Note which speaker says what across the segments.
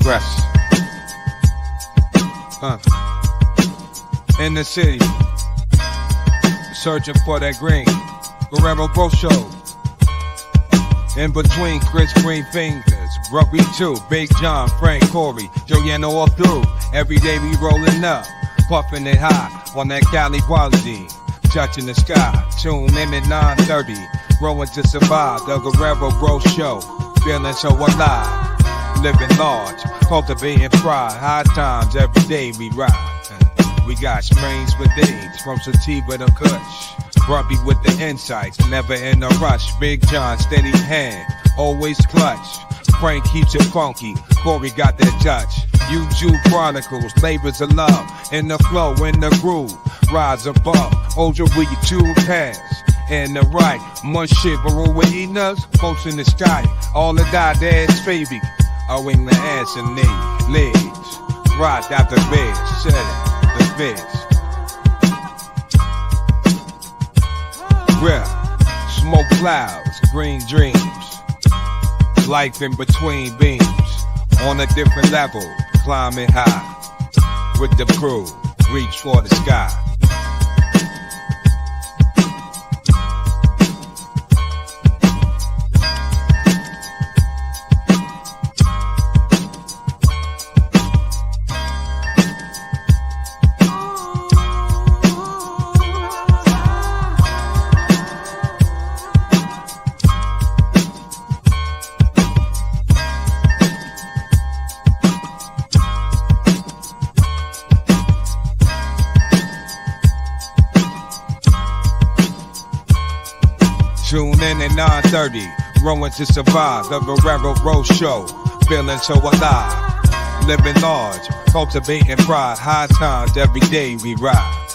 Speaker 1: rest. In the city, searching for that green. Guerrero Bro Show. In between Chris Green fingers, Rugby 2, Big John, Frank, Corey, Joanna all through. Every day we rolling up, puffing it high on that Cali quality, touching the sky. Tune in at 9:30, growing to survive. The Guerrero Bro Show, feeling so alive, living large, cultivating pride. High times every day we ride. We got strains for days, from sativa to kush. Grumpy with the insights, never in a rush. Big John, steady hand, always clutch. Frank keeps it funky, Corey got that touch. YouTube Chronicles, labors of love. In the flow, in the groove, rise above. Hold your with your two hands. In the right, much shit, but we're eating us. Folks in the sky, all the dad's baby. Owing the ass and knee, legs. Right out the bed, set it. The fish. Rip, smoke clouds, green dreams. Life in between beams. On a different level, climbing high. With the crew, reach for the sky. Tune in at 9:30, growing to survive. The Guerrero Bro Show, feeling so alive. Living large, cultivating pride. High times every day we ride.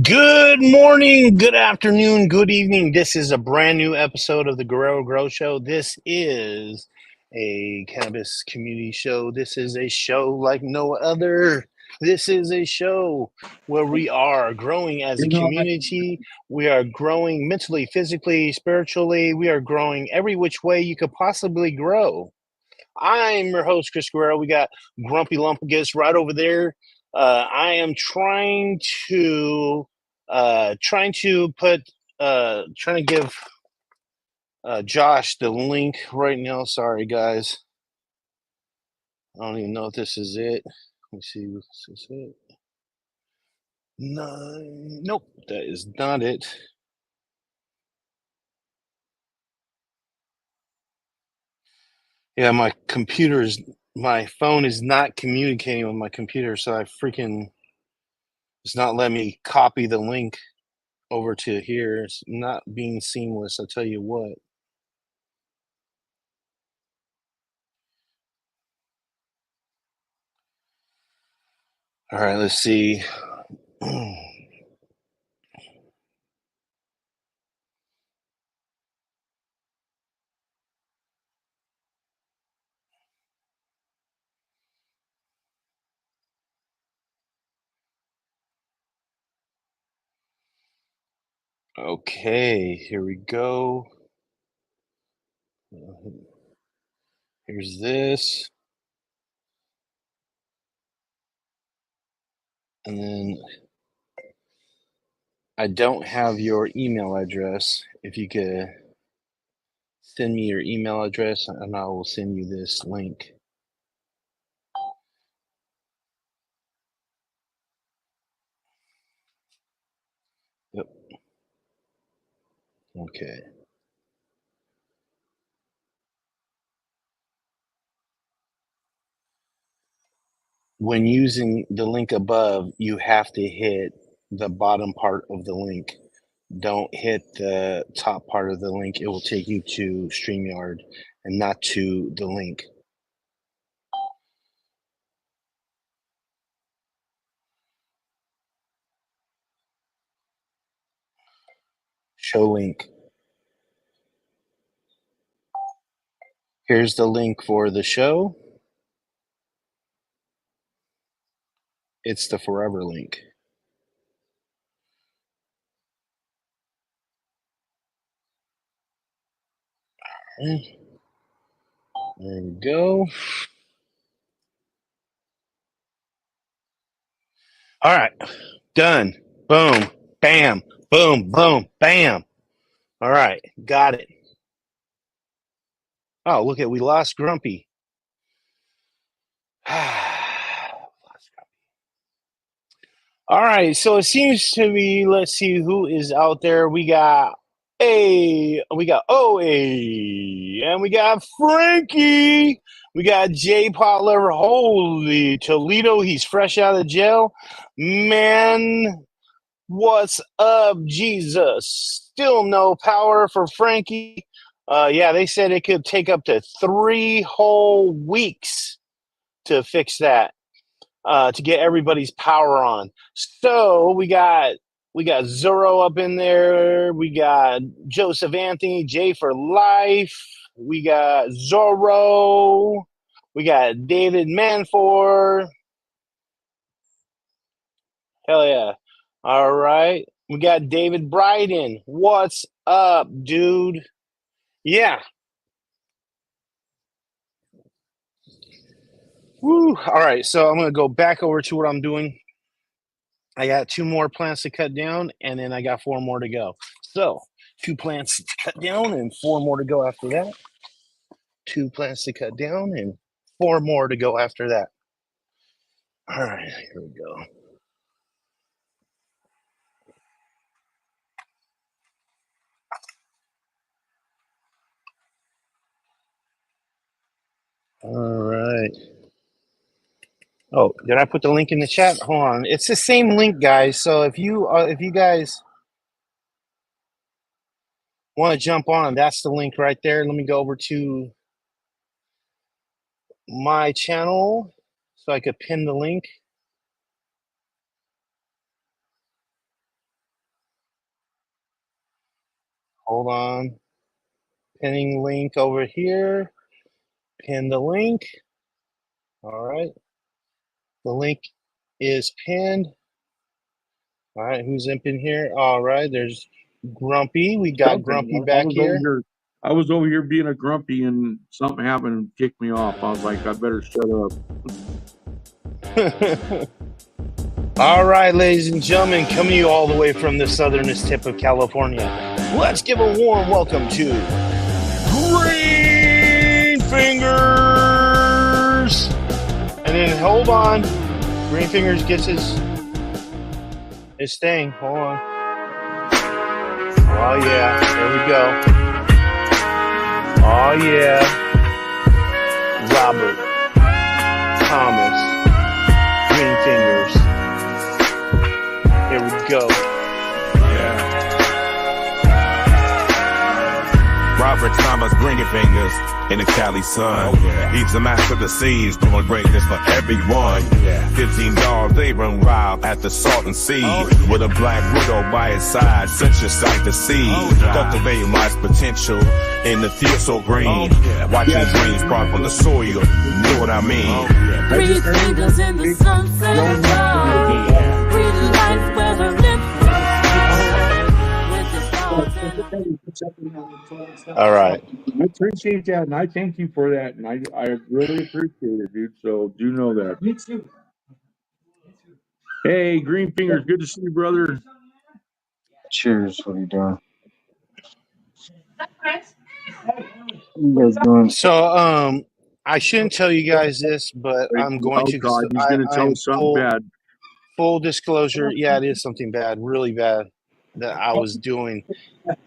Speaker 2: Good morning, good afternoon, good evening. This is a brand new episode of the Guerrero Grow Show. This is a cannabis community show. This is a show like no other. This is a show where we are growing as a community. We are growing mentally, physically, spiritually. We are growing every which way you could possibly grow. I'm your host, Chris Guerrero. We got Grumpy Lumpagus right over there. I am trying to give Josh the link right now. Sorry, guys. I don't even know if this is it. Let me see. Is this it? No, nope, that is not it. Yeah, my phone is not communicating with my computer, so it's not letting me copy the link over to here. It's not being seamless, I'll tell you what. All right, let's see. Okay, here we go. Here's this. And then I don't have your email address. If you could send me your email address and I will send you this link. Yep. Okay. When using the link above, you have to hit the bottom part of the link. Don't hit the top part of the link. It will take you to StreamYard and not to the link. Show link. Here's the link for the show. It's the forever link. There we go. All right. Done. Boom. Bam. Boom. Boom. Bam. All right. Got it. Oh, look at, we lost Grumpy. All right, so it seems to be, let's see who is out there. We got OA, and we got Frankie. We got J Potler. Holy Toledo, he's fresh out of jail. Man, what's up, Jesus? Still no power for Frankie. Yeah, they said it could take up to 3 whole weeks to fix that. To get everybody's power on. So we got Zoro up in there. We got Joseph Anthony, J for Life. We got Zoro. We got David Manford. Hell yeah. All right. We got David Bryden. What's up, dude? Yeah. Woo. All right. So I'm going to go back over to what I'm doing. I got 2 more plants to cut down, and then I got 4 more to go. So 2 plants to cut down and 4 more to go after that. 2 plants to cut down and 4 more to go after that. All right, here we go. All right. Oh, did I put the link in the chat? Hold on. It's the same link, guys. So if you guys want to jump on, that's the link right there. Let me go over to my channel so I could pin the link. Hold on. Pinning link over here. Pin the link. All right. The link is pinned. All right. Who's in here? All right. There's Grumpy. We got Grumpy back here.
Speaker 3: I was over here being a grumpy, and something happened and kicked me off. I was like, I better shut
Speaker 2: up. All right, ladies and gentlemen, coming to you all the way from the southernest tip of California. Let's give a warm welcome to Green Fingers. And then hold on. Green Fingers gets his thing. Hold on. Oh yeah, there we go. Oh yeah. Robert Thomas Green Fingers. Here we go.
Speaker 4: Yeah. Robert Thomas Green Fingers in the Cali sun. Oh, yeah. He's the master of the seas, doing greatness for everyone. Yeah. 15 dogs, they run wild at the Salton Sea. Oh, yeah. With a black widow by his side, such a sight to see. Oh, cultivating life's potential in the field so green. Oh, yeah. Watching dreams sprout from the soil, you know what I mean? Oh, yeah.
Speaker 5: Green fingers in the sunset. Breathe life where the
Speaker 2: All right.
Speaker 3: I appreciate that, and I thank you for that, and I really appreciate it, dude. So do know that. Me too. Hey, Green Fingers, good to see you, brother.
Speaker 6: Cheers. What are you doing? What you guys doing?
Speaker 2: So, I shouldn't tell you guys this, but I'm going to.
Speaker 3: God, he's going to tell us something bad.
Speaker 2: Full disclosure, yeah, it is something bad, really bad, that I was doing,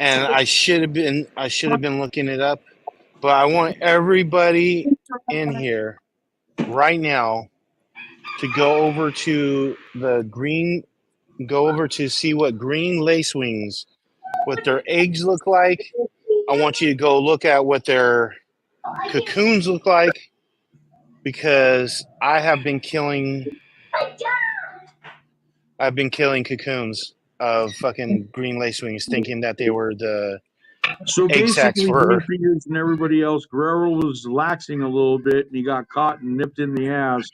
Speaker 2: and I should have been looking it up, but I want everybody in here right now to go over to see what green lacewings, what their eggs look like. I want you to go look at what their cocoons look like, because I have been killing cocoons of fucking green lacewings, thinking that they were the egg sacs for.
Speaker 3: Green Fingers and everybody else, Guerrero was laxing a little bit, and he got caught and nipped in the ass,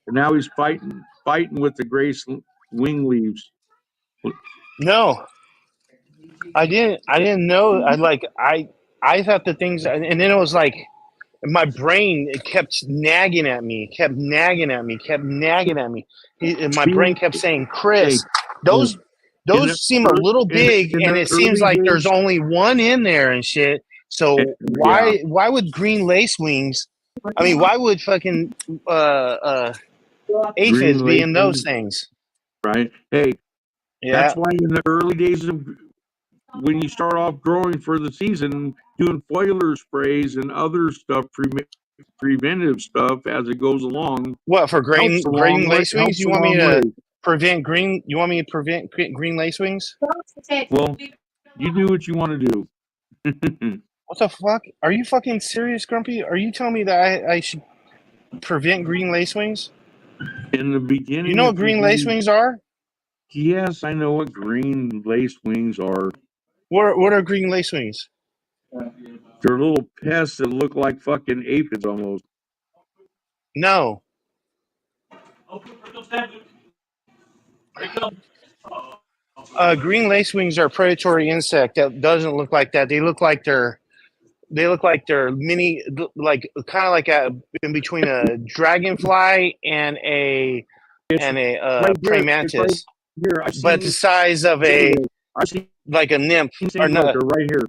Speaker 3: and now he's fighting with the gray wing leaves.
Speaker 2: No, I didn't know. I thought the things, and then it was like my brain, it kept nagging at me, kept nagging at me, kept nagging at me. And my brain kept saying,
Speaker 3: Hey,
Speaker 2: Chris,
Speaker 3: in
Speaker 2: those
Speaker 3: the
Speaker 2: seem a little
Speaker 3: in
Speaker 2: big, and
Speaker 3: the
Speaker 2: it seems
Speaker 3: early
Speaker 2: like there's
Speaker 3: days,
Speaker 2: only one in there and shit. So
Speaker 3: yeah,
Speaker 2: why would green lace wings? I mean, why would fucking aphids
Speaker 3: green
Speaker 2: be in those
Speaker 3: lacing,
Speaker 2: things?
Speaker 3: right? Hey,
Speaker 2: Yeah.
Speaker 3: that's why in the early days of when you start off growing for the season, doing foliar sprays and other stuff, preventive stuff as it goes along,
Speaker 2: What for
Speaker 3: helps a long
Speaker 2: green
Speaker 3: way.
Speaker 2: lace wings?
Speaker 3: Helps
Speaker 2: You
Speaker 3: a
Speaker 2: want me
Speaker 3: long
Speaker 2: to
Speaker 3: way.
Speaker 2: prevent green? You want me to prevent green lace wings?
Speaker 3: Well, you do what you want to do.
Speaker 2: What the fuck? Are you fucking serious, Grumpy? Are you telling me that I should prevent green lace wings?
Speaker 3: In the
Speaker 2: You
Speaker 3: beginning,
Speaker 2: know what
Speaker 3: if you
Speaker 2: green lace
Speaker 3: do,
Speaker 2: wings are?
Speaker 3: yes, I know what green lace wings are.
Speaker 2: What are green lace wings?
Speaker 3: They're little pests that look like fucking aphids almost.
Speaker 2: No. Green lace wings are a predatory insect that doesn't look like that. They look like they're mini, like kind of like in between a dragonfly and a
Speaker 3: It's right
Speaker 2: praying
Speaker 3: here. It's right
Speaker 2: mantis,
Speaker 3: here. I
Speaker 2: but the
Speaker 3: see.
Speaker 2: size of
Speaker 3: I see.
Speaker 2: like a nymph or
Speaker 3: Look,
Speaker 2: not.
Speaker 3: they're right here.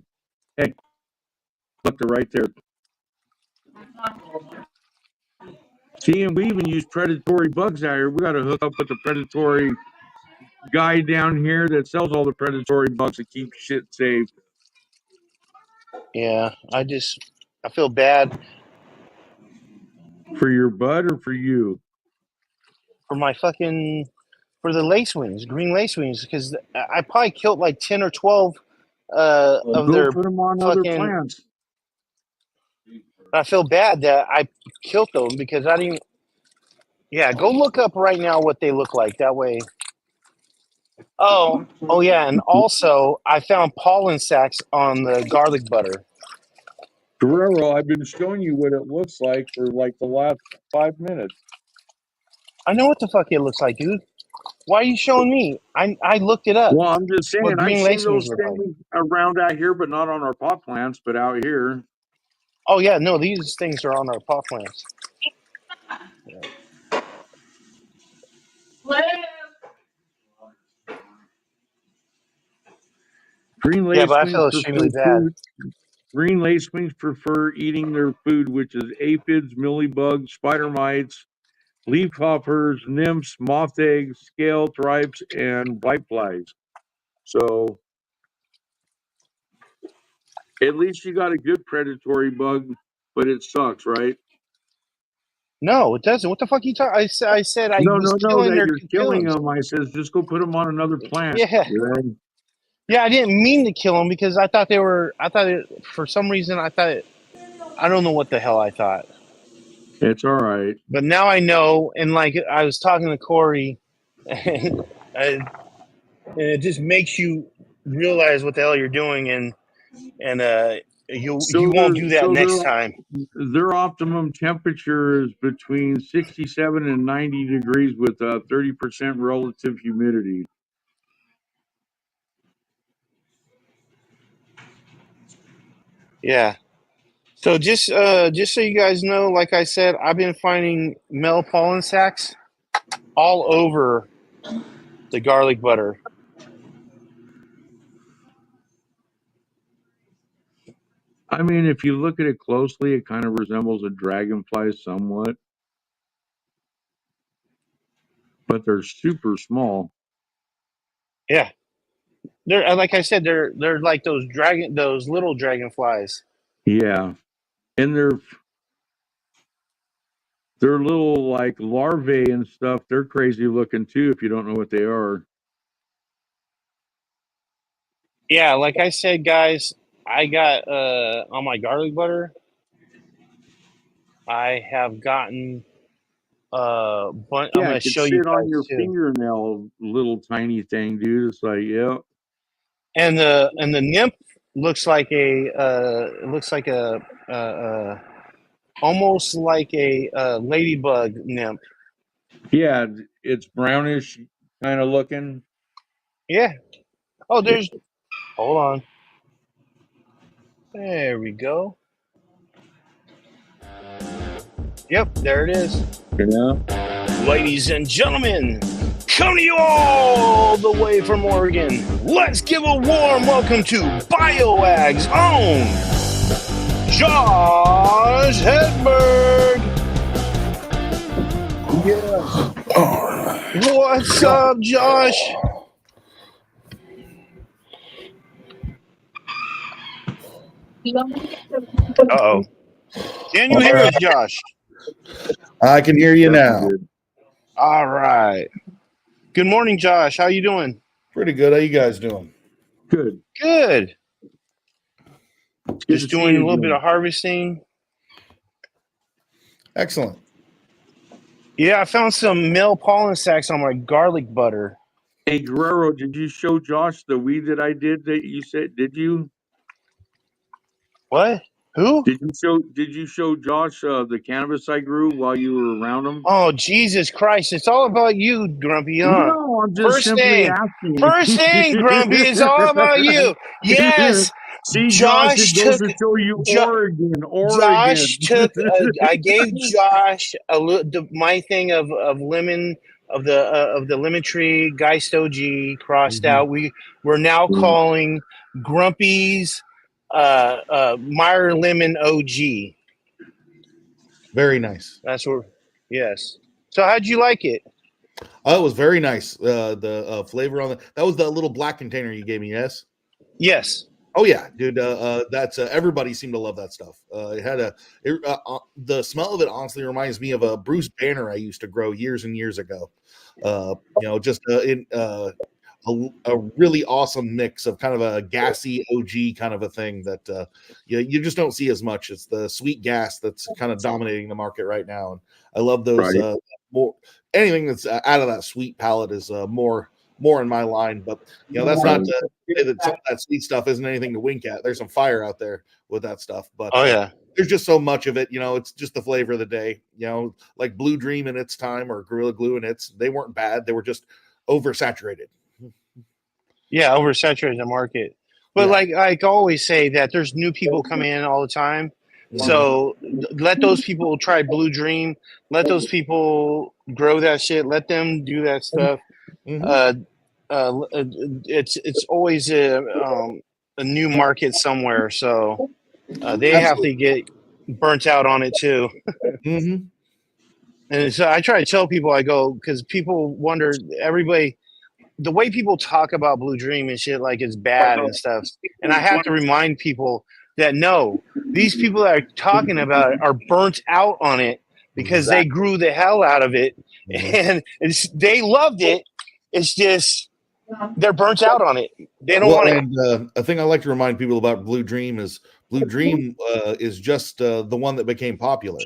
Speaker 3: Hey, look, they're right there. See, and we even use predatory bugs out here. We got to hook up with the predatory guy down here that sells all the predatory bugs to keep shit safe.
Speaker 2: Yeah, I feel bad
Speaker 3: For your bud or for you?
Speaker 2: for for the lace wings, green lace wings, because I probably killed like 10 or 12 of
Speaker 3: Go
Speaker 2: their
Speaker 3: put them on other
Speaker 2: fucking.
Speaker 3: plants.
Speaker 2: I feel bad that I killed them because I didn't. Yeah, go look up right now what they look like. That way. Oh yeah, and also I found pollen sacs on the garlic butter.
Speaker 3: Guerrero, I've been showing you what it looks like for like the last 5 minutes.
Speaker 2: I know what the fuck it looks like, dude. Why are you showing me? I looked it up.
Speaker 3: Well, I'm just saying,
Speaker 2: What
Speaker 3: I've
Speaker 2: green
Speaker 3: seen
Speaker 2: lace wings
Speaker 3: those
Speaker 2: look like?
Speaker 3: things around out here, but not on our pot plants, but out here.
Speaker 2: Oh yeah, no, these things are on our pot plants.
Speaker 3: Green
Speaker 2: Yeah, but I
Speaker 3: lacewings
Speaker 2: feel
Speaker 3: prefer
Speaker 2: extremely bad.
Speaker 3: food. Green lacewings prefer eating their food, which is aphids, mealybugs, spider mites, leafhoppers, nymphs, moth eggs, scale thrips, and whiteflies. So at least you got a good predatory bug, but it sucks, right?
Speaker 2: No, it doesn't. What the fuck you talking? I said I
Speaker 3: No,
Speaker 2: was
Speaker 3: no, no,
Speaker 2: killing
Speaker 3: that
Speaker 2: their
Speaker 3: you're killing
Speaker 2: cocoons.
Speaker 3: them. I says just go put them on another plant.
Speaker 2: Yeah,
Speaker 3: Right?
Speaker 2: yeah. I didn't mean to kill them because I thought they were. I thought it, for some reason I thought it, I don't know what the hell I thought.
Speaker 3: It's all right.
Speaker 2: But now I know, and like I was talking to Corey, and, and it just makes you realize what the hell you're doing, and you won't do that next time.
Speaker 3: Their optimum temperature is between 67 and 90 degrees with 30% relative humidity.
Speaker 2: Yeah. So just so you guys know, like I said, I've been finding male pollen sacs all over the garlic butter.
Speaker 3: I mean, if you look at it closely, it kind of resembles a dragonfly somewhat, but they're super small.
Speaker 2: Yeah. They're like I said, they're like those little dragonflies.
Speaker 3: Yeah, and they're little like larvae and stuff. They're crazy looking too if you don't know what they are.
Speaker 2: Yeah, like I said, guys, I got on my garlic butter. I have gotten I'm
Speaker 3: Yeah,
Speaker 2: gonna
Speaker 3: it could
Speaker 2: show you
Speaker 3: sit on
Speaker 2: guys
Speaker 3: your
Speaker 2: too.
Speaker 3: fingernail, little tiny thing, dude. It's like, yeah.
Speaker 2: And the nymph looks like almost like a ladybug nymph.
Speaker 3: Yeah, it's brownish kind of looking.
Speaker 2: Yeah. Oh, hold on. There we go. Yep, there it is.
Speaker 3: Yeah.
Speaker 2: Ladies and gentlemen, coming to you all the way from Oregon, let's give a warm welcome to BioAg's own Josh Hedberg.
Speaker 7: Yeah.
Speaker 2: What's up, Josh? Uh-oh. Can you hear us, Josh?
Speaker 7: I can hear you now.
Speaker 2: All right. Good morning, Josh. How you doing?
Speaker 7: Pretty good. How you guys doing?
Speaker 3: Good.
Speaker 2: Good.
Speaker 3: Good
Speaker 2: Just
Speaker 3: to see
Speaker 2: doing a
Speaker 3: you
Speaker 2: little bit
Speaker 3: again.
Speaker 2: of harvesting.
Speaker 7: Excellent.
Speaker 2: Yeah, I found some male pollen sacs on my garlic butter.
Speaker 3: Hey, Guerrero, did you show Josh the weed that I did that you said? Did you?
Speaker 2: What? Who?
Speaker 3: Did you show Josh the cannabis I grew while you were around him?
Speaker 2: Oh, Jesus Christ. It's all about you, Grumpy, huh?
Speaker 3: No, I'm just simply asking.
Speaker 2: First thing, Grumpy, it's all about you. Yes.
Speaker 3: See,
Speaker 2: Josh
Speaker 3: Josh, it goes
Speaker 2: took-
Speaker 3: to show you
Speaker 2: Jo-
Speaker 3: Oregon.
Speaker 2: Josh took. I gave Josh my thing of lemon of the lemon tree Geist OG crossed out. We're now calling Grumpy's Meyer Lemon OG.
Speaker 7: Very nice.
Speaker 2: That's what. Yes. So how'd you like it?
Speaker 7: Oh, it was very nice. The flavor on that was the little black container you gave me. Yes.
Speaker 2: Yes.
Speaker 7: Oh yeah, dude. That's everybody seemed to love that stuff. It had the smell of it honestly reminds me of a Bruce Banner I used to grow years and years ago. Just a really awesome mix of kind of a gassy OG kind of a thing that you just don't see as much. It's the sweet gas that's kind of dominating the market right now, and I love those.
Speaker 3: Right.
Speaker 7: More anything that's out of that sweet palette is more in my line. But that's not to say that some of that sweet stuff isn't anything to wink at. There's some fire out there with that stuff, but
Speaker 2: Oh yeah.
Speaker 7: there's just so much of it. It's just the flavor of the day. Like Blue Dream in its time or Gorilla Glue they weren't bad. They were just oversaturated.
Speaker 2: Yeah, oversaturated the market. But
Speaker 7: Yeah.
Speaker 2: like I always say that there's new people coming in all the time. So let those people try Blue Dream. Let those people grow that shit. Let them do that stuff.
Speaker 7: Mhm.
Speaker 2: It's always a new market somewhere. So they have to get burnt out on it too.
Speaker 7: Mhm.
Speaker 2: And so I try to tell people, I go, because people wonder, everybody, the way people talk about Blue Dream and shit like it's bad and stuff. And I have to remind people that no, these people that are talking about it are burnt out on it because they grew the hell out of it and they loved it. It's just they're burnt out on it. They don't want it.
Speaker 7: And a thing I like to remind people about Blue Dream is Blue Dream is just the one that became popular.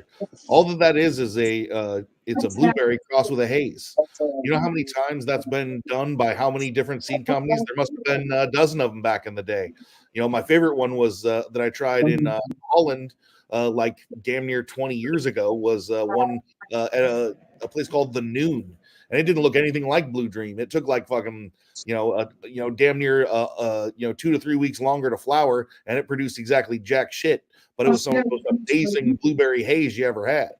Speaker 7: All that is it's a blueberry crossed with a haze. You know how many times that's been done by how many different seed companies? There must have been a dozen of them back in the day. My favorite one was that I tried in Holland, like damn near 20 years ago, was one at a place called The Noon, and it didn't look anything like Blue Dream. It took like fucking damn near 2 to 3 weeks longer to flower, and it produced exactly jack shit. But it was some of the most amazing blueberry haze you ever had.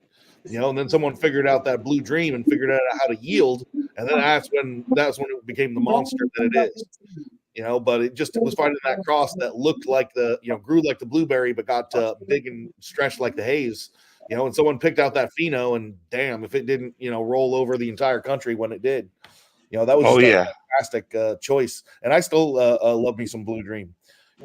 Speaker 7: And then someone figured out that Blue Dream and figured out how to yield, and then that's when it became the monster that it is. But it was finding that cross that looked like grew like the blueberry, but got big and stretched like the haze. And someone picked out that pheno, and damn, if it didn't, roll over the entire country when it did. That was a fantastic choice, and I still love me some Blue Dream.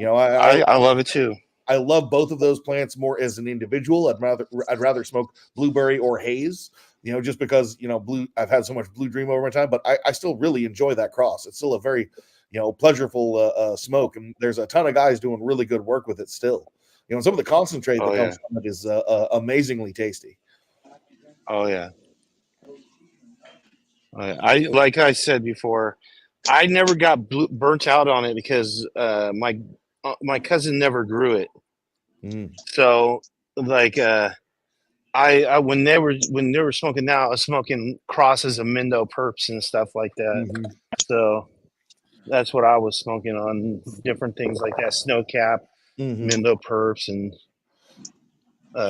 Speaker 2: I love it too.
Speaker 7: I love both of those plants more as an individual. I'd rather smoke blueberry or haze, just because I've had so much Blue Dream over my time, but I still really enjoy that cross. It's still a very pleasureful smoke, and there's a ton of guys doing really good work with it still. Some of the concentrate that comes from it is amazingly tasty.
Speaker 2: Oh yeah. I like I said before, I never got burnt out on it because my cousin never grew it. So like I when they were smoking now, I was smoking crosses of Mendo Perps and stuff like that. So that's what I was smoking on, different things like that, Snow Cap.
Speaker 7: Mhm.
Speaker 2: Mendo Perps, and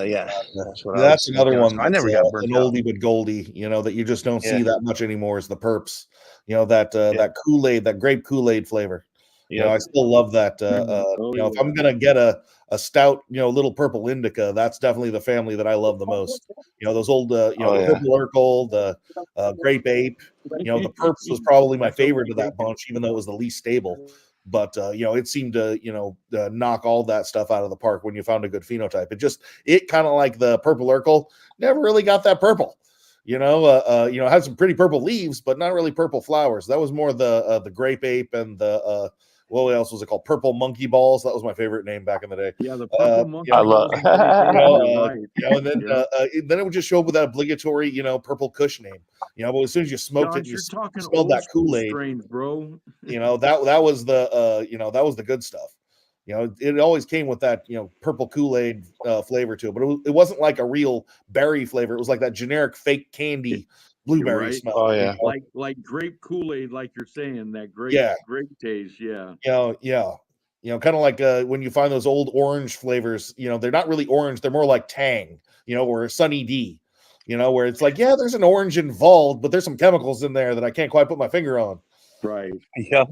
Speaker 2: yeah, that's what I
Speaker 7: That's
Speaker 2: was
Speaker 7: another
Speaker 2: thinking.
Speaker 7: one.
Speaker 2: I never
Speaker 7: That's
Speaker 2: got burnt
Speaker 7: an
Speaker 2: out.
Speaker 7: oldie but goldie. That you just don't see
Speaker 2: Yeah.
Speaker 7: that much anymore. Is the Perps? That Kool-Aid, that grape Kool-Aid flavor.
Speaker 2: Yep.
Speaker 7: I still love that.
Speaker 3: Oh,
Speaker 7: If I'm gonna get a stout, little purple indica, that's definitely the family that I love the most. Those old,
Speaker 2: Oh,
Speaker 7: the
Speaker 2: yeah.
Speaker 7: purple Urkel, the grape ape. The Perps was probably my favorite of that bunch, even though it was the least stable. But it seemed to knock all that stuff out of the park when you found a good phenotype. It kind of like the purple Urkel never really got that purple. It had some pretty purple leaves, but not really purple flowers. That was more the grape ape and the what else was it called? Purple monkey balls. That was my favorite name back in the day.
Speaker 3: Yeah, the purple monkey
Speaker 2: I love-
Speaker 3: balls is what it is, you're right.
Speaker 7: And then it would just show up with that obligatory, purple Kush name. But as soon as you smoked it,
Speaker 3: Josh,
Speaker 7: and you
Speaker 3: you're talking
Speaker 7: smelled
Speaker 3: old
Speaker 7: that
Speaker 3: school
Speaker 7: Kool-Aid.
Speaker 3: strains, bro.
Speaker 7: That was the good stuff. It always came with that purple Kool-Aid flavor to it, but it wasn't like a real berry flavor. It was like that generic fake candy blueberry
Speaker 3: right.
Speaker 7: smell.
Speaker 2: Oh, yeah.
Speaker 3: Like grape Kool-Aid, like you're saying, that grape
Speaker 7: Yeah.
Speaker 3: grape taste, yeah.
Speaker 7: Kind of like when you find those old orange flavors, they're not really orange, they're more like Tang, or Sunny D, where it's like, yeah, there's an orange involved, but there's some chemicals in there that I can't quite put my finger on.
Speaker 3: Right.
Speaker 2: Yep.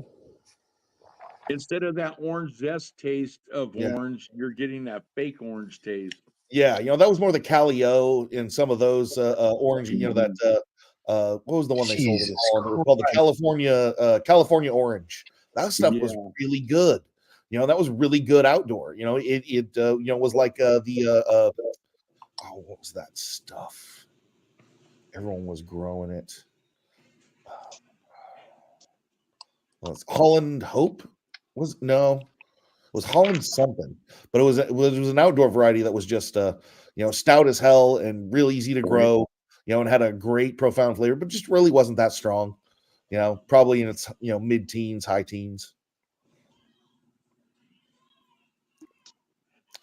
Speaker 3: Instead of that orange zest taste of
Speaker 7: Yeah.
Speaker 3: orange, you're getting that fake orange taste.
Speaker 7: Yeah, that was more the Calio in some of those orange, that what was the one they sold in
Speaker 2: Jesus
Speaker 7: Holland? It was called the California Orange. That stuff was
Speaker 3: Yeah.
Speaker 7: really good. That was really good outdoor. It was like what was that stuff? Everyone was growing it. Was Holland Hope? It was Holland something, but it was an outdoor variety that was just stout as hell and real easy to grow, and had a great profound flavor, but just really wasn't that strong. Probably in its mid-teens, high teens.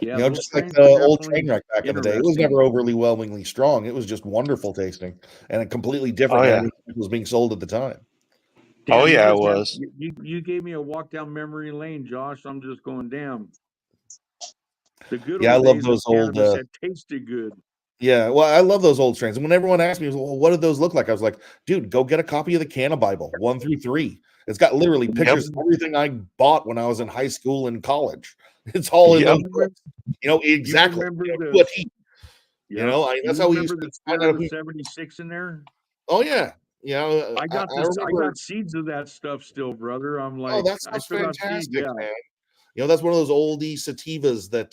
Speaker 3: Yeah,
Speaker 7: Just like the old train wreck back in the day. It was
Speaker 3: interesting.
Speaker 7: never overwhelmingly strong. It was just wonderful tasting and completely different
Speaker 2: Oh,
Speaker 7: than
Speaker 2: yeah.
Speaker 7: anything that was being sold at the time.
Speaker 2: Oh,
Speaker 3: you
Speaker 2: yeah, it
Speaker 3: just had-
Speaker 2: was.
Speaker 3: You gave me a walk down memory lane, Josh. I'm just going, damn. The good
Speaker 7: Yeah, I
Speaker 3: old
Speaker 7: love
Speaker 3: days
Speaker 7: those
Speaker 3: of
Speaker 7: old,
Speaker 3: cannabis that tasted good.
Speaker 7: Yeah, well, I love those old strains. And when everyone asked me, well, what did those look like? I was like, dude, go get a copy of the Canna Bible 1 through 3. It's got literally pictures of everything I bought when I was in high school and college. It's all in
Speaker 2: Yep.
Speaker 7: those books. Exactly.
Speaker 3: remember the-
Speaker 7: to a T.
Speaker 3: Yeah.
Speaker 7: That's how we used
Speaker 3: remember
Speaker 7: to
Speaker 3: the
Speaker 7: find
Speaker 3: Spirit
Speaker 7: out
Speaker 3: of 76 in there?
Speaker 7: Oh yeah.
Speaker 3: I got
Speaker 7: I
Speaker 3: this. I
Speaker 7: remember.
Speaker 3: got seeds of that stuff still, brother. I'm like,
Speaker 7: Oh, that
Speaker 3: I
Speaker 7: stuff's
Speaker 3: still got
Speaker 7: fantastic,
Speaker 3: seeds, yeah.
Speaker 7: man. That's one of those oldie sativas that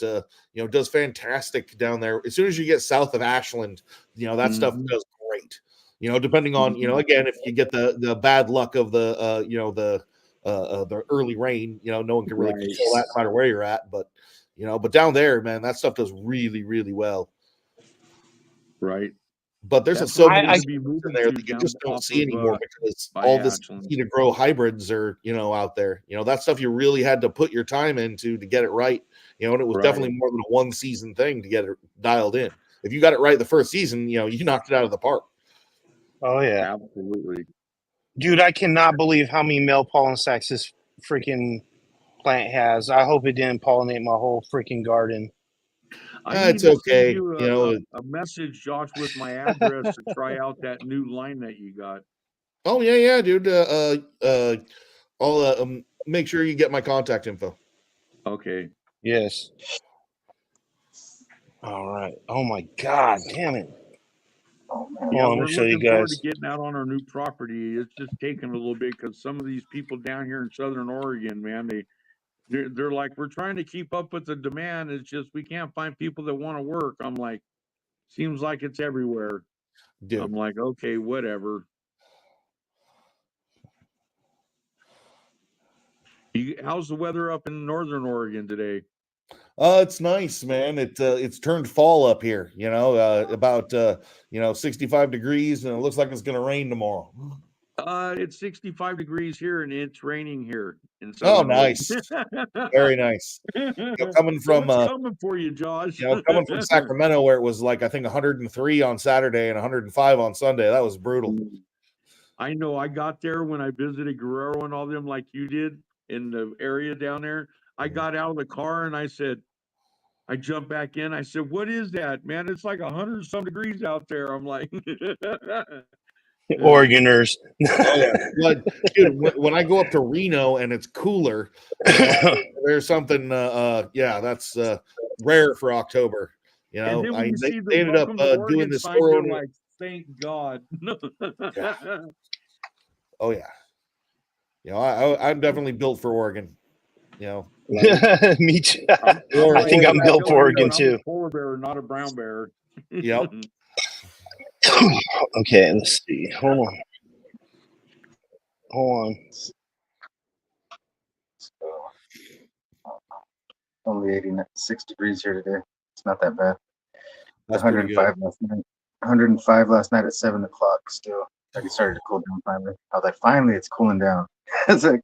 Speaker 7: does fantastic down there. As soon as you get south of Ashland, that stuff
Speaker 3: Mhm.
Speaker 7: does great. Depending on again, if you get the bad luck of the early rain, no one can really
Speaker 3: Right.
Speaker 7: control that no matter where you're at. But but down there, man, that stuff does really, really well.
Speaker 3: Right.
Speaker 7: But there's
Speaker 3: That's
Speaker 7: so
Speaker 3: what
Speaker 7: many
Speaker 3: I
Speaker 7: seeds
Speaker 3: be
Speaker 7: in
Speaker 3: moving
Speaker 7: there
Speaker 3: to
Speaker 7: that you
Speaker 3: down
Speaker 7: just don't
Speaker 3: off
Speaker 7: see
Speaker 3: of,
Speaker 7: anymore because
Speaker 3: by
Speaker 7: all this
Speaker 3: Ashland.
Speaker 7: easy to grow hybrids are out there. That stuff you really had to put your time into to get it right. And it was
Speaker 3: Right.
Speaker 7: definitely more than a one season thing to get it dialed in. If you got it right the first season, you knocked it out of the park.
Speaker 2: Oh, yeah.
Speaker 3: Absolutely.
Speaker 2: Dude, I cannot believe how many male pollen sacs this freaking plant has. I hope it didn't pollinate my whole freaking garden.
Speaker 3: I need
Speaker 7: It's
Speaker 3: to
Speaker 7: okay.
Speaker 3: send you a message, Josh, with my address to try out that new line that you got.
Speaker 7: Oh yeah, dude. I'll make sure you get my contact info.
Speaker 3: Okay.
Speaker 2: Yes. All right. Oh my God, damn it.
Speaker 3: Yeah,
Speaker 2: let
Speaker 3: we're
Speaker 2: me show you
Speaker 3: looking forward
Speaker 2: guys.
Speaker 3: to getting out on our new property. It's just taking a little bit because some of these people down here in Southern Oregon, man, they're like, we're trying to keep up with the demand. It's just we can't find people that want to work. I'm like, seems like it's everywhere.
Speaker 7: Dude.
Speaker 3: I'm like, okay, whatever. How's the weather up in Northern Oregon today?
Speaker 7: It's nice, man. It's turned fall up here, about 65 degrees, and it looks like it's gonna rain tomorrow.
Speaker 3: It's 65 degrees here and it's raining here in
Speaker 7: Oh,
Speaker 3: Southern
Speaker 7: nice.
Speaker 3: Oregon.
Speaker 7: Very nice. Coming from
Speaker 3: What's coming for you, Josh?
Speaker 7: coming from Sacramento, where it was like I think 103 on Saturday and 105 on Sunday. That was brutal.
Speaker 3: I know. I got there when I visited Guerrero and all them, like you did in the area down there. I got out of the car and I jumped back in. I said, "What is that, man? It's like 100 some degrees out there." I'm like,
Speaker 2: Oregoners.
Speaker 7: Oh yeah, but dude, when I go up to Reno and it's cooler, there's something. Yeah, that's rare for October. You
Speaker 3: and
Speaker 7: know,
Speaker 3: then when you see
Speaker 7: they
Speaker 3: the
Speaker 7: ended up
Speaker 3: welcome to
Speaker 7: doing
Speaker 3: Oregon
Speaker 7: this
Speaker 3: sign, you're
Speaker 7: 409.
Speaker 3: like, "Thank God."
Speaker 7: Oh yeah, you know, I'm definitely built for Oregon. You know,
Speaker 2: Me too.
Speaker 7: Or-
Speaker 2: I think
Speaker 7: or
Speaker 2: I'm
Speaker 7: what
Speaker 2: built for Oregon
Speaker 3: I'm
Speaker 2: too.
Speaker 3: a polar bear, not a brown bear.
Speaker 7: Yep.
Speaker 2: Okay, let's see. Hold on.
Speaker 6: So, only 86 degrees here today. It's not that bad.
Speaker 7: That's pretty good.
Speaker 6: 105 last night. 105 last night at 7 o'clock. Still, like it started to cool down finally. I was like, finally, it's cooling down. It's like,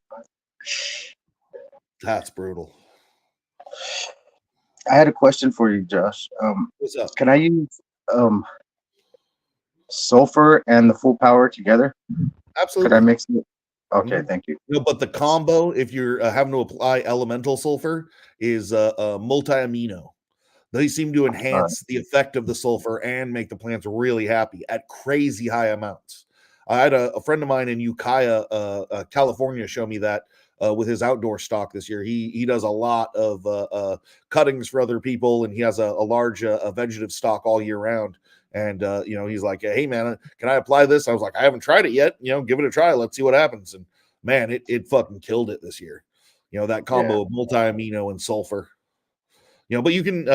Speaker 7: That's brutal.
Speaker 6: I had a question for you, Josh.
Speaker 7: What's up?
Speaker 6: Can I use sulfur and the full power together?
Speaker 7: Absolutely.
Speaker 6: Could I mix it? Okay,
Speaker 7: Mhm.
Speaker 6: thank you.
Speaker 7: No, but the combo, if you're having to apply elemental sulfur, is multi-amino. They seem to enhance the effect of the sulfur and make the plants really happy at crazy high amounts. I had a friend of mine in Ukiah, California, show me that with his outdoor stock this year. He does a lot of cuttings for other people, and he has a large vegetative stock all year round. And you know, he's like, "Hey man, can I apply this?" I was like, "I haven't tried it yet. You know, give it a try. Let's see what happens." And man, it fucking killed it this year. You know, that combo of multi-amino and sulfur. You know, but you can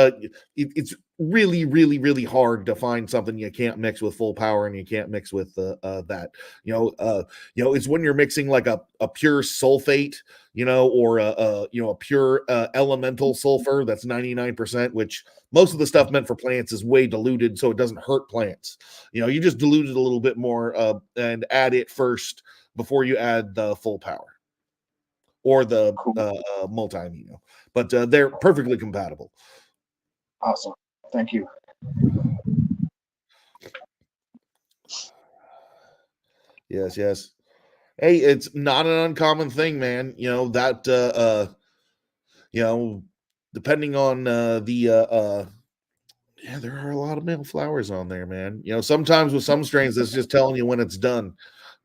Speaker 7: it's really, really, really hard to find something you can't mix with full power and you can't mix with that. You know, it's when you're mixing like a pure sulfate, you know, or a pure elemental sulfur that's 99%, which most of the stuff meant for plants is way diluted, so it doesn't hurt plants. You know, you just dilute it a little bit more and add it first before you add the full power or the multi-amino, but they're perfectly compatible.
Speaker 6: Awesome. Thank you.
Speaker 7: Yes. Hey, it's not an uncommon thing, man. You know, that you know, depending on yeah, there are a lot of male flowers on there, man. You know, sometimes with some strains, it's just telling you when it's done.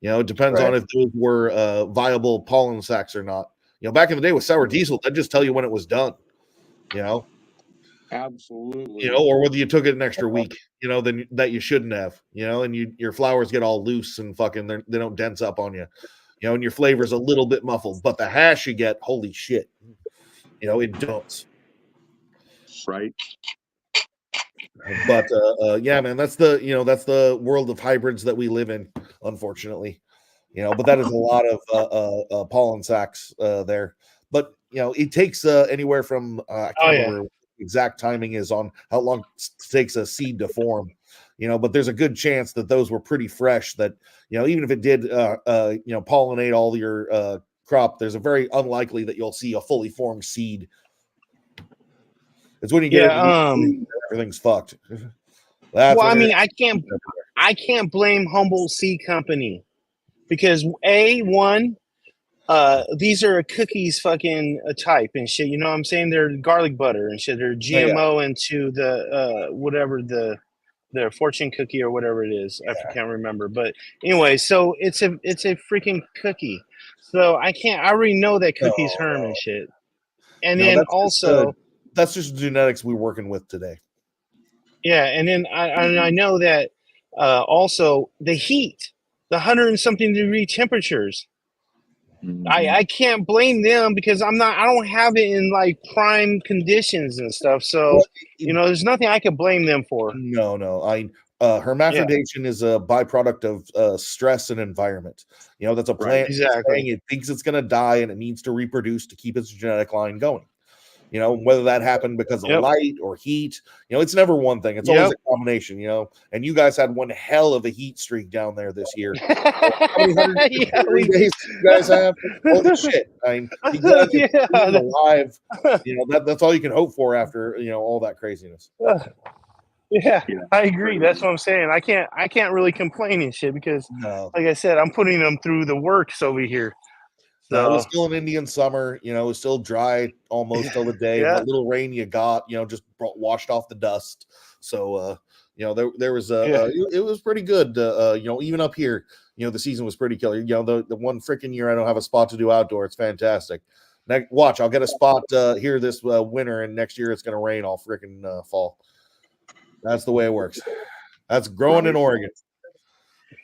Speaker 7: You know, it depends on if those were viable pollen sacs or not. You know, back in the day with sour diesel, that'd just tell you when it was done. You know,
Speaker 3: Absolutely.
Speaker 7: you know, or whether you took it an extra week, you know, then that you shouldn't have. You know, and your flowers get all loose and fucking they don't dense up on you. You know, and your flavor's a little bit muffled, but the hash you get, holy shit. You know, it dumps.
Speaker 3: Right.
Speaker 7: But yeah, man, that's the world of hybrids that we live in, unfortunately. You know, but that is a lot of pollen sacs there. But you know, it takes anywhere from I can't remember what the exact timing is on how long it takes a seed to form. You know, but there's a good chance that those were pretty fresh. That you know, even if it did pollinate all your crop, there's a very unlikely that you'll see a fully formed seed. It's when you get everything's fucked.
Speaker 2: Well, I mean, I can't blame Humboldt Seed Company because these are cookies fucking a type and shit. You know what I'm saying? They're garlic butter and shit. They're GMO into the whatever their fortune cookie or whatever it is. I can't remember. But anyway, so it's a freaking cookie. So I already know that cookie's harm and shit. And then also
Speaker 7: that's just genetics we're working with today.
Speaker 2: Yeah, and then I know that also the heat, the 100 and something degree temperatures. Mm-hmm. I can't blame them because I don't have it in like prime conditions and stuff. So you know, there's nothing I can blame them for.
Speaker 7: No. Hermaphrodation is a byproduct of stress and environment. You know, that's a plant saying it thinks it's going to die and it needs to reproduce to keep its genetic line going. You know, whether that happened because of light or heat, you know, it's never one thing. It's always a combination, you know. And you guys had one hell of a heat streak down there this year. How many 103 days you guys have? Holy shit. I mean, you guys are alive. You know, that's all you can hope for after, you know, all that craziness.
Speaker 2: Yeah, I agree. That's what I'm saying. I can't really complain and shit because, like I said, I'm putting them through the works over here.
Speaker 7: No, it was
Speaker 2: So
Speaker 7: still an Indian summer. It was still dry almost till the day. And
Speaker 2: yeah,
Speaker 7: that little rain you got, just washed off the dust. So, there was
Speaker 2: yeah.
Speaker 7: it was pretty good. Even up here, the season was pretty killer. The one freaking year I don't have a spot to do outdoor. It's fantastic. Watch, I'll get a spot here this winter, and next year it's going to rain all freaking fall. That's the way it works. That's growing in Oregon.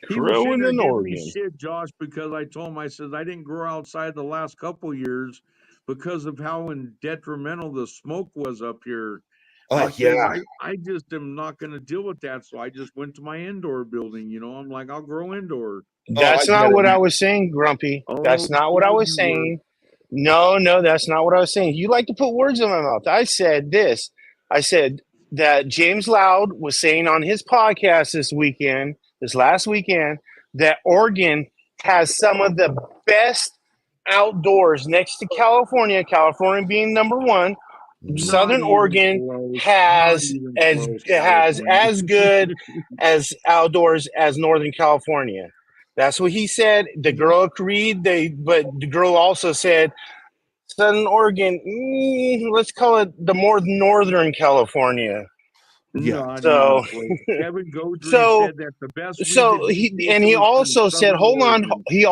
Speaker 3: He was sitting
Speaker 2: Growing
Speaker 3: there
Speaker 2: in
Speaker 3: giving me
Speaker 2: Oregon.
Speaker 3: shit, Josh, because I told him, I said, I didn't grow outside the last couple years because of how detrimental the smoke was up here. I
Speaker 7: Oh,
Speaker 3: said,
Speaker 7: yeah.
Speaker 3: I just am not going to deal with that. So I just went to my indoor building. I'm like, I'll grow indoor.
Speaker 7: Oh, I
Speaker 2: That's
Speaker 7: get
Speaker 2: not
Speaker 7: it.
Speaker 2: what I was saying, Grumpy.
Speaker 3: Oh,
Speaker 2: That's not what I
Speaker 3: God,
Speaker 2: was
Speaker 3: you were.
Speaker 2: saying. No, that's not what I was saying. You like to put words in my mouth. I said this. I said that James Loud was saying on his podcast this last weekend, that Oregon has some of the best outdoors next to California, California being number one.
Speaker 3: Not
Speaker 2: Southern
Speaker 3: even
Speaker 2: Oregon
Speaker 3: close. Not
Speaker 2: has
Speaker 3: even
Speaker 2: as
Speaker 3: close,
Speaker 2: has
Speaker 3: California.
Speaker 2: as good as outdoors as Northern California. That's what he said. The girl agreed. But the girl also said Southern Oregon. Let's call it the more northern California.
Speaker 7: Yeah.
Speaker 3: Not
Speaker 2: So,
Speaker 3: even close. Kevin Godry
Speaker 2: so,
Speaker 3: said that the best weed that he
Speaker 2: he
Speaker 3: tasted was
Speaker 2: also
Speaker 3: from
Speaker 2: said,
Speaker 3: Southern
Speaker 2: hold on.
Speaker 3: Oregon.
Speaker 2: He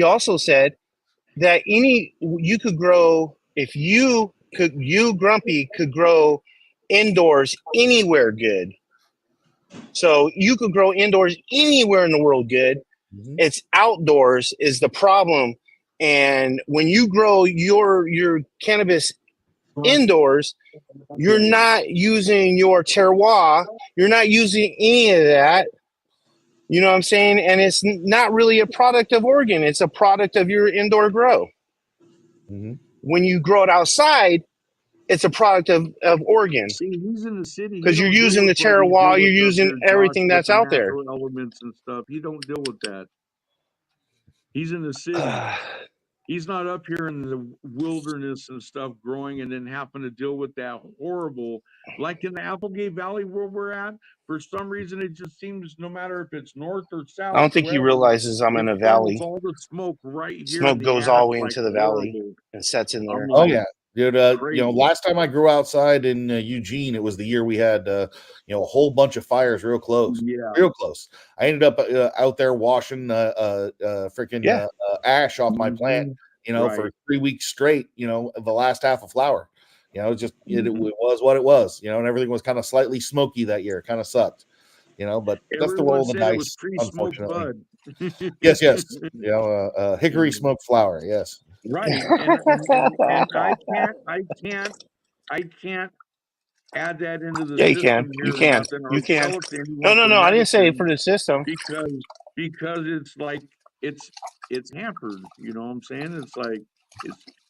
Speaker 2: also said that you could grow if you Grumpy could grow indoors anywhere good. So you could grow indoors anywhere in the world good.
Speaker 7: Mhm.
Speaker 2: It's outdoors is the problem. And when you grow your cannabis indoors, you're not using your terroir. You're not using any of that. You know what I'm saying? And it's not really a product of Oregon. It's a product of your indoor grow.
Speaker 7: Mhm.
Speaker 2: When you grow it outside, it's a product of Oregon
Speaker 3: See, he's in the city. He
Speaker 2: because you're
Speaker 3: don't deal
Speaker 2: using the
Speaker 3: with what we deal
Speaker 2: terroir. You're
Speaker 3: with up
Speaker 2: using
Speaker 3: here, Josh,
Speaker 2: everything
Speaker 3: with
Speaker 2: that's
Speaker 3: the
Speaker 2: out there.
Speaker 3: natural elements and stuff. He don't deal with that. He's in the city. He's not up here in the wilderness and stuff growing and then having to deal with that horrible, like in the Applegate Valley where we're at. For some reason, it just seems no matter if it's north or south,
Speaker 2: I don't think he
Speaker 3: wherever,
Speaker 2: realizes I'm in
Speaker 3: it
Speaker 2: a
Speaker 3: funnels
Speaker 2: valley.
Speaker 3: all the smoke right here in
Speaker 2: Smoke
Speaker 3: the
Speaker 2: goes
Speaker 3: ass,
Speaker 2: all the way
Speaker 3: like
Speaker 2: into the valley
Speaker 3: horrible.
Speaker 2: and sets in there.
Speaker 3: I'm
Speaker 7: Oh
Speaker 3: like,
Speaker 7: yeah, dude.
Speaker 3: crazy.
Speaker 7: Last time I grew outside in Eugene, it was the year we had a whole bunch of fires real close.
Speaker 3: Yeah.
Speaker 7: Real close. I ended up out there washing freaking
Speaker 2: Yeah.
Speaker 7: ash off my plant,
Speaker 3: Right.
Speaker 7: for 3 weeks straight. The last half of flower. It just it
Speaker 3: Mhm.
Speaker 7: was what it was. And everything was kind of slightly smoky that year. Kind of sucked. But that's the roll
Speaker 3: Everyone
Speaker 7: of the
Speaker 3: said it was
Speaker 7: dice,
Speaker 3: pre-smoked
Speaker 7: unfortunately.
Speaker 3: bud.
Speaker 7: Yes, yes. Hickory smoked flower. Yes.
Speaker 3: Right, and I can't add that into the
Speaker 2: Yeah, you can.
Speaker 3: system
Speaker 2: You
Speaker 3: here or
Speaker 2: can.
Speaker 3: nothing,
Speaker 2: You
Speaker 3: or
Speaker 2: can.
Speaker 3: sell it to anyone
Speaker 2: No.
Speaker 3: for
Speaker 2: I didn't say
Speaker 3: medicine
Speaker 2: for the system.
Speaker 3: because it's like it's hampered. You know what I'm saying? It's like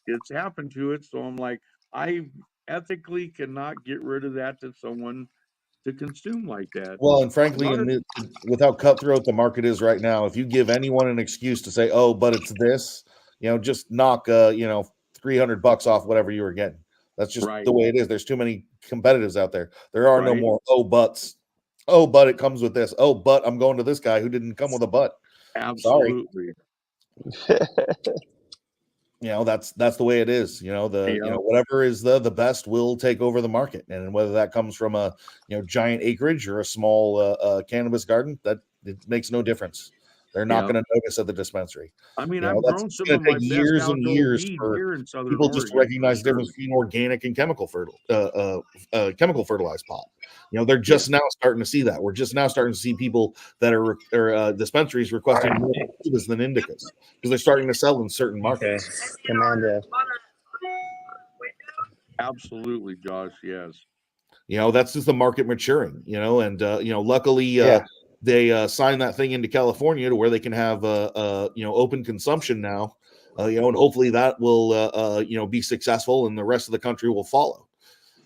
Speaker 3: it's happened to it. So I'm like, I ethically cannot get rid of that to someone to consume like that.
Speaker 7: Well, and frankly,
Speaker 3: Not a-
Speaker 7: with how cutthroat the market is right now, if you give anyone an excuse to say, "Oh, but it's this," just knock $300 off whatever you were getting. That's just
Speaker 3: Right.
Speaker 7: the way it is. There's too many competitors out there. There are no
Speaker 3: Right.
Speaker 7: more "oh, buts." Oh, but it comes with this. Oh, but I'm going to this guy who didn't come with a butt. Sorry.
Speaker 3: Absolutely.
Speaker 7: That's the way it is.
Speaker 3: Yeah.
Speaker 7: Whatever is the best will take over the market, and whether that comes from a giant acreage or a small cannabis garden, that it makes no difference. They're not
Speaker 3: Yeah.
Speaker 7: going to notice at the dispensary.
Speaker 3: I mean,
Speaker 7: I've
Speaker 3: grown some
Speaker 7: going
Speaker 3: of
Speaker 7: to
Speaker 3: my
Speaker 7: take
Speaker 3: best
Speaker 7: years and
Speaker 3: outdoor
Speaker 7: years
Speaker 3: weed
Speaker 7: for
Speaker 3: here in Southern
Speaker 7: people just to
Speaker 3: Oregon,
Speaker 7: recognize the difference between organic and chemical chemical fertilized pot. They're just now starting to see that. We're just now starting to see people that are dispensaries requesting more sativas than indicas because they're starting to sell in certain markets.
Speaker 2: Okay. Commander.
Speaker 3: Absolutely, Josh. Yes.
Speaker 7: That's just the market maturing. And luckily
Speaker 2: Yeah.
Speaker 7: they signed that thing into California to where they can have open consumption now. And hopefully that will be successful, and the rest of the country will follow.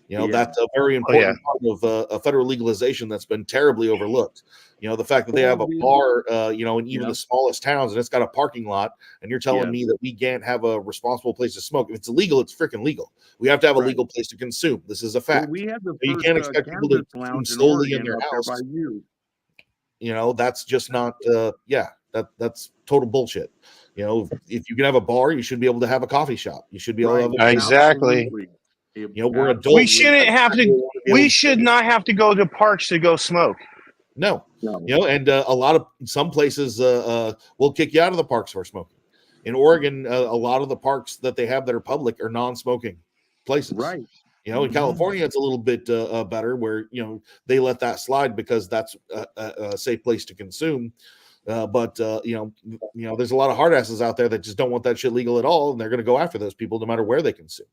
Speaker 3: Yeah.
Speaker 7: That's a very important part of a federal legalization that's been terribly overlooked. The fact that they have a bar, in even the smallest towns, and it's got a parking lot, and you're telling me that we can't have a responsible place to smoke. If it's illegal, it's freaking legal. We have to have a legal place to consume. This is a fact.
Speaker 3: Well, we had the
Speaker 7: You
Speaker 3: first
Speaker 7: can't expect people to
Speaker 3: cannabis
Speaker 7: consume
Speaker 3: lounge in
Speaker 7: solely in
Speaker 3: Oregon
Speaker 7: their
Speaker 3: up there
Speaker 7: house.
Speaker 3: by you.
Speaker 7: That's just not. That's total bullshit. You know, if you can have a bar, you should be able to have a coffee shop. You should be able to have a
Speaker 2: Exactly.
Speaker 3: Absolutely.
Speaker 7: You know, we're adults.
Speaker 2: We shouldn't have to. We should not have to go to parks to go smoke.
Speaker 7: No.
Speaker 3: No.
Speaker 7: You know, and some places will kick you out of the parks for smoking. In Oregon, a lot of the parks that they have that are public are non-smoking places.
Speaker 3: Right.
Speaker 7: You know, in California, it's a little bit better where, you know, they let that slide because that's a safe place to consume. But you know, there's a lot of hard asses out there that just don't want that shit legal at all, and they're going to go after those people no matter where they consume.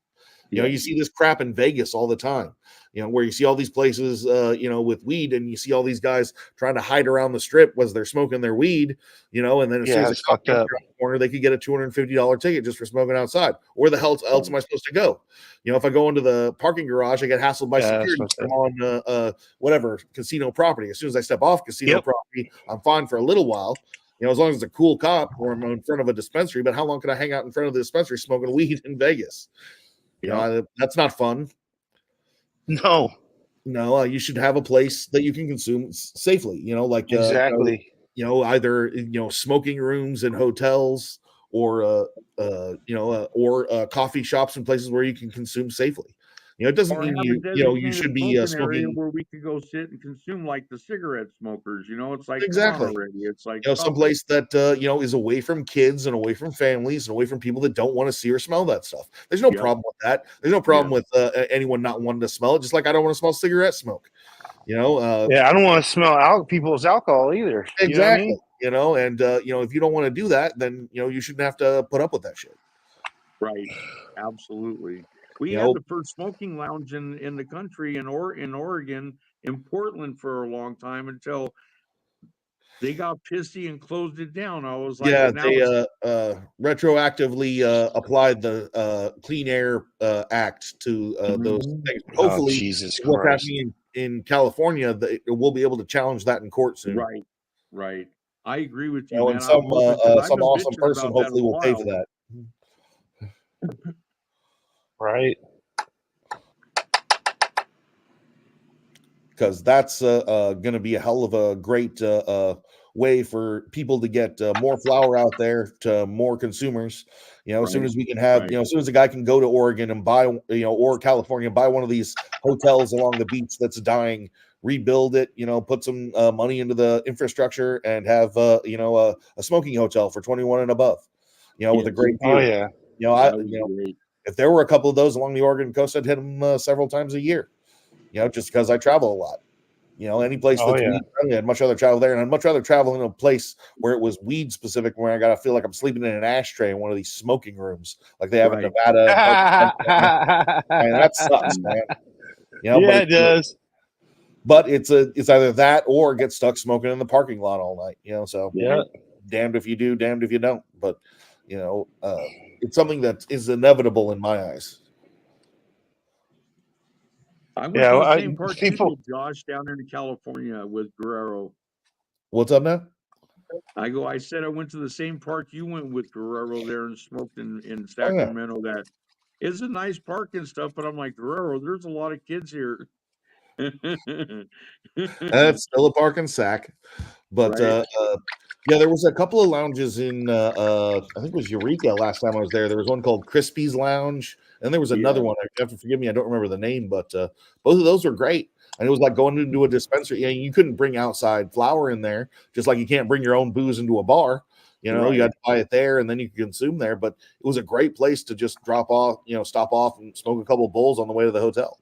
Speaker 7: You know, you see this crap in Vegas all the time, you know, where you see all these places, you know, with weed, and you see all these guys trying to hide around the strip as they're smoking their weed, you know, and then as soon as
Speaker 2: it's fucked up.
Speaker 7: the corner, they could get a $250 ticket just for smoking outside. Where the hell else am I supposed to go? You know, if I go into the parking garage, I get hassled by security on whatever casino property. As soon as I step off casino property, I'm fine for a little while. You know, as long as it's a cool cop or I'm in front of a dispensary. But how long can I hang out in front of the dispensary smoking weed in Vegas? You know, that's not fun.
Speaker 2: No,
Speaker 7: you should have a place that you can consume safely. You know, like
Speaker 2: exactly.
Speaker 7: You know, either smoking rooms in hotels or or coffee shops and places where you can consume safely. You know, it doesn't mean you should be smoking
Speaker 3: where we could go sit and consume like the cigarette smokers. You know, it's like
Speaker 7: exactly.
Speaker 3: It's like
Speaker 7: someplace that is away from kids and away from families and away from people that don't want to see or smell that stuff. There's no problem with that. There's no problem with anyone not wanting to smell it. Just like I don't want to smell cigarette smoke. You know.
Speaker 2: I don't want to smell people's alcohol either.
Speaker 7: Exactly. You know, and if you don't want to do that, then you shouldn't have to put up with that shit.
Speaker 3: Right. Absolutely. We had the first smoking lounge in the country in Oregon, in Portland for a long time until they got pissy and closed it down. I was like,
Speaker 7: they retroactively applied the Clean Air Act to those things. Hopefully,
Speaker 2: Jesus
Speaker 7: what's
Speaker 2: Christ.
Speaker 7: happening in California, we'll be able to challenge that in court soon.
Speaker 3: Right. I agree with you.
Speaker 7: And some awesome person hopefully will pay for that.
Speaker 2: Right.
Speaker 7: Because that's going to be a hell of a great way for people to get more flower out there to more consumers. As soon as we can have, as soon as a guy can go to Oregon and buy, or California, buy one of these hotels along the beach that's dying, rebuild it, put some money into the infrastructure and have, a smoking hotel for 21 and above, with a great view.
Speaker 2: Oh, yeah.
Speaker 7: If there were a couple of those along the Oregon coast, I'd hit them several times a year, just because I travel a lot. Any place that's weed friendly, I'd much rather travel there. And I'd much rather travel in a place where it was weed specific, where I got to feel like I'm sleeping in an ashtray in one of these smoking rooms like they have in Nevada. Man, that sucks, man.
Speaker 2: It does.
Speaker 7: But it's either that or get stuck smoking in the parking lot all night, so damned if you do, damned if you don't. But, it's something that is inevitable in my eyes.
Speaker 3: I went to the same park with Josh down there in California with Guerrero.
Speaker 7: What's up now?
Speaker 3: I said I went to the same park you went with Guerrero there and smoked in Sacramento. Oh, yeah. That is a nice park and stuff, but I'm like, Guerrero, there's a lot of kids here.
Speaker 7: That's still a park in Sac. But there was a couple of lounges in I think it was Eureka last time I was there. There was one called Crispy's Lounge, and there was another one. You have to forgive me, I don't remember the name, but both of those were great. And it was like going into a dispensary. You couldn't bring outside flower in there, just like you can't bring your own booze into a bar. You had to buy it there and then you could consume there. But it was a great place to just drop off, stop off and smoke a couple of bowls on the way to the hotel.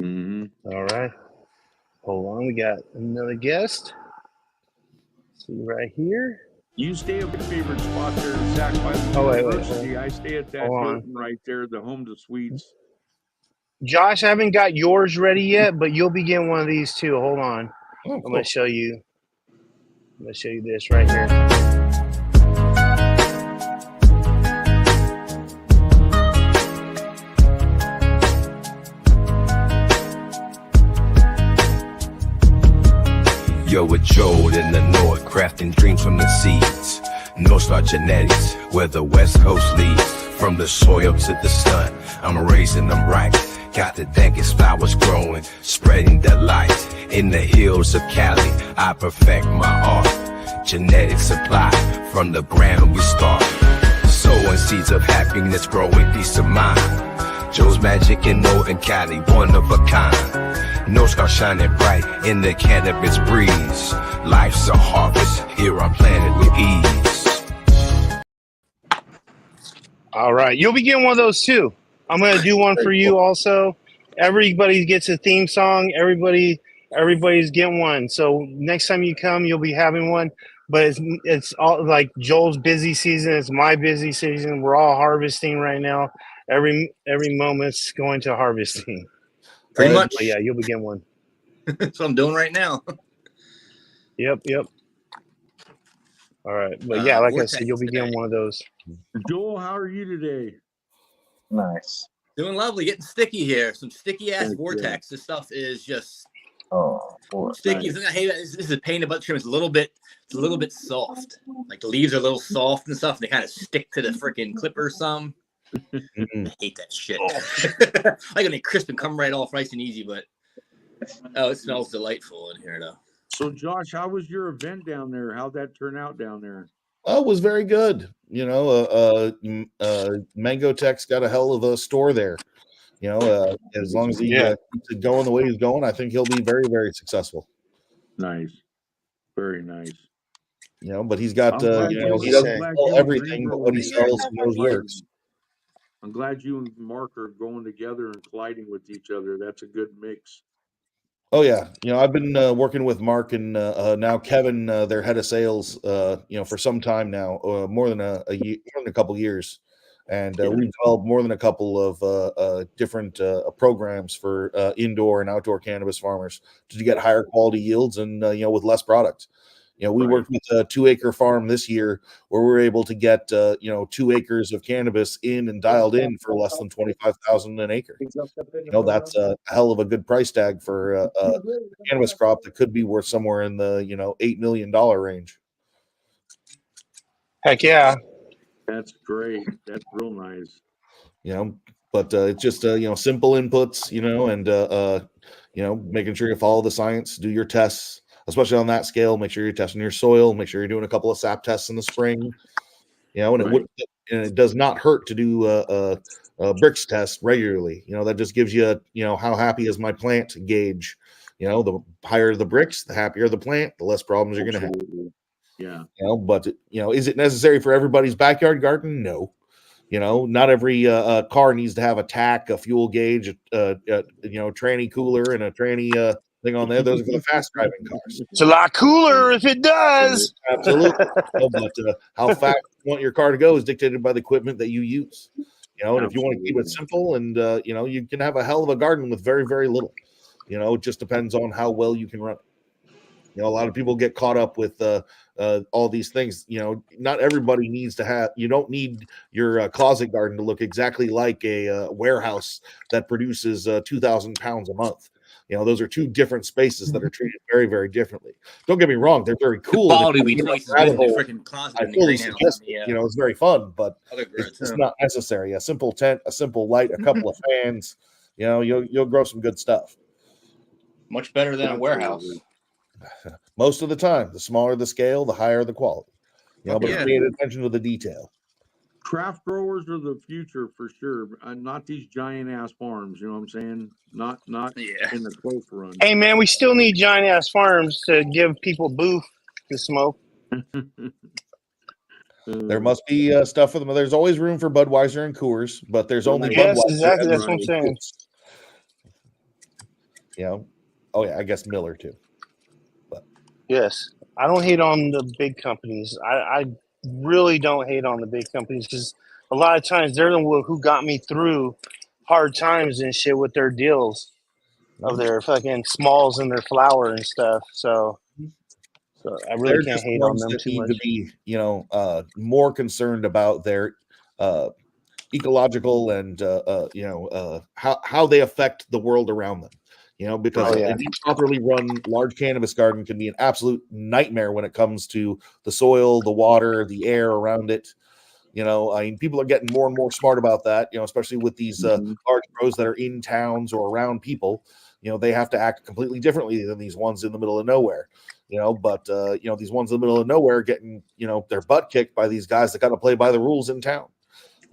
Speaker 2: Mm-hmm. All right. Hold on, we got another guest. See right here.
Speaker 3: You stay at your favorite spot there in Sac by the University. I stay at that building right there, the Home to Suites.
Speaker 2: Josh, I haven't got yours ready yet, but you'll be getting one of these too. Hold on. I'm going to show you. I'm going to show you this right here.
Speaker 8: Yo, with Joel in the north, crafting dreams from the seeds. North Star Genetics, where the West Coast leads. From the soil to the sun, I'm raising them right. Got the dankest flowers growing, spreading the light. In the hills of Cali, I perfect my art. genetic supply. From the ground we start, sowing seeds of happiness, growing peace of mind. Joe's Magic in Northern Cali, one of a kind. North Star shining bright in the cannabis breeze. Life's a harvest here on planet with ease.
Speaker 2: All right, you'll be getting one of those too. I'm gonna do one for you also. Everybody gets a theme song. Everybody's getting one. So next time you come, you'll be having one. But it's all like Joel's busy season. It's my busy season. We're all harvesting right now. Every moment's going to harvesting.
Speaker 9: Pretty much.
Speaker 2: But yeah, you'll be getting one.
Speaker 9: That's what I'm doing right now.
Speaker 2: Yep. All right, but yeah, like
Speaker 9: Vortex
Speaker 2: I said, you'll be getting
Speaker 9: today.
Speaker 2: one of those.
Speaker 3: Joel, how are you today?
Speaker 6: Nice.
Speaker 9: Doing lovely, getting sticky here. Some sticky ass
Speaker 3: Thank you.
Speaker 9: vortex. This stuff is just
Speaker 6: Oh, boy.
Speaker 9: sticky. I hate it. This is a pain about trim. It's a little bit soft. Like the leaves are a little soft and stuff. And they kind of stick to the freaking clipper some. I hate that shit. I got it crisp and come right off nice and easy, but it smells delightful in here though.
Speaker 3: So, Josh, how was your event down there? How'd that turn out down there?
Speaker 7: Oh, it was very good. You know, Mango Tech's got a hell of a store there. You know, as long as he keeps it going the way he's going, I think he'll be very, very successful.
Speaker 3: Nice. Very nice.
Speaker 7: You know, but he's got,
Speaker 3: I'm glad
Speaker 7: you know, he
Speaker 3: you-
Speaker 7: doesn't
Speaker 3: I'm glad
Speaker 7: sell
Speaker 3: you
Speaker 7: everything,
Speaker 3: and
Speaker 7: but what he
Speaker 3: Green
Speaker 7: sells,
Speaker 3: are
Speaker 7: he knows works.
Speaker 3: I'm glad you and Mark are going together and colliding with each other. That's a good mix.
Speaker 7: Oh yeah, you know, I've been working with Mark and now Kevin, their head of sales, you know, for some time now, more than a year, more than a couple years, and we've developed more than a couple of different programs for indoor and outdoor cannabis farmers to get higher quality yields and you know, with less product. You know, we worked with a 2-acre farm this year where we were able to get you know, 2 acres of cannabis in and dialed in for less than $25,000 an acre. You know, that's a hell of a good price tag for a cannabis crop that could be worth somewhere in the, you know, $8 million range.
Speaker 2: Heck yeah.
Speaker 3: That's great. That's real nice.
Speaker 7: You know, but it's just you know, simple inputs, you know, and you know, making sure you follow the science, do your tests, especially on that scale. Make sure you're testing your soil. Make sure you're doing a couple of sap tests in the spring. You know, and it does not hurt to do a bricks test regularly. You know, that just gives you, you know, how happy is my plant gauge. You know, the higher the bricks, the happier the plant, the less problems you're going to have.
Speaker 3: Yeah.
Speaker 7: You know, but you know, is it necessary for everybody's backyard garden? No. You know, not every car needs to have a tack, a fuel gauge, you know, tranny cooler, and a tranny thing on there. Those are for the fast driving cars.
Speaker 2: It's a lot cooler if it does.
Speaker 7: Absolutely. No, but how fast you want your car to go is dictated by the equipment that you use. You know, and if you want to keep it simple, and you know, you can have a hell of a garden with very, very little. You know, it just depends on how well you can run it. You know, a lot of people get caught up with all these things. You know, not everybody needs to have. You don't need your closet garden to look exactly like a warehouse that produces 2,000 pounds a month. You know, those are two different spaces that are treated very, very differently. Don't get me wrong; they're very cool.
Speaker 9: The quality we twice as good in the freaking closet
Speaker 7: I
Speaker 9: in the
Speaker 7: fully
Speaker 9: greenhouse.
Speaker 7: suggest it. You know, it's very fun, but
Speaker 9: Other growth,
Speaker 7: it's not necessary. A simple tent, a simple light, a couple of fans. You know, you'll grow some good stuff.
Speaker 9: Much better than a warehouse.
Speaker 7: Most of the time, the smaller the scale, the higher the quality. You know, but pay attention to the detail.
Speaker 3: Craft growers are the future for sure. Not these giant ass farms. You know what I'm saying? Not in the close run.
Speaker 2: Hey man, we still need giant ass farms to give people booth to smoke.
Speaker 7: There must be stuff for them. There's always room for Budweiser and Coors, but there's only
Speaker 2: Yes,
Speaker 7: Budweiser.
Speaker 2: exactly.
Speaker 7: and
Speaker 2: That's what I'm saying.
Speaker 7: You know, oh yeah, I guess Miller too.
Speaker 2: Yes, I don't hate on the big companies. I really don't hate on the big companies because a lot of times they're the one who got me through hard times and shit with their deals of their fucking smalls and their flour and stuff. So I really
Speaker 7: They're
Speaker 2: can't
Speaker 7: just
Speaker 2: hate on
Speaker 7: ones
Speaker 2: them
Speaker 7: that
Speaker 2: too
Speaker 7: need
Speaker 2: much.
Speaker 7: to be, you know, more concerned about their ecological and you know, how they affect the world around them. You know, because an improperly run large cannabis garden can be an absolute nightmare when it comes to the soil, the water, the air around it. You know, I mean, people are getting more and more smart about that, you know, especially with these large grows that are in towns or around people. they have to act completely differently than these ones in the middle of nowhere. But these ones in the middle of nowhere getting their butt kicked by these guys that got to play by the rules in town.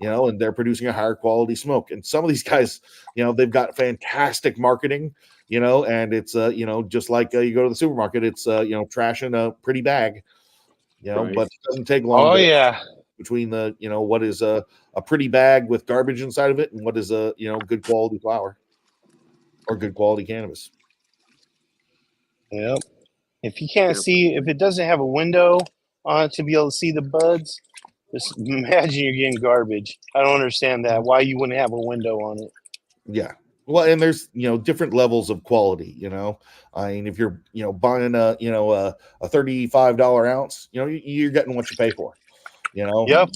Speaker 7: And they're producing a higher quality smoke. And some of these guys, they've got fantastic marketing, and it's just like you go to the supermarket, it's trash in a pretty bag,
Speaker 3: Right.
Speaker 7: but it doesn't take long.
Speaker 2: Oh yeah.
Speaker 7: Between the what is a pretty bag with garbage inside of it and what is a good quality flower or good quality cannabis.
Speaker 2: Yep. If you can't see, if it doesn't have a window on it to be able to see the buds, just imagine you're getting garbage. I don't understand that. Why you wouldn't have a window on it?
Speaker 7: Yeah. Well, and there's different levels of quality. I mean, if you're buying a $35 ounce, you're getting what you pay for.
Speaker 2: Yep.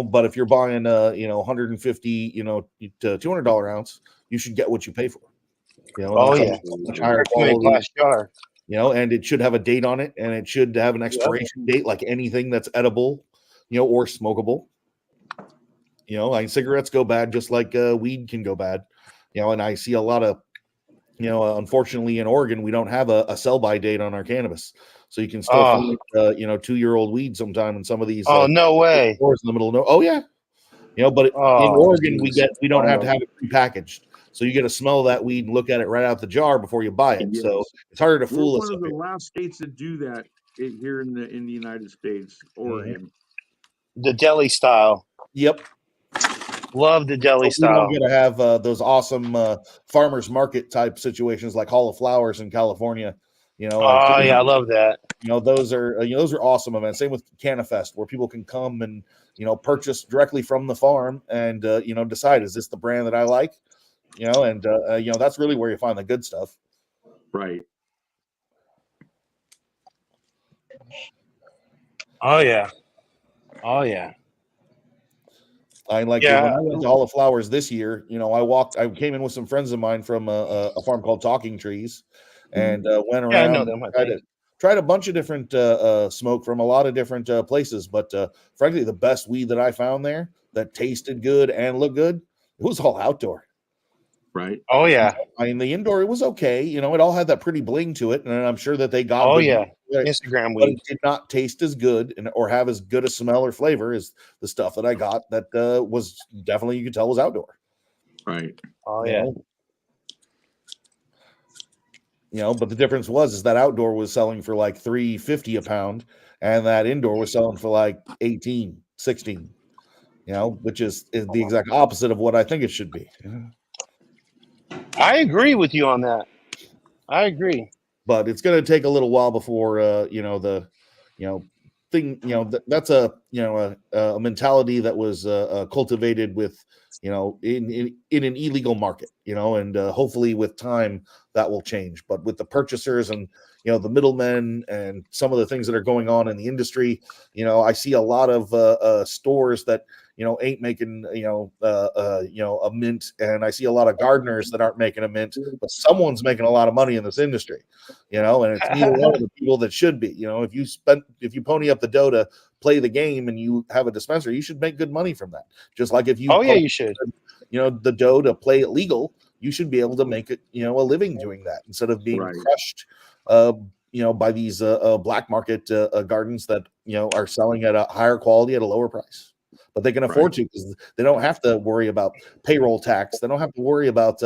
Speaker 7: But if you're buying $150 to $200 ounce, you should get what you pay for.
Speaker 2: Oh yeah.
Speaker 7: Much higher
Speaker 2: Recommend
Speaker 7: quality.
Speaker 2: glass jar.
Speaker 7: And it should have a date on it, and it should have an expiration date, like anything that's edible, or smokable. Cigarettes go bad just like weed can go bad. And I see a lot of, unfortunately in Oregon, we don't have a sell-by date on our cannabis. So you can still find, 2-year-old weed sometime in some of these.
Speaker 2: Oh, no way.
Speaker 7: Stores in the middle of oh yeah. But in Oregon, we don't have to have it prepackaged. So you get to smell that weed and look at it right out the jar before you buy it.
Speaker 3: Yes.
Speaker 7: So it's harder to fool
Speaker 3: We're
Speaker 7: us.
Speaker 3: one of the last states that do that here in the United States, Oregon.
Speaker 2: The deli style.
Speaker 7: Yep.
Speaker 2: Love the deli
Speaker 7: We
Speaker 2: style.
Speaker 7: don't get to have those awesome farmers market type situations like Hall of Flowers in California.
Speaker 2: Oh yeah, I love that.
Speaker 7: Those are awesome events. Same with CannaFest, where people can come and purchase directly from the farm and decide, is this the brand that I like? And that's really where you find the good stuff.
Speaker 3: Right.
Speaker 2: Oh yeah. Oh yeah.
Speaker 7: When I went to Hall of Flowers this year, I came in with some friends of mine from a farm called Talking Trees, and went around.
Speaker 2: Yeah, I know them.
Speaker 7: Tried a bunch of different smoke from a lot of different places, but frankly, the best weed that I found there that tasted good and looked good, it was all outdoor.
Speaker 3: Right.
Speaker 2: Oh yeah.
Speaker 7: I mean, the indoor, it was okay. It all had that pretty bling to it, and I'm sure that they got.
Speaker 2: Oh
Speaker 7: good
Speaker 2: yeah.
Speaker 7: weed,
Speaker 2: Instagram
Speaker 7: but
Speaker 2: weed.
Speaker 7: it did not taste as good or have as good a smell or flavor as the stuff that I got. That was definitely, you could tell, was outdoor.
Speaker 3: Right.
Speaker 2: Oh yeah.
Speaker 7: But the difference is that outdoor was selling for like $3.50 a pound, and that indoor was selling for like 18, 16. Which is the exact opposite of what I think it should be.
Speaker 2: I agree with you on that. I agree.
Speaker 7: But it's going to take a little while before that's a mentality that was cultivated with in an illegal market, and hopefully with time that will change. But with the purchasers and the middlemen and some of the things that are going on in the industry, I see a lot of stores that ain't making a mint, and I see a lot of gardeners that aren't making a mint, but someone's making a lot of money in this industry, and it's neither one of the people that should be. If you pony up the dough to play the game and you have a dispensary, you should make good money from that. Just like if you
Speaker 2: you should.
Speaker 7: The dough to play it legal, you should be able to make it a living doing that instead of being crushed by these black market gardens that are selling at a higher quality at a lower price. But they can afford to, because they don't have to worry about payroll tax. They don't have to worry about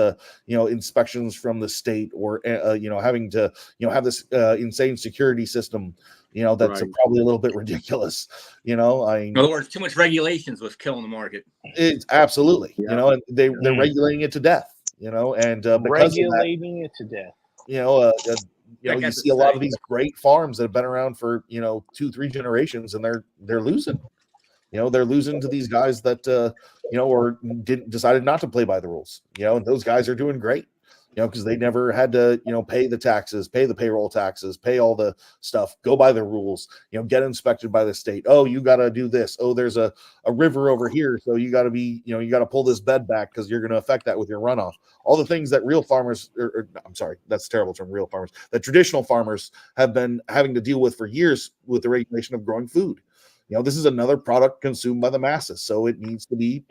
Speaker 7: inspections from the state, or having to have this insane security system that's probably a little bit ridiculous.
Speaker 9: In other words, too much regulations was killing the market.
Speaker 7: It's absolutely, and they're regulating it to death. And
Speaker 2: regulating it to death.
Speaker 7: You see a lot of these great farms that have been around for 2-3 generations, and they're losing. They're losing to these guys that or decided not to play by the rules. And those guys are doing great. Because they never had to, pay the taxes, pay the payroll taxes, pay all the stuff, go by the rules, get inspected by the state. Oh, you got to do this. Oh, there's a river over here, so you got to be, you got to pull this bed back because you're going to affect that with your runoff. All the things that real farmers, I'm sorry, that's a terrible term, real farmers, that traditional farmers have been having to deal with for years with the regulation of growing food. This is another product consumed by the masses, so it needs to be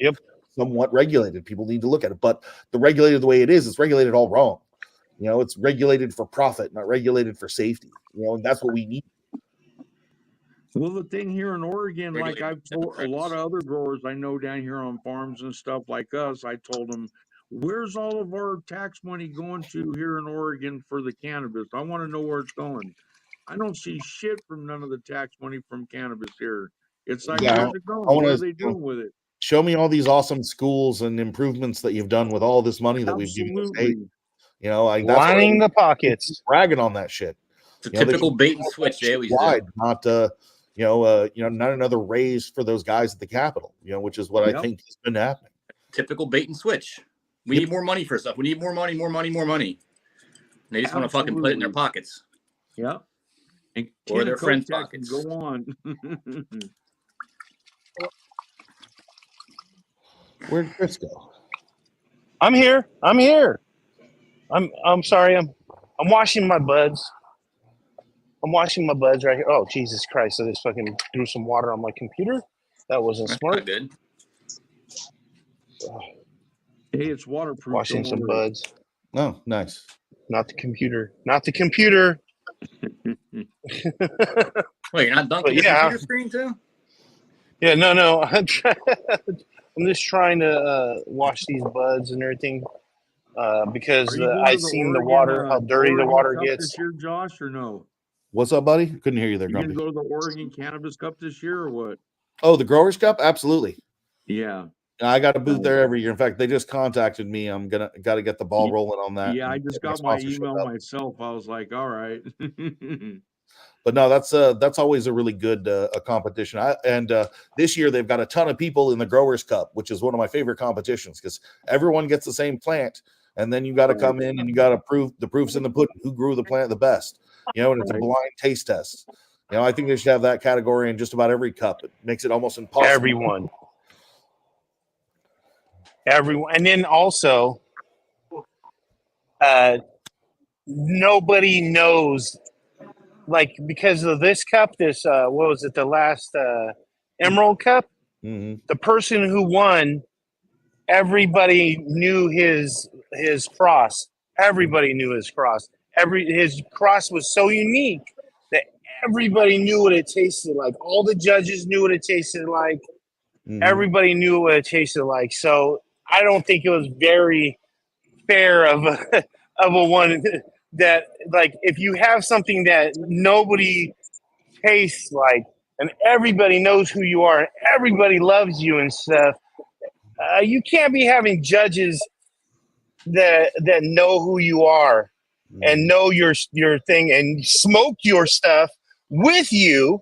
Speaker 7: somewhat regulated. People need to look at it, but the regulated the way it is, it's regulated all wrong. You know, it's regulated for profit, not regulated for safety. You know, and that's what we need.
Speaker 3: Well, the thing here in Oregon, like
Speaker 9: Regulated
Speaker 3: I've told a
Speaker 9: Democrats.
Speaker 3: lot of other growers I know down here on farms and stuff like us, I told them, where's all of our tax money going to here in Oregon for the cannabis? I want to know where it's going. I don't see shit from none of the tax money from cannabis here. It's like,
Speaker 7: Yeah,
Speaker 3: where's it going?
Speaker 7: I wanna-
Speaker 3: What are they doing with it?
Speaker 7: Show me all these awesome schools and improvements that you've done with all this money that we've given the state.
Speaker 3: Absolutely.
Speaker 7: You know, like that's
Speaker 2: Lining
Speaker 7: why
Speaker 2: the pockets.
Speaker 7: bragging on that shit.
Speaker 9: It's a
Speaker 7: You know, they
Speaker 9: typical
Speaker 7: should
Speaker 9: bait and
Speaker 7: keep
Speaker 9: switch.
Speaker 7: that
Speaker 9: They always
Speaker 7: shit
Speaker 9: do.
Speaker 7: wide, not not another raise for those guys at the Capitol. You know, which is what I
Speaker 3: Yep.
Speaker 7: think has been happening.
Speaker 9: Typical bait and switch. We need more money for stuff. We need more money, more money, more money. And they just want to fucking put it in their
Speaker 3: Absolutely.
Speaker 9: pockets.
Speaker 3: Yeah. And
Speaker 9: Or their
Speaker 3: Coke
Speaker 9: friends'
Speaker 3: tax
Speaker 9: pockets.
Speaker 3: can go on.
Speaker 7: Where'd Chris go?
Speaker 2: I'm here. I'm here. I'm sorry. I'm washing my buds. I'm washing my buds right here. Oh, Jesus Christ. I just fucking threw some water on my computer. That wasn't
Speaker 9: That's
Speaker 2: smart.
Speaker 9: not good.
Speaker 3: Hey, it's waterproof.
Speaker 2: Washing
Speaker 3: Don't
Speaker 2: some
Speaker 3: worry.
Speaker 2: buds.
Speaker 7: Oh, nice.
Speaker 2: Not the computer. Not the computer.
Speaker 9: Wait, you're not dunking
Speaker 2: But
Speaker 9: the
Speaker 2: yeah.
Speaker 9: computer screen too?
Speaker 2: Yeah, no. I'm just trying to wash these buds and everything because
Speaker 3: Are you going
Speaker 2: I
Speaker 3: to the
Speaker 2: seen the
Speaker 3: Oregon,
Speaker 2: water, how dirty the
Speaker 3: Oregon
Speaker 2: water
Speaker 3: Cup
Speaker 2: gets.
Speaker 3: this year, Josh, or no?
Speaker 7: What's up, buddy? Couldn't hear you there,
Speaker 3: You gonna
Speaker 7: Grumpy.
Speaker 3: go to the Oregon Cannabis Cup this year or what?
Speaker 7: Oh, the Growers Cup? Absolutely.
Speaker 3: Yeah.
Speaker 7: I got a booth
Speaker 3: Nice.
Speaker 7: there every year. In fact, they just contacted me. I'm got to get the ball rolling on that.
Speaker 3: Yeah, I
Speaker 7: and
Speaker 3: just
Speaker 7: get my
Speaker 3: got my
Speaker 7: sponsorship
Speaker 3: email
Speaker 7: up.
Speaker 3: myself. I was like, all right.
Speaker 7: But no, that's always a really good competition. This year they've got a ton of people in the Growers Cup, which is one of my favorite competitions because everyone gets the same plant, and then you got to come in and you got to prove the proof's in the pudding. Who grew the plant the best? You know, and it's a
Speaker 3: Right.
Speaker 7: blind taste test. You know, I think they should have that category in just about every cup. It makes it almost impossible.
Speaker 2: Everyone. And then also, nobody knows, like, because of this cup, this, what was it, the last Emerald Cup?
Speaker 7: Mhm.
Speaker 2: The person who won, everybody knew his cross. Everybody knew his cross. His cross was so unique that everybody knew what it tasted like. All the judges knew what it tasted like.
Speaker 7: Mhm.
Speaker 2: Everybody knew what it tasted like. So I don't think it was very fair of a one that, like, if you have something that nobody tastes like and everybody knows who you are and everybody loves you and stuff, you can't be having judges that know who you are and know your thing and smoke your stuff with you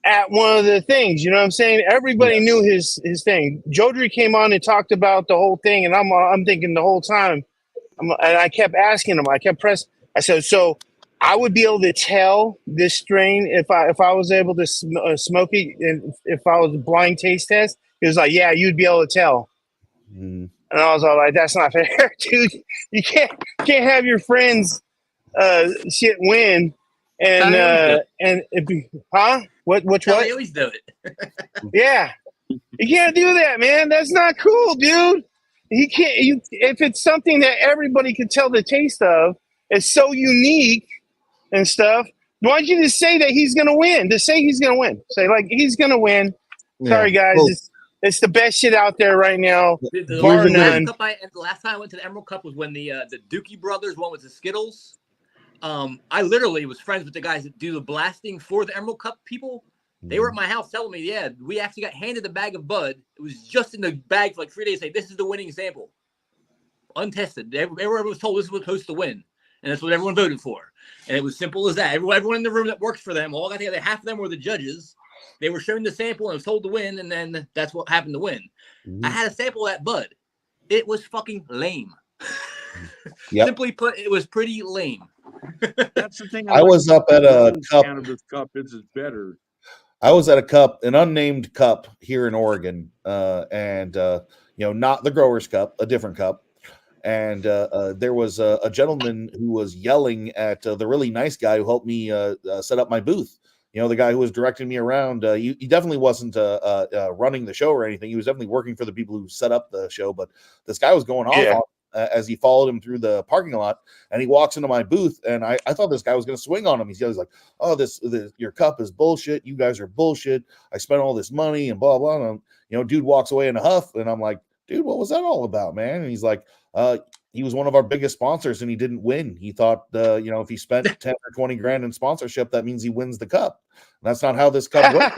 Speaker 2: at one of the things. You know what I'm saying? Everybody knew his thing. Jodry came on and talked about the whole thing, and I'm thinking the whole time, and I kept asking him. I kept pressing. I said, so I would be able to tell this strain if I was able to smoke it, and if I was a blind taste test. He was like, yeah, you'd be able to tell.
Speaker 7: Mhm.
Speaker 2: And I was all like, that's not fair, dude. You can't have your friends shit win and it be, huh? Which
Speaker 9: How
Speaker 2: what?
Speaker 9: they always do it.
Speaker 2: Yeah. You can't do that, man. That's not cool, dude. He can't. If it's something that everybody can tell the taste of, it's so unique and stuff. Why don't you just say that he's gonna win? Just say he's gonna win. Say like he's gonna win. Sorry, guys.
Speaker 7: Well,
Speaker 2: It's the best shit out there right now.
Speaker 9: The
Speaker 2: Bar
Speaker 7: Here's a
Speaker 2: none.
Speaker 9: last time I went to the Emerald Cup was when the Dookie brothers won with the Skittles. I literally was friends with the guys that do the blasting for the Emerald Cup people. They were at my house telling me, yeah, we actually got handed a bag of bud. It was just in the bag for like 3 days. Say, this is the winning sample. Untested. Everyone was told this was supposed to win. And that's what everyone voted for. And it was simple as that. Everyone in the room that works for them, all got together. Half of them were the judges. They were showing the sample and was told to win. And then that's what happened to win. I had a sample of that bud. It was fucking lame.
Speaker 7: Yep.
Speaker 9: Simply put, it was pretty lame.
Speaker 3: That's the thing.
Speaker 7: I was up at a cup.
Speaker 3: Cannabis Cup. It's better.
Speaker 7: I was at a cup, an unnamed cup here in Oregon, and not the Growers Cup, a different cup. And there was a gentleman who was yelling at the really nice guy who helped me set up my booth. You know, the guy who was directing me around. He definitely wasn't running the show or anything. He was definitely working for the people who set up the show. But this guy was going off as he followed him through the parking lot, and he walks into my booth, and I thought this guy was going to swing on him. He's like, "Oh, your cup is bullshit. You guys are bullshit. I spent all this money and blah blah." And, dude walks away in a huff, and I'm like, "Dude, what was that all about, man?" And he's like, he was one of our biggest sponsors and he didn't win. He thought, if he spent 10 or 20 grand in sponsorship, that means he wins the cup. And that's not how this cup works.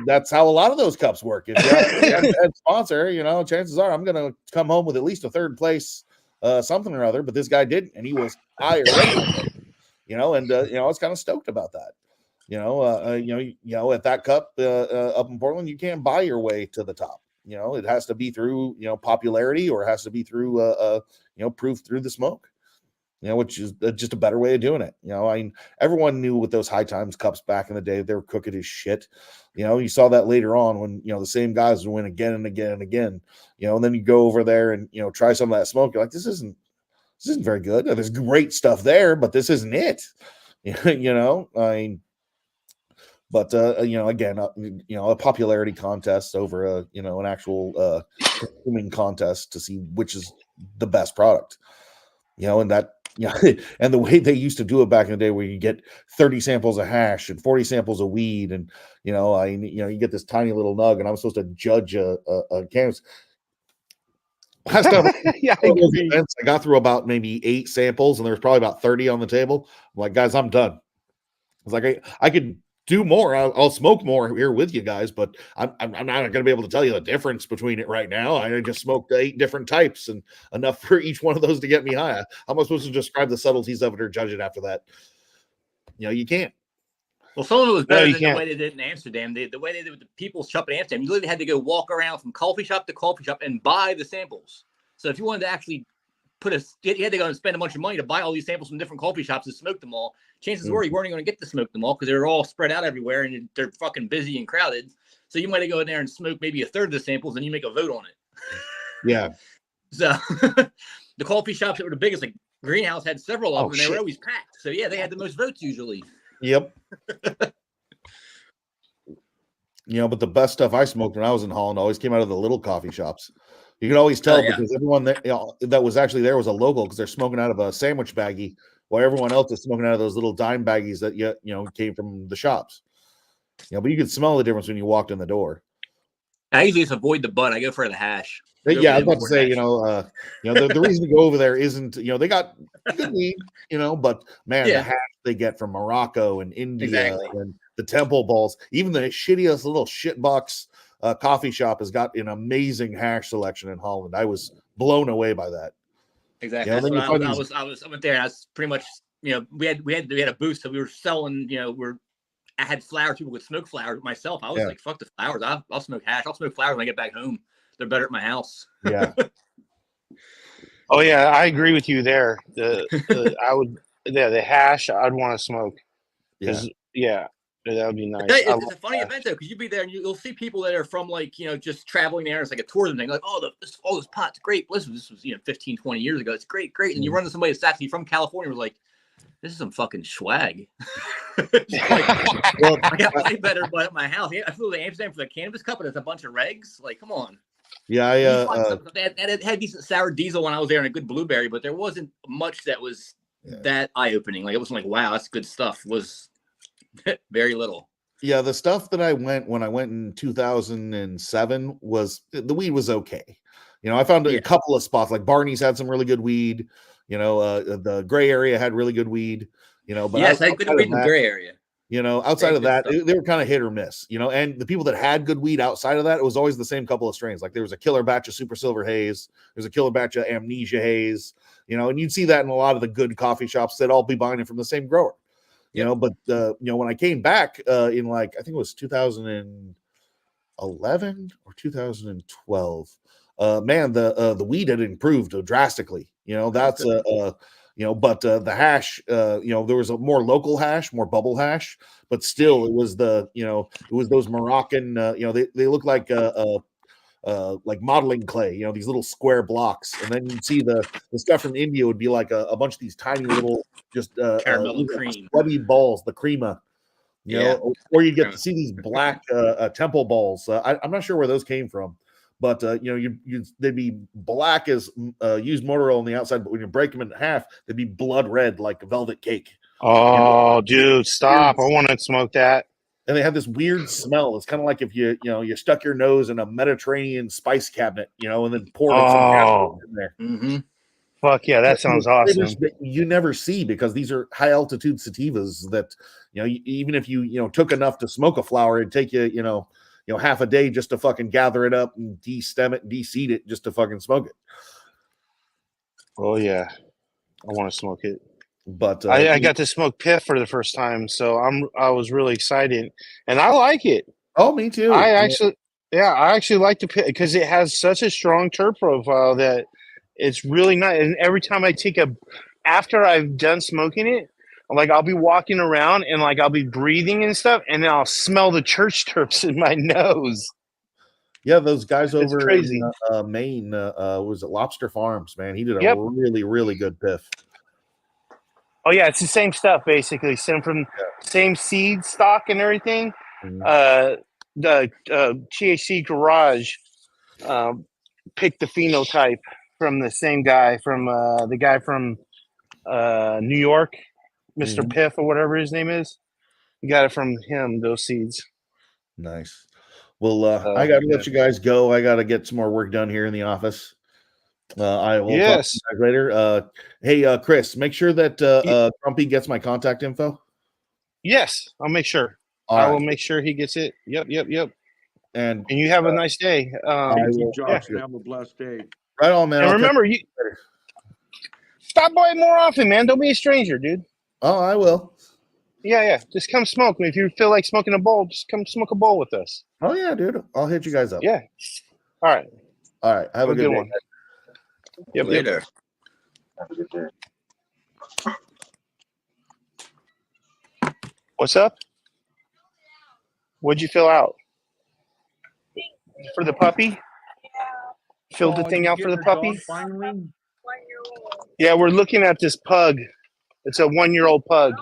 Speaker 7: That's how a lot of those cups work. If you're a head sponsor, chances are I'm going to come home with at least a third place, something or other, but this guy didn't. And he was higher rated, I was kind of stoked about that. At that cup up in Portland, you can't buy your way to the top. It has to be through, popularity, or it has to be through, proof through the smoke, which is just a better way of doing it. Everyone knew with those High Times cups back in the day, they were cooking as shit. You saw that later on when, the same guys would win again and again and again, and then you go over there and, try some of that smoke. You're like, this isn't very good. There's great stuff there, but this isn't it. But again, a popularity contest over an actual consuming contest to see which is the best product, and that, and the way they used to do it back in the day, where you get 30 samples of hash and 40 samples of weed, and you get this tiny little nug, and I'm supposed to judge a cannabis. Last time I got through about maybe 8 samples, and there was probably about 30 on the table. I'm like, guys, I'm done. I was like, I could do more. I'll smoke more here with you guys, but I'm not going to be able to tell you the difference between it right now. I just smoked 8 different types, and enough for each one of those to get me high. How am I supposed to describe the subtleties of it or judge it after that? You can't.
Speaker 9: Well, some of it was better than the way they did in Amsterdam. The way they did with the people's shop in Amsterdam, you literally had to go walk around from coffee shop to coffee shop and buy the samples. So if you wanted to actually you had to go and spend a bunch of money to buy all these samples from different coffee shops and smoke them all. Chances were you weren't going to get to smoke them all because they're all spread out everywhere and they're fucking busy and crowded. So you might go in there and smoke maybe a third of the samples and you make a vote on it.
Speaker 7: Yeah.
Speaker 9: So the coffee shops that were the biggest, like Greenhouse, had several of them, and they were always packed. So yeah, they had the most votes usually.
Speaker 7: Yep. But the best stuff I smoked when I was in Holland always came out of the little coffee shops. You could always tell because everyone that was actually there was a local, because they're smoking out of a sandwich baggie, while everyone else is smoking out of those little dime baggies that came from the shops. But you could smell the difference when you walked in the door.
Speaker 9: I usually just avoid the bud. I go for the hash.
Speaker 7: Yeah, I was about to say, the reason to go over there isn't, they got good weed, but man, the hash they get from Morocco and India and the temple balls, even the shittiest little shitbox coffee shop has got an amazing hash selection in Holland. I was blown away by that.
Speaker 9: Exactly. I went there and I was pretty much, we had a booth, so we were selling, I had flowers. People could smoke flowers. Myself, I was like, fuck the flowers. I'll smoke hash. I'll smoke flowers when I get back home. They're better at my house.
Speaker 7: Yeah.
Speaker 2: Oh yeah, I agree with you there. The hash I'd want to smoke. Yeah, that would be nice.
Speaker 9: It's a funny event though, because you'll be there and you'll see people that are from just traveling there. It's like a tourism thing. Like, this pot's great. This was 15, 20 years ago. It's great. And you run into somebody that's actually from California who's like, this is some fucking swag. I got way better but at my house. I flew to Amsterdam for the cannabis cup, and it's a bunch of regs. Like, come on.
Speaker 7: Yeah,
Speaker 9: it had decent sour diesel when I was there and a good blueberry, but there wasn't much that was that eye-opening. Like, it wasn't like, wow, that's good stuff. It was very little.
Speaker 7: Yeah, the stuff that when I went in 2007 was the weed was okay. I found a couple of spots, like Barney's had some really good weed. The gray area had really good weed. But
Speaker 9: yes, I had good weed in the gray area.
Speaker 7: Outside of that, they were kind of hit or miss. And the people that had good weed outside of that, it was always the same couple of strains. Like there was a killer batch of Super Silver Haze, there's a killer batch of Amnesia Haze. And you'd see that in a lot of the good coffee shops. They'd all be buying it from the same grower. But when I came back in I think it was 2011 or 2012, man, the weed had improved drastically. But the hash, there was a more local hash, more bubble hash, but still it was it was those Moroccan, they look like modeling clay, these little square blocks. And then you'd see the stuff from India would be like a bunch of these tiny little, just
Speaker 9: caramel cream,
Speaker 7: sweaty balls, the crema, or you get to see these black temple balls. I'm not sure where those came from, but they'd be black as used motor oil on the outside, but when you break them in half, they'd be blood red like velvet cake.
Speaker 2: Oh, dude, stop! I want to smoke that.
Speaker 7: And they have this weird smell. It's kind of like if you stuck your nose in a Mediterranean spice cabinet, and then poured some gasoline in there.
Speaker 9: Mm-hmm.
Speaker 2: Fuck yeah, that sounds awesome.
Speaker 7: That you never see because these are high altitude sativas that even if you took enough to smoke a flower, it'd take you half a day just to fucking gather it up and de-stem it and de-seed it just to fucking smoke it.
Speaker 2: Oh yeah, I want to smoke it.
Speaker 7: But
Speaker 2: I got to smoke piff for the first time, so I was really excited, and I like it.
Speaker 7: Oh, me too.
Speaker 2: I actually like the piff because it has such a strong terp profile that it's really nice. And every time I after I've done smoking it, like I'll be walking around and like I'll be breathing and stuff, and then I'll smell the church terps in my nose.
Speaker 7: Yeah, those guys
Speaker 2: It's
Speaker 7: over
Speaker 2: crazy.
Speaker 7: in Maine, was it Lobster Farms? Man, he did a really, really good piff.
Speaker 2: Oh yeah, it's the same stuff basically. Same seed stock and everything.
Speaker 7: Mhm.
Speaker 2: The THC Garage picked the phenotype from the same guy from the guy from New York, Mr. Piff or whatever his name is. You got it from him. Those seeds.
Speaker 7: Nice. Well, I got to let you guys go. I got to get some more work done here in the office. I will talk to you guys later. Hey, Chris, make sure that Grumpy gets my contact info.
Speaker 2: Yes, I'll make sure. I will make sure he gets it. Yep. And you have a nice day.
Speaker 3: Thank you, Josh. Have a blessed day.
Speaker 7: Right on, man.
Speaker 2: And remember, you stop by more often, man. Don't be a stranger, dude.
Speaker 7: Oh, I will.
Speaker 2: Yeah. Just come smoke. If you feel like smoking a bowl, just come smoke a bowl with us.
Speaker 7: Oh yeah, dude. I'll hit you guys up.
Speaker 2: Yeah. All right.
Speaker 7: Have a good
Speaker 2: one.
Speaker 9: Yep. Later.
Speaker 6: Have a good day.
Speaker 2: What's up? What'd you fill out? For the puppy? Filled the thing out for the puppy?
Speaker 3: Finally?
Speaker 2: Yeah, we're looking at this pug. It's a 1-year-old pug.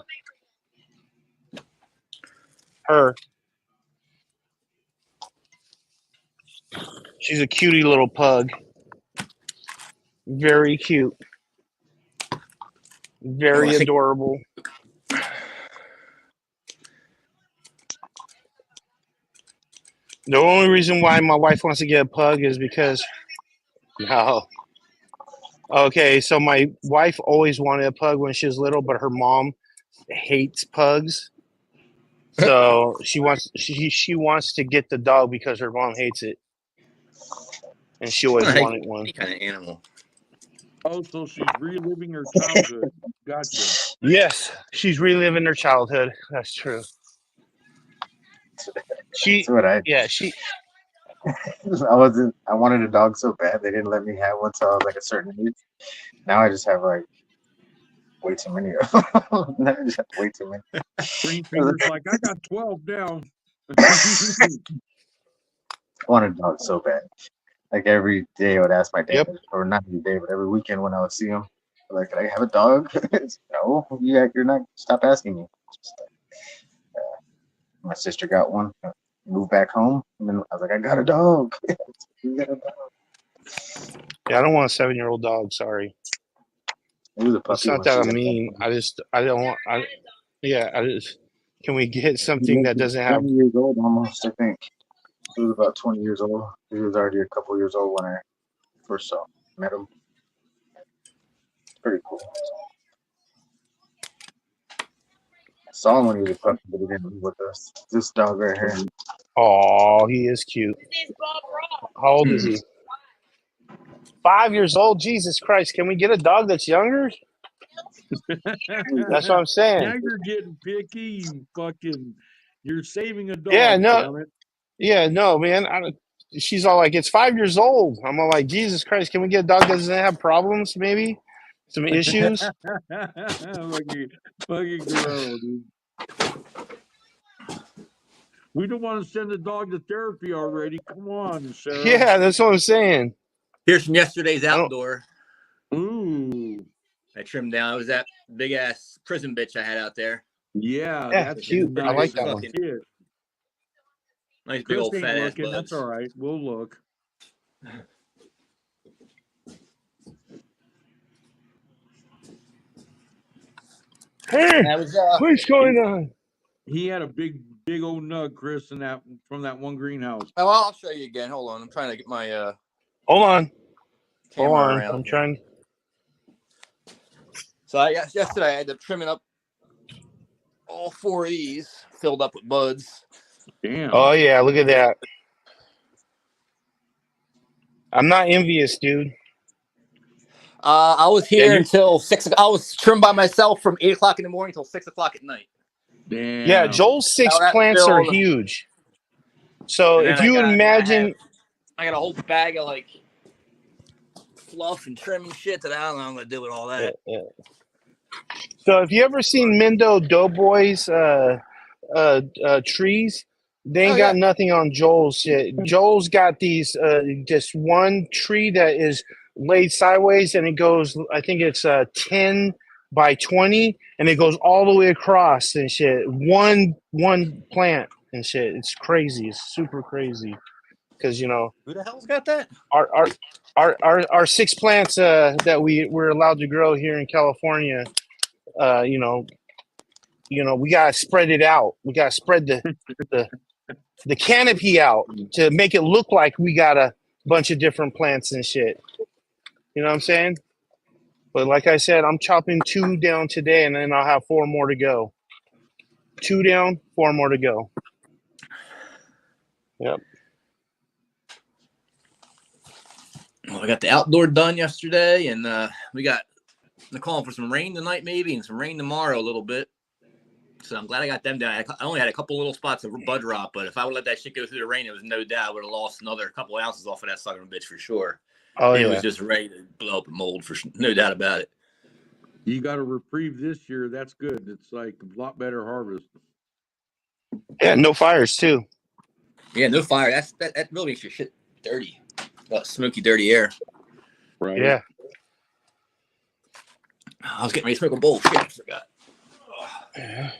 Speaker 2: Her. She's a cutie little pug. Very cute. Very adorable. The only reason why my wife wants to get a pug is because Okay, so my wife always wanted a pug when she was little, but her mom hates pugs. So she wants to get the dog because her mom hates it. And she always wanted one.
Speaker 9: Any kind of animal.
Speaker 3: Oh, so she's reliving her childhood. Gotcha.
Speaker 2: Yes, she's reliving her childhood. That's true.
Speaker 6: That's what I wanted a dog so bad they didn't let me have one till I was like a certain age. Now I just have like way too many of them. Way too many.
Speaker 3: Green Finger's like, I got 12 now.
Speaker 6: I wanted a dog so bad. Like every day I would ask my dad, or not every day, but every weekend when I would see him, like, "Can I have a dog?" No, you're not. Stop asking me. My sister got one. Moved back home, and then I was like, "I got a dog." You got a dog.
Speaker 2: Yeah, I don't want a 7-year-old dog. Sorry.
Speaker 6: It was a puppy.
Speaker 2: It's not that I mean. I don't want. Can we get something that doesn't have?
Speaker 6: 20 years old almost, I think. He was about 20 years old. He was already a couple years old when I first met him. It's pretty cool. I saw him when he was a puppy, but he didn't live with us. This dog right here.
Speaker 2: Oh, he is cute. How old is he? 5 years old? Jesus Christ. Can we get a dog that's younger? That's what I'm saying.
Speaker 3: Now you're getting picky. You're saving a dog.
Speaker 2: Yeah, no. Yeah, no, man. She's all like, it's 5 years old. I'm all like, Jesus Christ, can we get a dog that doesn't have problems, maybe? Some issues?
Speaker 3: Fucking girl, dude. We don't want to send the dog to therapy already. Come on, Sarah.
Speaker 2: Yeah, that's what I'm saying.
Speaker 9: Here's from yesterday's outdoor.
Speaker 3: Ooh.
Speaker 9: I trimmed down. It was that big ass prison bitch I had out there.
Speaker 3: Yeah,
Speaker 2: that's cute. I like that one.
Speaker 9: Nice big old fat ass bugs.
Speaker 3: That's all right. We'll look.
Speaker 2: Hey,
Speaker 9: That was
Speaker 2: what's going on?
Speaker 3: He had a big old nug, Chris, in that from that one greenhouse.
Speaker 9: Oh, I'll show you again. Hold on, I'm trying to get my
Speaker 2: Hold on.
Speaker 9: camera
Speaker 2: Hold on.
Speaker 9: around.
Speaker 2: I'm
Speaker 9: here.
Speaker 2: trying.
Speaker 9: So yesterday I ended up trimming up all 4 of these, filled up with buds.
Speaker 3: Damn.
Speaker 2: Oh, yeah. Look at that. I'm not envious, dude.
Speaker 9: I was here until 6. I was trimmed by myself from 8 o'clock in the morning until 6 o'clock at night.
Speaker 3: Damn.
Speaker 2: Yeah, Joel's 6 plants are huge. So
Speaker 9: And
Speaker 2: if
Speaker 9: then
Speaker 2: you would imagine,
Speaker 9: I got a whole bag of like fluff and trim and shit that I don't know what I'm gonna do with all that.
Speaker 2: so if you ever seen Mendo Doughboy's trees, they ain't got nothing on Joel's shit. Joel's got these just one tree that is laid sideways, and it goes. I think it's 10 by 20, and it goes all the way across and shit. One plant and shit. It's crazy. It's super crazy. Because
Speaker 9: Who the hell's got that?
Speaker 2: Our 6 plants that we're allowed to grow here in California, we gotta spread it out. We gotta spread the canopy out to make it look like we got a bunch of different plants and shit. You know what I'm saying? But like I said, I'm chopping 2 down today, and then I'll have 4 more to go. 2 down, 4 more to go. Yep.
Speaker 9: Well, I got the outdoor done yesterday, and we got calling for some rain tonight, maybe, and some rain tomorrow a little bit. So I'm glad I got them down. I only had a couple little spots of bud rot, but if I would let that shit go through the rain, it was no doubt I would have lost another couple ounces off of that sucker bitch for sure.
Speaker 2: Oh,
Speaker 9: it
Speaker 2: yeah.
Speaker 9: was just ready to blow up and mold for no doubt about it.
Speaker 3: You got a reprieve this year. That's good. It's like a lot better harvest.
Speaker 2: Yeah, no fires too.
Speaker 9: Yeah, no fire. That really makes your shit dirty. Smoky, dirty air.
Speaker 3: Right.
Speaker 2: Yeah.
Speaker 9: I was getting ready to smoke a bowl. Shit, I forgot.
Speaker 2: Yeah.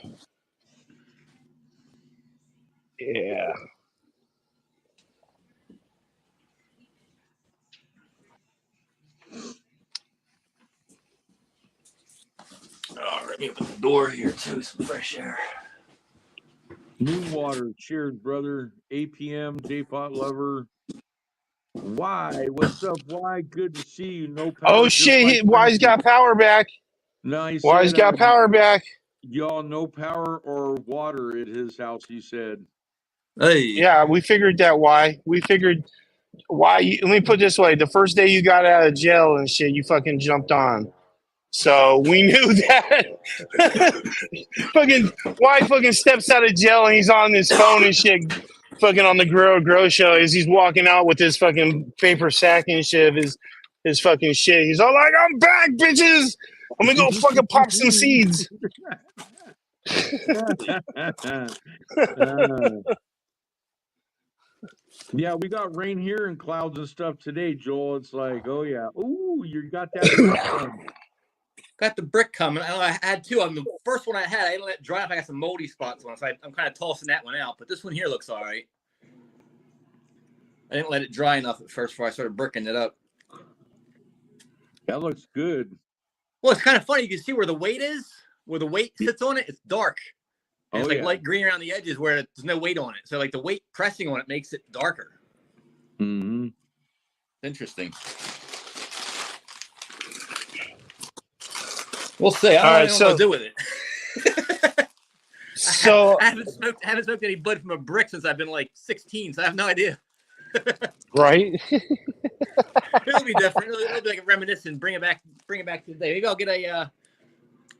Speaker 2: Yeah.
Speaker 9: All right, let me open the door here too. Some fresh air.
Speaker 3: Moonwater, cheers, brother. APM, J-Pot lover. Why? What's up? Why? Good to see you. No power.
Speaker 2: Oh shit! Wise got power back.
Speaker 3: No, he
Speaker 2: Wise
Speaker 3: said,
Speaker 2: got power back.
Speaker 3: Y'all no power or water at his house. He said.
Speaker 9: Hey.
Speaker 2: Yeah, we figured that. Why? We figured why. Let me put it this way: the first day you got out of jail and shit, you fucking jumped on. So we knew that. Why fucking steps out of jail and he's on his phone and shit, fucking on the Grow show as he's walking out with his fucking paper sack and shit of his fucking shit. He's all like, "I'm back, bitches. I'm gonna go fucking pop some seeds."
Speaker 3: Yeah, we got rain here and clouds and stuff today, Joel. It's like, oh yeah, ooh, you got that.
Speaker 9: Got the brick coming. I had 2 on the first one I had. I didn't let it dry up. I got some moldy spots on it, so I'm kind of tossing that one out. But this one here looks all right. I didn't let it dry enough at first before I started bricking it up.
Speaker 3: That looks good.
Speaker 9: Well, it's kind of funny. You can see where the weight is. Where the weight sits on it, it's dark. And it's like light green around the edges where there's no weight on it. So like the weight pressing on it makes it darker.
Speaker 3: Mm-hmm.
Speaker 9: Interesting. We'll see. I don't know what to do with it.
Speaker 2: So
Speaker 9: I haven't smoked any bud from a brick since I've been like 16, so I have no idea.
Speaker 2: Right?
Speaker 9: It'll be different. It'll be like a reminiscent. Bring it back to today. Maybe I'll get a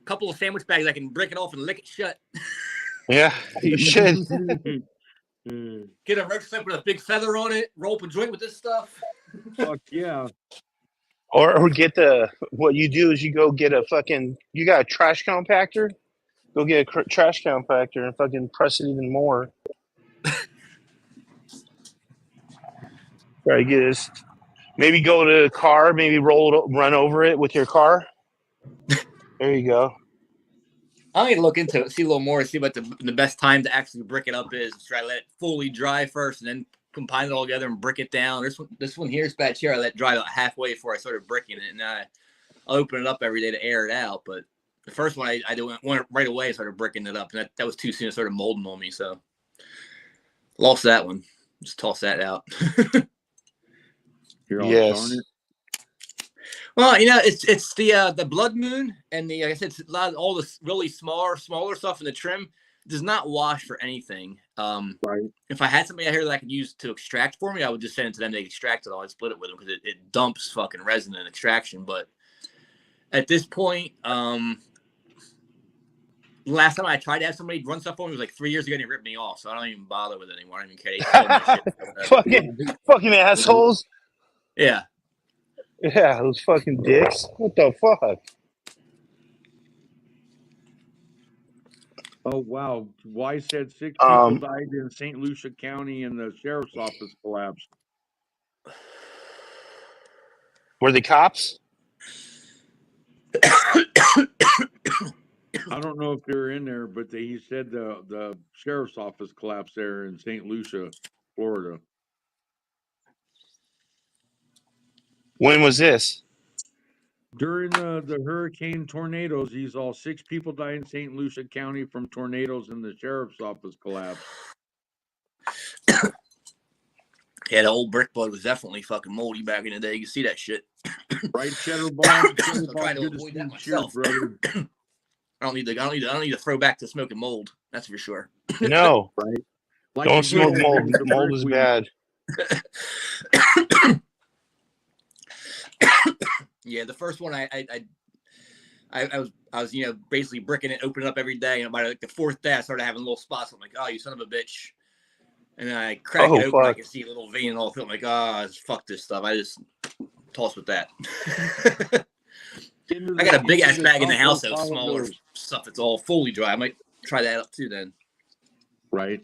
Speaker 9: couple of sandwich bags I can break it off and lick it shut.
Speaker 2: Yeah, you should.
Speaker 9: Get a roach clip with a big feather on it. Roll up a joint with this stuff.
Speaker 3: Fuck yeah.
Speaker 2: Or get what you do is you go get you got a trash compactor? Go get a trash compactor and fucking press it even more. Right, get this. Maybe go to the car, maybe run over it with your car. There you go.
Speaker 9: I'm going to look into it, see a little more, see what the best time to actually brick it up is. Try to let it fully dry first and then combine it all together and brick it down. This one here's batch here. I let dry about halfway before I started bricking it, and I open it up every day to air it out. But the first one I went right away, started bricking it up, and that was too soon. It started molding on me, so lost that one. Just toss that out.
Speaker 3: You're all
Speaker 2: Yes.
Speaker 3: darn it.
Speaker 9: Well, it's the blood moon, and like I said, it's a lot of all the really smaller stuff in the trim does not wash for anything.
Speaker 3: Right.
Speaker 9: If I had somebody out here that I could use to extract for me, I would just send it to them. They extract it all. I'd split it with them because it dumps fucking resin in extraction. But at this point, last time I tried to have somebody run stuff for me was like 3 years ago, and it ripped me off. So I don't even bother with it anymore. I don't even care. They sell my shit.
Speaker 2: fucking assholes.
Speaker 9: Yeah.
Speaker 2: Yeah, those fucking dicks. What the fuck?
Speaker 3: Oh wow! Why said 6 people
Speaker 2: Um,
Speaker 3: died in St. Lucia County and the sheriff's office collapsed?
Speaker 2: Were they cops?
Speaker 3: I don't know if they're in there, but he said the sheriff's office collapsed there in St. Lucia, Florida.
Speaker 2: When was this?
Speaker 3: During the hurricane tornadoes, these all 6 people died in St. Lucia County from tornadoes, and the sheriff's office collapsed.
Speaker 9: Yeah, the old brick blood was definitely fucking moldy back in the day. You can see that shit.
Speaker 3: Right, Cheddar Bomb.
Speaker 9: I'm trying to avoid that myself.
Speaker 3: Brother.
Speaker 9: I don't need to throw back to smoking mold. That's for sure.
Speaker 2: No.
Speaker 3: Right. Like
Speaker 2: Don't
Speaker 3: you
Speaker 2: smoke
Speaker 3: did
Speaker 2: mold.
Speaker 3: with the
Speaker 2: Mold is
Speaker 3: brickweed.
Speaker 2: bad.
Speaker 9: Yeah, the first one I was basically bricking it, opening it up every day, and by like the 4th day I started having little spots. I'm like, oh, you son of a bitch. And then I crack it open, I can see a little vein and all through. I'm like, fuck this stuff. I just toss with that. I got a big ass bag in the house that was smaller stuff that's all fully dry. I might try that up too then.
Speaker 3: Right.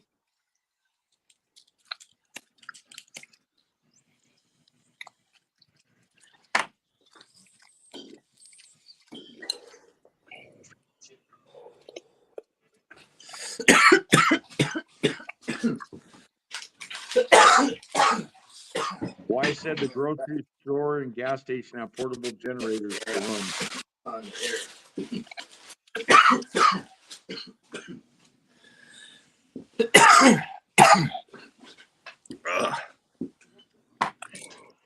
Speaker 3: Why said the grocery store and gas station have portable generators for run?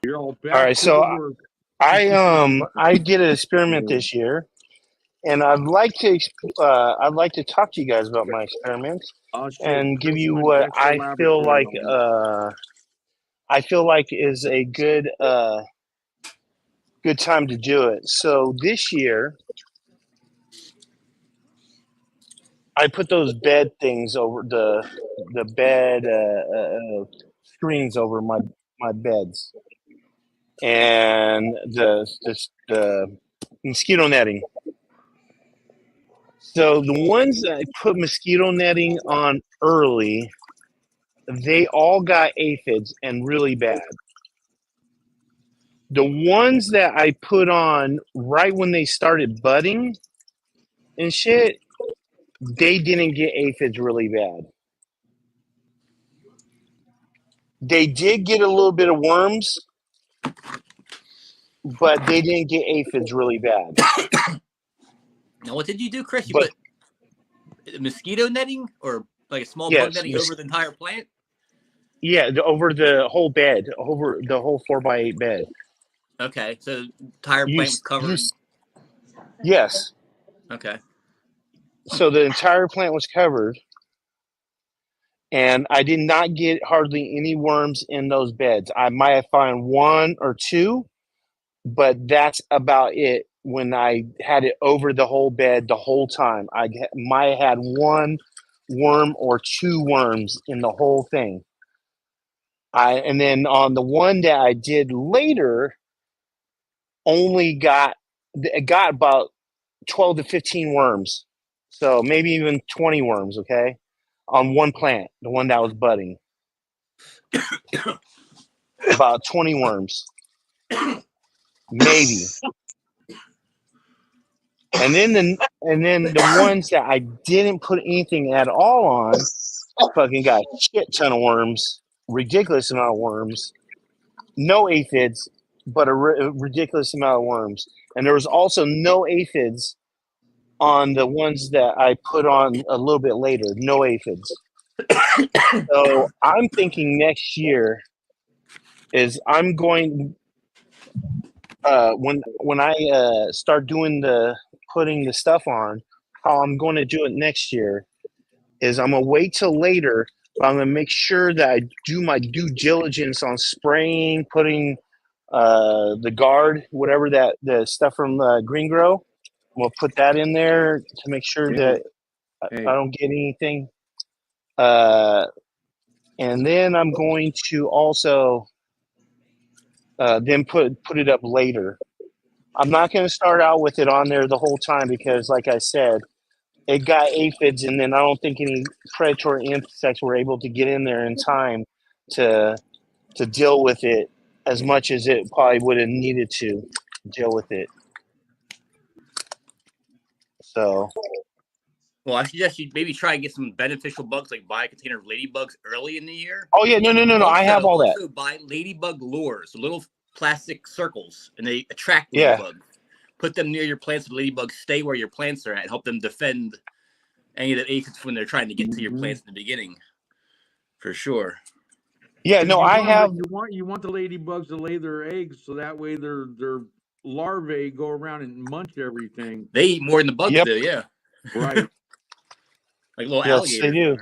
Speaker 3: You're all back.
Speaker 2: All right, so
Speaker 3: to work.
Speaker 2: I did an experiment this year, and I'd like to talk to you guys about my experiment
Speaker 3: Shit.
Speaker 2: and give you
Speaker 3: Chris
Speaker 2: what
Speaker 3: went
Speaker 2: I
Speaker 3: extra
Speaker 2: feel like
Speaker 3: laboratory
Speaker 2: is a good time to do it. So this year, I put those bed things over the bed screens over my beds, and the mosquito netting. So the ones that I put mosquito netting on early, they all got aphids and really bad. The ones that I put on right when they started budding and shit, they didn't get aphids really bad. They did get a little bit of worms, but they didn't get aphids really bad.
Speaker 9: Now, what did you do, Chris? You
Speaker 2: But-
Speaker 9: put mosquito netting or like a small
Speaker 2: Yes,
Speaker 9: bug netting over the entire plant?
Speaker 2: Yeah, over the whole bed, over the whole 4x8 bed.
Speaker 9: Okay, so entire
Speaker 2: You
Speaker 9: plant was
Speaker 2: s-
Speaker 9: covered.
Speaker 2: Yes.
Speaker 9: Okay.
Speaker 2: So the entire plant was covered, and I did not get hardly any worms in those beds. I might have found 1 or 2, but that's about it. When I had it over the whole bed the whole time, I might have had 1 worm or 2 worms in the whole thing. And then on the one that I did later, only got about 12 to 15 worms. So maybe even 20 worms, okay? On one plant, the one that was budding. About 20 worms. Maybe. And then the ones that I didn't put anything at all on fucking got a shit ton of worms. ridiculous amount of worms. No aphids, but a ridiculous amount of worms. And there was also no aphids on the ones that I put on a little bit later. No aphids. So I'm thinking next year is I'm going when I start doing the putting the stuff on, how I'm going to do it next year is I'm gonna wait till later, but I'm gonna make sure that I do my due diligence on spraying, putting the guard, whatever that the stuff from Green Grow. I'm gonna put that in there to make sure that I don't get anything. And then I'm going to also then put it up later. I'm not going to start out with it on there the whole time because, like I said, it got aphids, and then I don't think any predatory insects were able to get in there in time to deal with it as much as it probably would have needed to deal with it. So,
Speaker 9: well, I suggest you maybe try and get some beneficial bugs, like buy a container of ladybugs early in the year.
Speaker 2: Oh yeah, no. I have all that.
Speaker 9: Also buy ladybug lures, the little plastic circles, and they attract ladybugs. Put them near your plants, so ladybugs stay where your plants are at, and help them defend any of the aphids when they're trying to get to your plants in the beginning. For sure.
Speaker 2: Yeah, no, I have.
Speaker 3: You want the ladybugs to lay their eggs, so that way their larvae go around and munch everything.
Speaker 9: They eat more than the bugs do. Yeah.
Speaker 3: Right.
Speaker 9: Like little
Speaker 2: alligators. Yes, they do.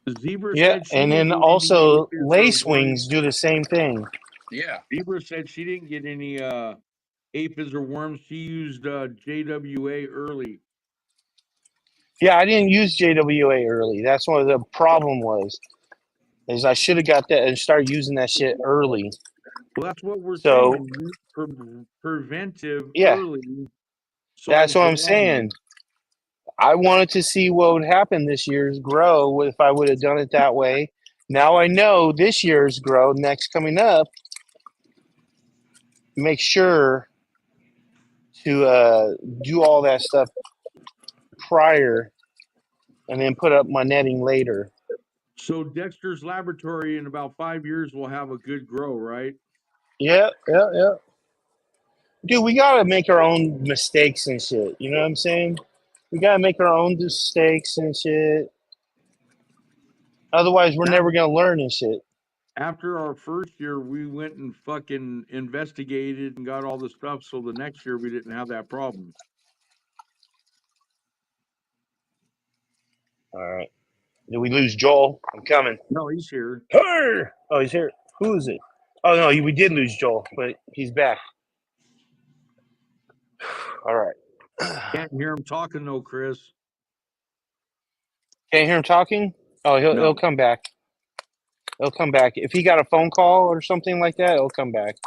Speaker 3: The zebra
Speaker 2: said and then also lacewings do the same thing.
Speaker 9: Yeah.
Speaker 3: Zebra said she didn't get any aphids or worms. She used JWA early.
Speaker 2: Yeah, I didn't use JWA early. That's what the problem was. Is I should have got that and started using that shit early.
Speaker 3: Well, that's what we're saying. Preventive early.
Speaker 2: That's what I'm saying. I wanted to see what would happen this year's grow if I would have done it that way. Now I know this year's grow next coming up. Make sure to do all that stuff prior and then put up my netting later.
Speaker 3: So Dexter's Laboratory in about 5 years will have a good grow, right?
Speaker 2: Yeah. Dude, we gotta make our own mistakes and shit. You know what I'm saying? We gotta make our own mistakes and shit. Otherwise, we're never gonna learn and shit.
Speaker 3: After our first year, we went and fucking investigated and got all the stuff. So the next year, we didn't have that problem.
Speaker 2: All right. Did we lose Joel? I'm coming.
Speaker 3: No, he's here.
Speaker 2: Oh, he's here. Who is it? Oh, no, we did lose Joel, but he's back. All right.
Speaker 3: Can't hear him talking, though, Chris.
Speaker 2: Can't hear him talking? Oh, he'll come back. He'll come back. If he got a phone call or something like that, he'll come back.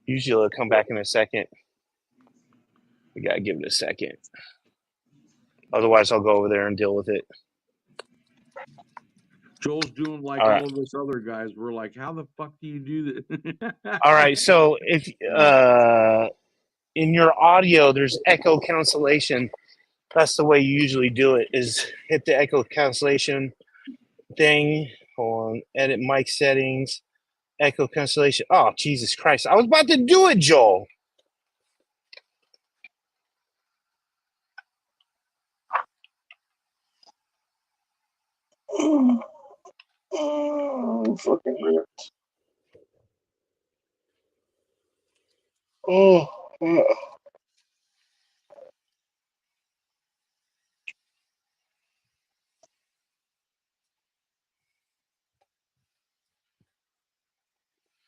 Speaker 2: Usually he'll come back in a second. We got to give it a second. Otherwise, I'll go over there and deal with it.
Speaker 3: Joel's doing like all of us other guys. We're like, how the fuck do you do this?
Speaker 2: All right. So if in your audio, there's echo cancellation. That's the way you usually do it, is hit the echo cancellation thing on edit mic settings, echo cancellation. Oh, Jesus Christ. I was about to do it, Joel.
Speaker 6: Oh, fucking ripped. Oh.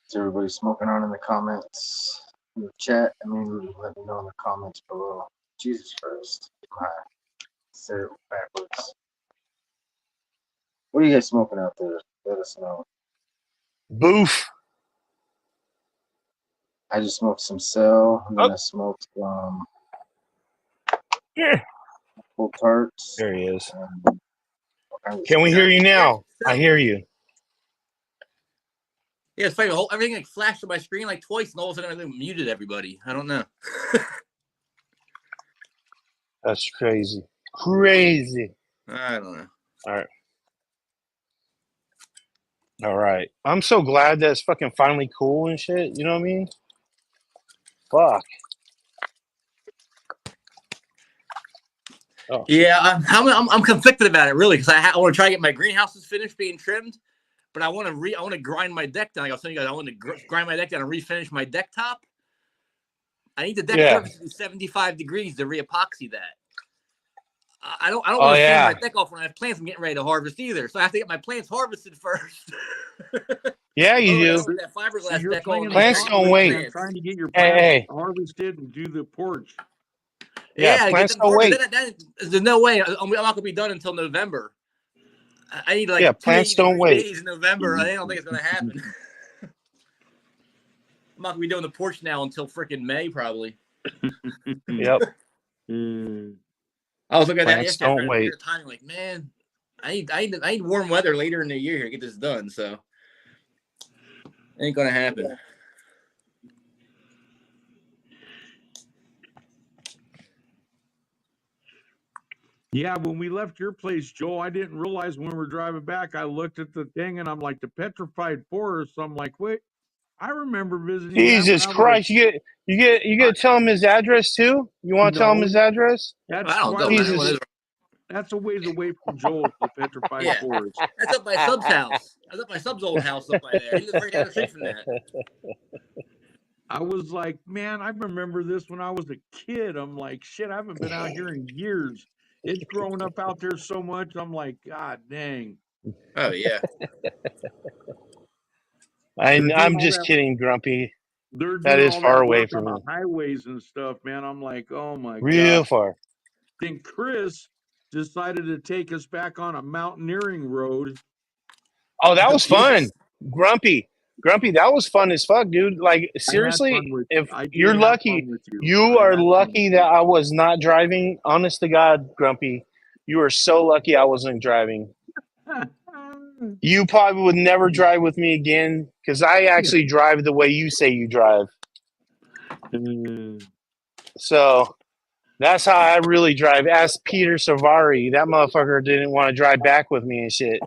Speaker 6: Is everybody smoking on in the comments? In the chat? I mean, let me know in the comments below. Jesus Christ. Say it backwards. What are you guys smoking out there? Let us know.
Speaker 2: Boof.
Speaker 6: I just smoked some cell, and then I smoked some full tarts.
Speaker 2: There he is. Can we hear you now? I hear you.
Speaker 9: Yeah, it's funny. Everything like flashed on my screen like twice, and all of a sudden I muted everybody. I don't know.
Speaker 2: That's crazy. Crazy.
Speaker 9: I don't know.
Speaker 2: All right. All right. I'm so glad that it's fucking finally cool and shit. You know what I mean? Fuck. Oh,
Speaker 9: Yeah, I'm conflicted about it really because I want to try to get my greenhouses finished being trimmed, but I want to grind my deck down. Like I was telling you guys, I want to grind my deck down and refinish my deck top. I need the deck surface to be 75 degrees to re-epoxy that. I don't want to sand my deck off when I have plants I'm getting ready to harvest either. So I have to get my plants harvested first.
Speaker 2: Yeah, you do.
Speaker 9: That fiberglass deck
Speaker 2: plants don't wait.
Speaker 3: I'm trying to get your plants harvested and do the porch.
Speaker 2: Yeah, plants don't wait.
Speaker 9: There's no way. I'm not going to be done until November. I need like
Speaker 2: plants don't wait.
Speaker 9: days in November. I don't think it's going to happen. I'm not going to be doing the porch now until freaking May probably.
Speaker 2: Yep.
Speaker 9: I was looking at that
Speaker 2: Plants
Speaker 9: yesterday.
Speaker 2: don't wait.
Speaker 9: Timing, like, man, I need warm weather later in the year here to get this done. So it ain't gonna happen.
Speaker 3: Yeah, when we left your place, Joel, I didn't realize when we were driving back. I looked at the thing and I'm like, the petrified forest. I'm like, wait, I remember visiting.
Speaker 2: Jesus Christ! You get to tell him his address too. You want to tell him his address?
Speaker 3: That's
Speaker 9: I don't know.
Speaker 2: Jesus.
Speaker 3: That's a ways away from Joel, the petrified forest.
Speaker 9: That's up by Sub's house. That's up by Sub's old house up by there. He lives right down the street from that.
Speaker 3: I was like, man, I remember this when I was a kid. I'm like, shit, I haven't been out here in years. It's growing up out there so much. I'm like, God dang.
Speaker 9: Oh yeah.
Speaker 2: I'm just kidding, Grumpy. That is far away from me.
Speaker 3: Highways and stuff, man. I'm like, oh my God.
Speaker 2: Real far.
Speaker 3: Then Chris decided to take us back on a mountaineering road.
Speaker 2: Oh, that was fun. Grumpy, that was fun as fuck, dude. Like, seriously, if you're lucky, you are lucky that I was not driving. Honest to God, Grumpy, you are so lucky I wasn't driving. You probably would never drive with me again because I actually drive the way you say you drive. So that's how I really drive. Ask Peter Savari. That motherfucker didn't want to drive back with me and shit.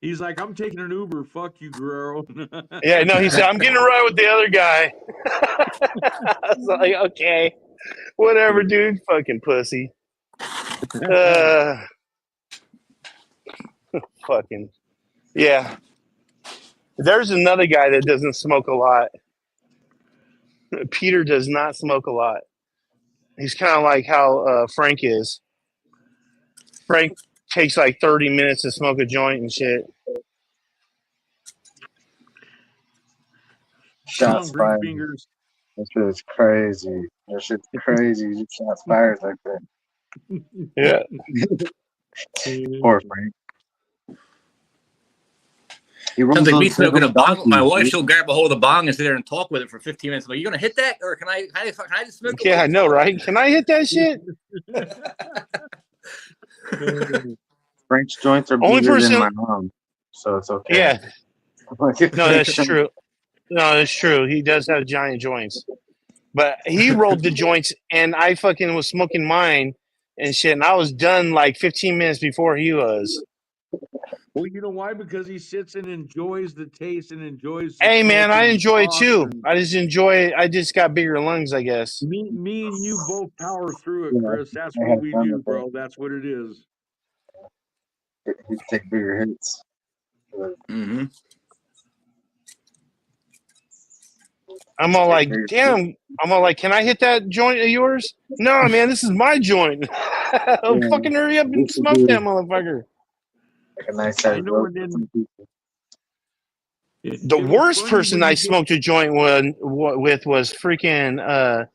Speaker 3: He's like, I'm taking an Uber. Fuck you, girl.
Speaker 2: Yeah, no, he said, I'm getting a ride with the other guy. I was like, okay, whatever, dude. Fucking pussy. Fucking, yeah. There's another guy that doesn't smoke a lot. Peter does not smoke a lot. He's kind of like how Frank is. Frank takes like 30 minutes to smoke a joint and shit.
Speaker 6: Shots fired. That shit is crazy. That shit's crazy. Shots fired like that.
Speaker 2: Yeah.
Speaker 6: Poor Frank.
Speaker 9: Sounds like me smoking a bong. My wife, she'll grab a hold of the bong and sit there and talk with it for 15 minutes. Are you gonna hit that, or can I just smoke?
Speaker 2: Yeah, I know, right? Can I hit that shit?
Speaker 6: Frank's joints are bigger than my mom, so it's okay.
Speaker 2: Yeah. No, that's true. No, it's true. He does have giant joints, but he rolled the joints, and I fucking was smoking mine and shit, and I was done like 15 minutes before he was.
Speaker 3: Well, you know why? Because he sits and enjoys the taste and enjoys.
Speaker 2: Hey, man, I enjoy it too. I just enjoy it. I just got bigger lungs, I guess.
Speaker 3: Me and you both power through it, Chris. That's what we do, bro. That's what it is.
Speaker 6: You take bigger hits.
Speaker 9: Mm-hmm.
Speaker 2: I'm all like, damn. I'm all like, can I hit that joint of yours? No, man, this is my joint. Fucking hurry up and smoke that motherfucker.
Speaker 6: Like a nice size road.
Speaker 2: The worst person I smoked a joint with was freaking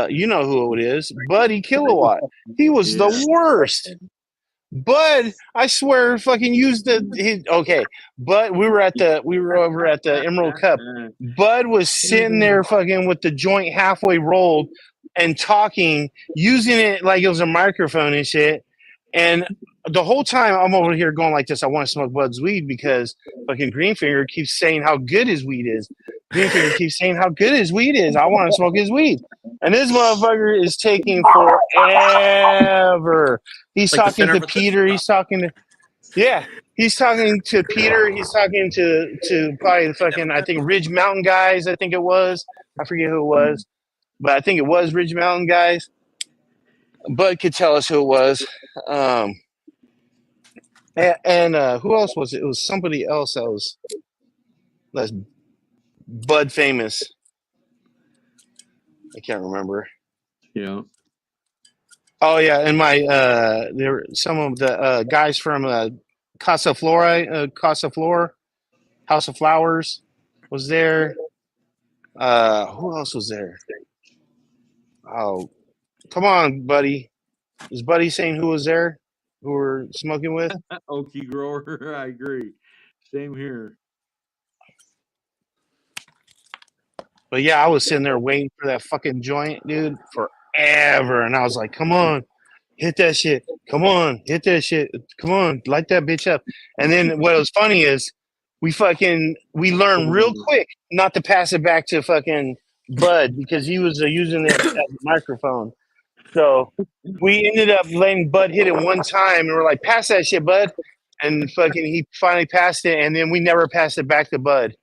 Speaker 2: you know who it is, Buddy Kilowatt. He was the worst. Bud, I swear, fucking used okay. But we were over at the Emerald Cup. Bud was sitting there fucking with the joint halfway rolled and talking, using it like it was a microphone and shit. And the whole time I'm over here going like this, I want to smoke Bud's weed because fucking Greenfinger keeps saying how good his weed is. Greenfinger keeps saying how good his weed is. I want to smoke his weed. And this motherfucker is taking forever. He's like talking to Peter. He's talking to, yeah. He's talking to Peter. He's talking to probably the fucking, I think, Ridge Mountain guys. I think it was. I forget who it was, but I think it was Ridge Mountain guys. Bud could tell us who it was. And who else was it? It was somebody else that's Bud famous. I can't remember.
Speaker 3: Yeah.
Speaker 2: Oh yeah, and there were some of the guys from Casa Flor, House of Flowers was there. Who else was there? Oh, come on, buddy. Is Buddy saying who was there? Who we're smoking with?
Speaker 3: Okie grower. I agree. Same here.
Speaker 2: But yeah, I was sitting there waiting for that fucking joint, dude, forever. And I was like, come on, hit that shit. Come on, hit that shit. Come on, light that bitch up. And then what was funny is we learned real quick not to pass it back to fucking Bud because he was using it as a microphone. So we ended up letting Bud hit it one time, and we're like, pass that shit, Bud. And fucking he finally passed it, and then we never passed it back to Bud.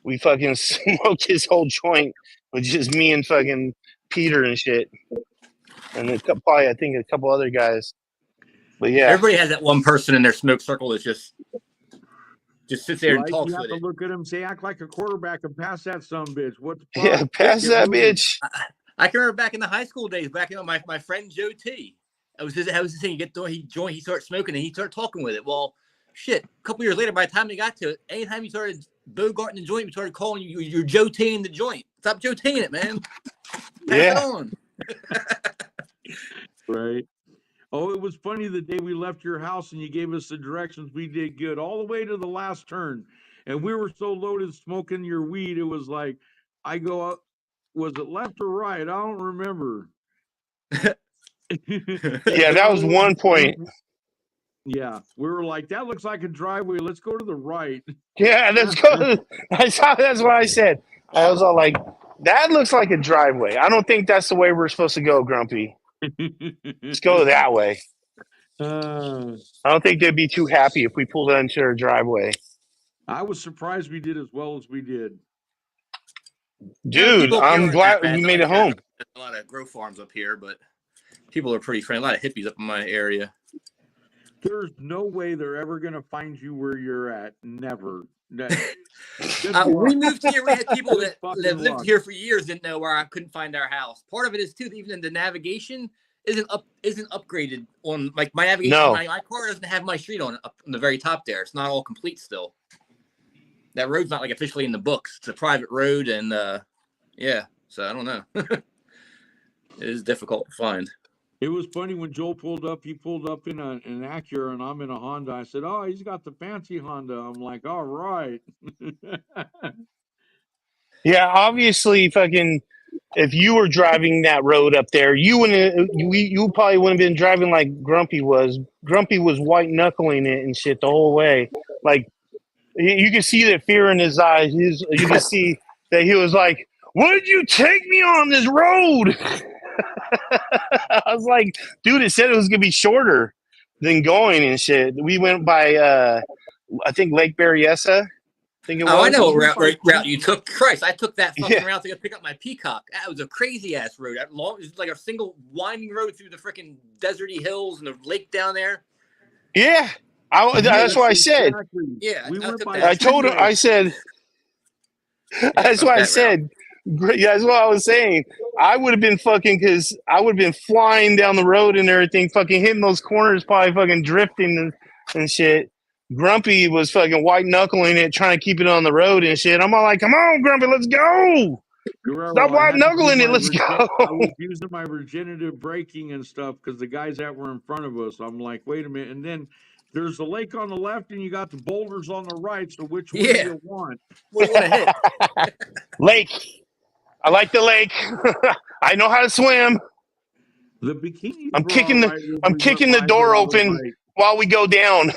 Speaker 2: We fucking smoked his whole joint with just me and fucking Peter and shit. And probably, I think, a couple other guys. But yeah.
Speaker 9: Everybody has that one person in their smoke circle that just sits there and talks
Speaker 3: You have
Speaker 9: with
Speaker 3: to
Speaker 9: it.
Speaker 3: look at him, say, act like a quarterback and pass that bitch. What the fuck?
Speaker 2: Yeah, pass that bitch.
Speaker 9: I can remember back in the high school days, back in my friend Joe T. I was his thing. He started smoking and he started talking with it. Well, shit. A couple years later, by the time he got to it, anytime he started bogarting the joint, we started calling you Joe T in the joint. Stop Joe T in it, man. Pass it on.
Speaker 3: Right. Oh, it was funny the day we left your house and you gave us the directions. We did good all the way to the last turn. And we were so loaded smoking your weed. It was like, I go up. Was it left or right? I don't remember.
Speaker 2: Yeah, that was one point.
Speaker 3: Yeah, we were like, that looks like a driveway. Let's go to the right.
Speaker 2: Yeah, let's go. That's what I said. I was all like, that looks like a driveway. I don't think that's the way we're supposed to go, Grumpy. Let's go that way. I don't think they'd be too happy if we pulled into their driveway.
Speaker 3: I was surprised we did as well as we did.
Speaker 2: Dude, I'm glad we made it home.
Speaker 9: There's a lot of grow farms up here, but people are pretty friendly. A lot of hippies up in my area.
Speaker 3: There's no way they're ever going to find you where you're at. Never.
Speaker 9: We moved here. We had people that lived here for years didn't know where I couldn't find our house. Part of it is too, even the navigation isn't upgraded on like my navigation.
Speaker 2: No.
Speaker 9: My car doesn't have my street on up on the very top there. It's not all complete still. That road's not like officially in the books. It's a private road, and yeah. So I don't know. It is difficult to find.
Speaker 3: It was funny when Joel pulled up. He pulled up in an Acura, and I'm in a Honda. I said, "Oh, he's got the fancy Honda." I'm like, "All right."
Speaker 2: Yeah, obviously, fucking. If you were driving that road up there, you probably wouldn't have been driving like Grumpy was. Grumpy was white knuckling it and shit the whole way. Like you can see the fear in his eyes. You can see that he was like, "What did you take me on this road?" I was like, "Dude, it said it was gonna be shorter than going and shit." We went by, I think Lake Berryessa. I think it was.
Speaker 9: Oh, I know what route you took. Christ, I took that fucking route to go pick up my peacock. That was a crazy ass road. It was like a single winding road through the freaking deserty hills and the lake down there.
Speaker 2: Yeah, that's what I said.
Speaker 9: Yeah,
Speaker 2: I told him. I said. That's what I said. Yeah, that's what I was saying. I would have been fucking because I would have been flying down the road and everything, fucking hitting those corners, probably fucking drifting and shit. Grumpy was fucking white knuckling it, trying to keep it on the road and shit. I'm all like, "Come on, Grumpy, let's go! Stop white knuckling it, let's go!"
Speaker 3: I was using my regenerative braking and stuff because the guys that were in front of us. I'm like, wait a minute, and then there's the lake on the left and you got the boulders on the right. So which one do you want?
Speaker 9: What do you want to hit?
Speaker 2: Lake. I like the lake. I know how to swim.
Speaker 3: The bikini.
Speaker 2: I'm kicking the door open while we go down.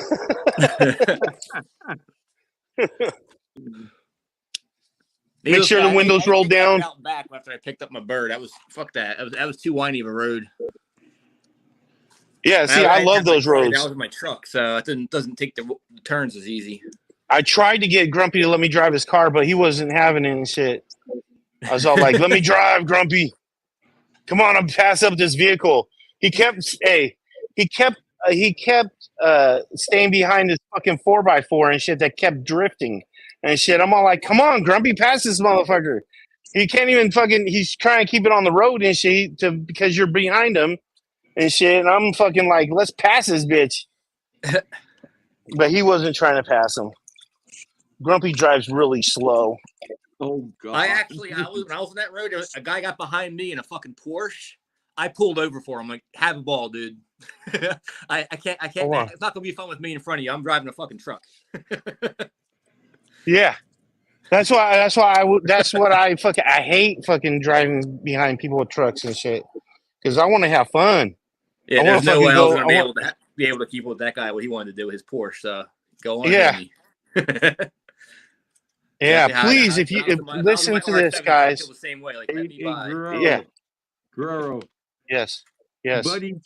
Speaker 2: Make sure the windows roll down.
Speaker 9: Out back after I picked up my bird, that was fuck that. That was too windy of a road.
Speaker 2: Yeah, see, I love those roads.
Speaker 9: That was my truck, so it doesn't take the turns as easy.
Speaker 2: I tried to get Grumpy to let me drive his car, but he wasn't having it and shit. I was all like, "Let me drive, Grumpy. Come on, I'm pass up this vehicle." He kept staying behind this fucking 4x4 and shit that kept drifting and shit. I'm all like, "Come on, Grumpy, pass this motherfucker." He can't even fucking. He's trying to keep it on the road and shit because you're behind him and shit. And I'm fucking like, "Let's pass this bitch." But he wasn't trying to pass him. Grumpy drives really slow.
Speaker 3: Oh god!
Speaker 9: When I was on that road, a guy got behind me in a fucking Porsche. I pulled over for him. Like, have a ball, dude. I can't. It's not gonna be fun with me in front of you. I'm driving a fucking truck.
Speaker 2: Yeah, that's why I hate fucking driving behind people with trucks and shit because I want to have fun.
Speaker 9: Yeah, there's no way I was gonna be able to keep with that guy what he wanted to do with his Porsche. So go on.
Speaker 2: Yeah. Yeah, please, if listen to this, guys.
Speaker 9: The same way, like, let me buy.
Speaker 2: Yeah,
Speaker 3: Guerrero.
Speaker 2: Yes.
Speaker 3: Buddy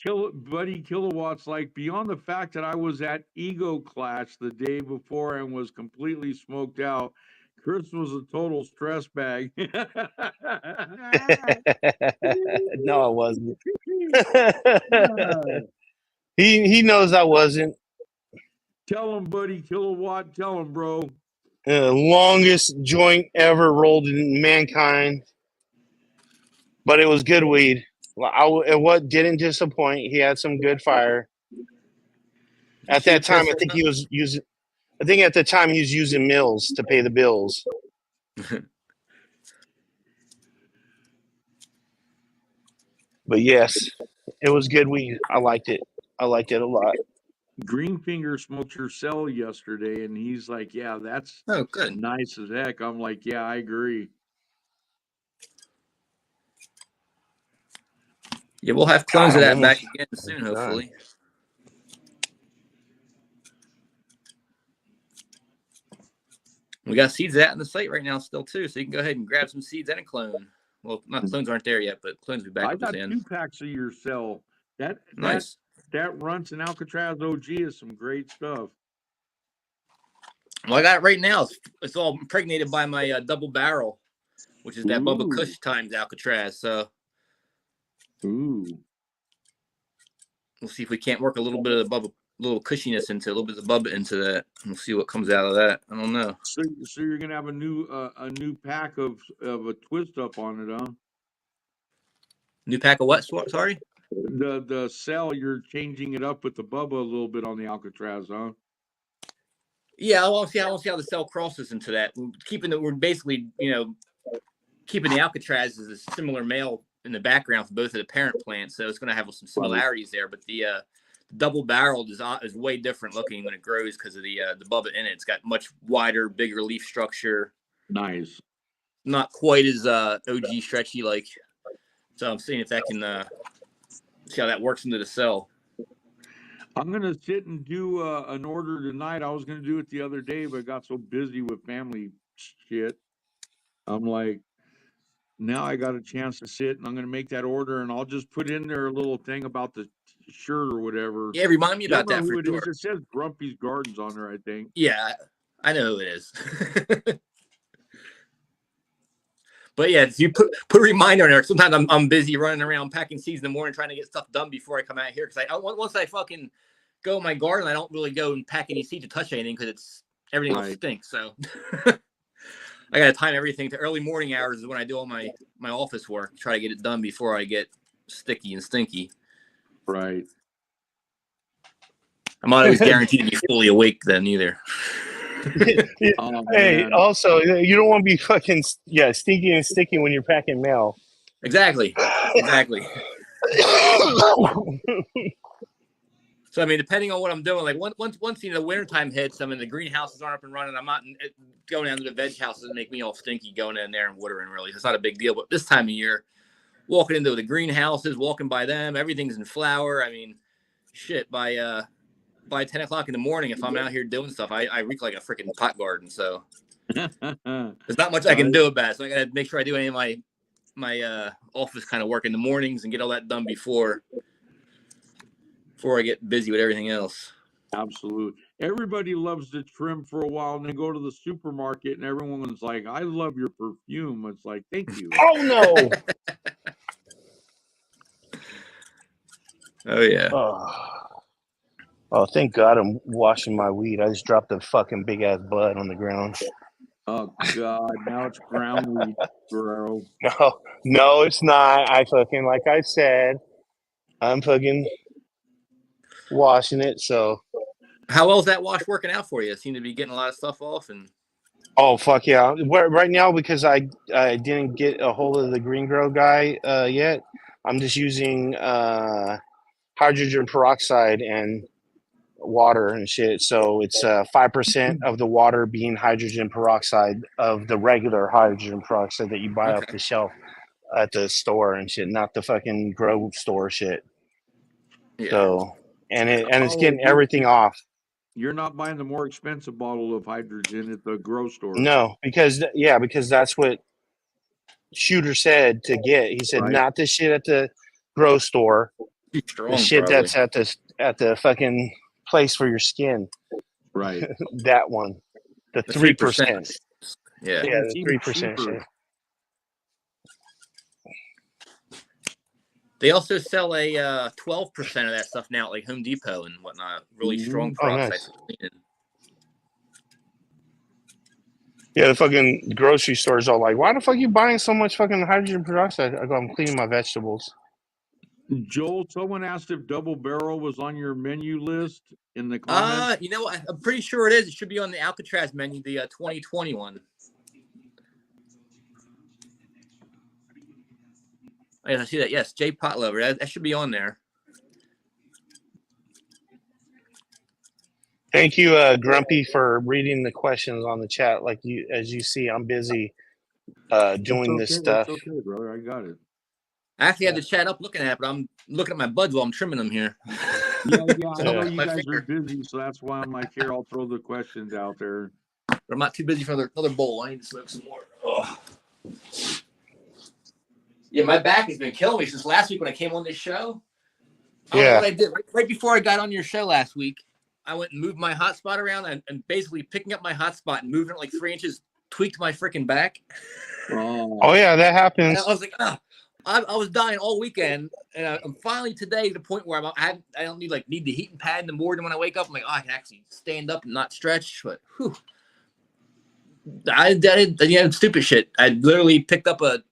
Speaker 3: Kilowatts, like, beyond the fact that I was at Ego Clash the day before and was completely smoked out, Chris was a total stress bag.
Speaker 2: No, I wasn't. He knows I wasn't.
Speaker 3: Tell him, Buddy Kilowatt. Tell him, bro.
Speaker 2: Longest joint ever rolled in mankind, but it was good weed. What didn't disappoint. He had some good fire. At that time, I think he was using. I think at the time he was using Mills to pay the bills. But yes, it was good weed. I liked it. I liked it a lot.
Speaker 3: Greenfinger smoked your cell yesterday, and he's like, "Yeah, that's
Speaker 9: good,
Speaker 3: nice as heck." I'm like, "Yeah, I agree."
Speaker 9: Yeah, we'll have clones of that back again soon, hopefully. We got seeds of that in the site right now still too, so you can go ahead and grab some seeds and a clone. Well, not clones aren't there yet, but clones will be back.
Speaker 3: I got 2 packs of your cell.
Speaker 9: Nice.
Speaker 3: That runs in Alcatraz OG is some great stuff.
Speaker 9: Well, I got it right now. It's all impregnated by my double barrel, which is that Bubba Kush times Alcatraz. So,
Speaker 3: we'll
Speaker 9: see if we can't work a little bit of the Bubba, little cushiness into a little bit of Bubba into that. We'll see what comes out of that. I don't know.
Speaker 3: So you're gonna have a new pack of a twist up on it, huh?
Speaker 9: New pack of what? Sorry.
Speaker 3: The cell, you're changing it up with the Bubba a little bit on the Alcatraz, huh?
Speaker 9: Yeah, I want to see how the cell crosses into that. We're basically, keeping the Alcatraz as a similar male in the background for both of the parent plants, so it's going to have some similarities there. But the double barreled is way different looking when it grows because of the Bubba in it. It's got much wider, bigger leaf structure.
Speaker 3: Nice.
Speaker 9: Not quite as OG stretchy like. So I'm seeing if that can. See how that works into the cell.
Speaker 3: I'm gonna sit and do an order tonight. I was gonna do it the other day, but I got so busy with family shit. I'm like, now I got a chance to sit, and I'm gonna make that order, and I'll just put in there a little thing about the shirt or whatever.
Speaker 9: Yeah, remind me about that.
Speaker 3: For it is. It says Grumpy's Gardens on there, I think.
Speaker 9: Yeah, I know who it is. But yeah, if you put a reminder in there, sometimes I'm busy running around packing seeds in the morning trying to get stuff done before I come out here. Because once I fucking go in my garden, I don't really go and pack any seeds to touch anything because everything else stinks. So I got to time everything to early morning hours is when I do all my office work. Try to get it done before I get sticky and stinky.
Speaker 3: Right.
Speaker 9: I'm not always guaranteed to be fully awake then either.
Speaker 2: Hey, also, you don't want to be fucking stinky and sticky when you're packing mail.
Speaker 9: Exactly. So I mean, depending on what I'm doing, like once the wintertime hits, I mean the greenhouses aren't up and running. I'm not going down to the veg houses and make me all stinky going in there and watering. Really, it's not a big deal. But this time of year, walking into the greenhouses, walking by them, everything's in flower. I mean, shit by 10 o'clock in the morning, if I'm out here doing stuff, I reek like a freaking pot garden. So there's not much I can do about it. So I got to make sure I do any of my office kind of work in the mornings and get all that done before before I get busy with everything else.
Speaker 3: Absolutely. Everybody loves to trim for a while and then go to the supermarket and everyone's like, I love your perfume. It's like, thank you.
Speaker 2: Oh no.
Speaker 9: Oh yeah.
Speaker 2: Oh, thank God I'm washing my weed. I just dropped a fucking big ass bud on the ground.
Speaker 3: Oh God, now it's ground weed, Guerrero.
Speaker 2: No, it's not. I fucking, like I said, I'm fucking washing it. So,
Speaker 9: How well is that wash working out for you? Seem to be getting a lot of stuff off, and
Speaker 2: oh fuck yeah! Right now, because I didn't get a hold of the Green Grow guy yet, I'm just using hydrogen peroxide and water and shit. So it's 5% of the water being hydrogen peroxide of the regular hydrogen peroxide that you buy off the shelf at the store and shit, not the fucking Grow store shit.
Speaker 9: yeah.
Speaker 2: So it's getting everything off.
Speaker 3: You're not buying the more expensive bottle of hydrogen at the Grow store.
Speaker 2: No, because that's what Shooter said to get. He said,
Speaker 3: Right.
Speaker 2: not the shit at the Grow store,
Speaker 9: Strong,
Speaker 2: the shit
Speaker 9: probably.
Speaker 2: that's at the fucking place for your skin.
Speaker 3: Right.
Speaker 2: That one, the 3%.
Speaker 9: Yeah,
Speaker 2: Yeah,
Speaker 3: It's
Speaker 2: the
Speaker 3: even
Speaker 2: 3%
Speaker 3: cheaper.
Speaker 2: shit.
Speaker 9: they also sell a 12% of that stuff now at like Home Depot and whatnot. Really strong
Speaker 2: Oh,
Speaker 9: peroxide
Speaker 2: nice.
Speaker 9: for cleaning.
Speaker 2: Yeah, the fucking grocery store's all like, why the fuck you buying so much fucking hydrogen peroxide? I go, I'm cleaning my vegetables.
Speaker 3: Joel, someone asked if Double Barrel was on your menu list in the comments.
Speaker 9: You know what? I'm pretty sure it is. It should be on the Alcatraz menu, the 2021. I see that. Yes, Jay Potlover. That should be on there.
Speaker 2: Thank you, Grumpy, for reading the questions on the chat. As you see, I'm busy doing this stuff.
Speaker 3: It's okay, brother. I got it.
Speaker 9: I actually had the chat up looking at it, but I'm looking at my buds while I'm trimming them here.
Speaker 3: Yeah, I know you
Speaker 9: My
Speaker 3: guys
Speaker 9: finger.
Speaker 3: are busy, so that's why I'm like, here, I'll throw the questions out there.
Speaker 9: But I'm not too busy for another bowl. I need to smoke some more. Ugh. Yeah, my back has been killing me since last week when I came on this show. I don't know what I did. Right before I got on your show last week, I went and moved my hotspot around and basically picking up my hotspot and moving it like 3 inches, tweaked my freaking back.
Speaker 2: Oh yeah, that happens.
Speaker 9: And I was like, I was dying all weekend, and I'm finally today to the point where I don't need the heating pad in the morning when I wake up. I'm like, I can actually stand up and not stretch. But whew, I did stupid shit. I literally picked up a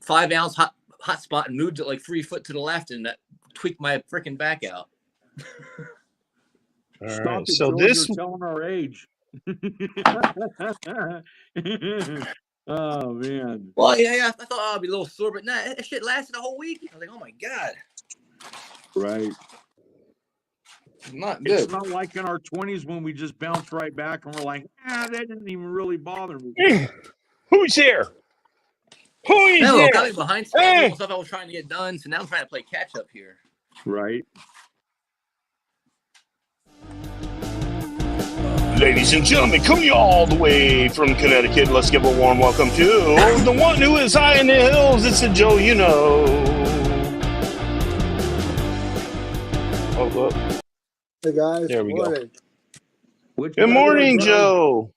Speaker 9: 5-ounce hot spot and moved it like 3 foot to the left, and that tweaked my freaking back out.
Speaker 3: Stop
Speaker 2: right,
Speaker 3: it,
Speaker 2: so
Speaker 3: Joel,
Speaker 2: this-
Speaker 3: you're telling our age. Oh man.
Speaker 9: Well, yeah, I thought I'd be a little sore, but nah, that shit lasted a whole week. I was like, oh my god,
Speaker 3: Right.
Speaker 9: not good.
Speaker 3: It's not like in our 20s when we just bounce right back and we're like, that didn't even really bother me.
Speaker 2: Who's here? Who is
Speaker 9: No,
Speaker 2: here?
Speaker 9: got me behind stuff I was trying to get done, so now I'm trying to play catch up here.
Speaker 3: Right.
Speaker 2: Ladies and gentlemen, coming all the way from Connecticut, let's give a warm welcome to the one who is high in the hills. It's a Joe, you know. Oh, look.
Speaker 10: Hey guys,
Speaker 2: There we go.
Speaker 10: morning.
Speaker 2: Good morning, Joe.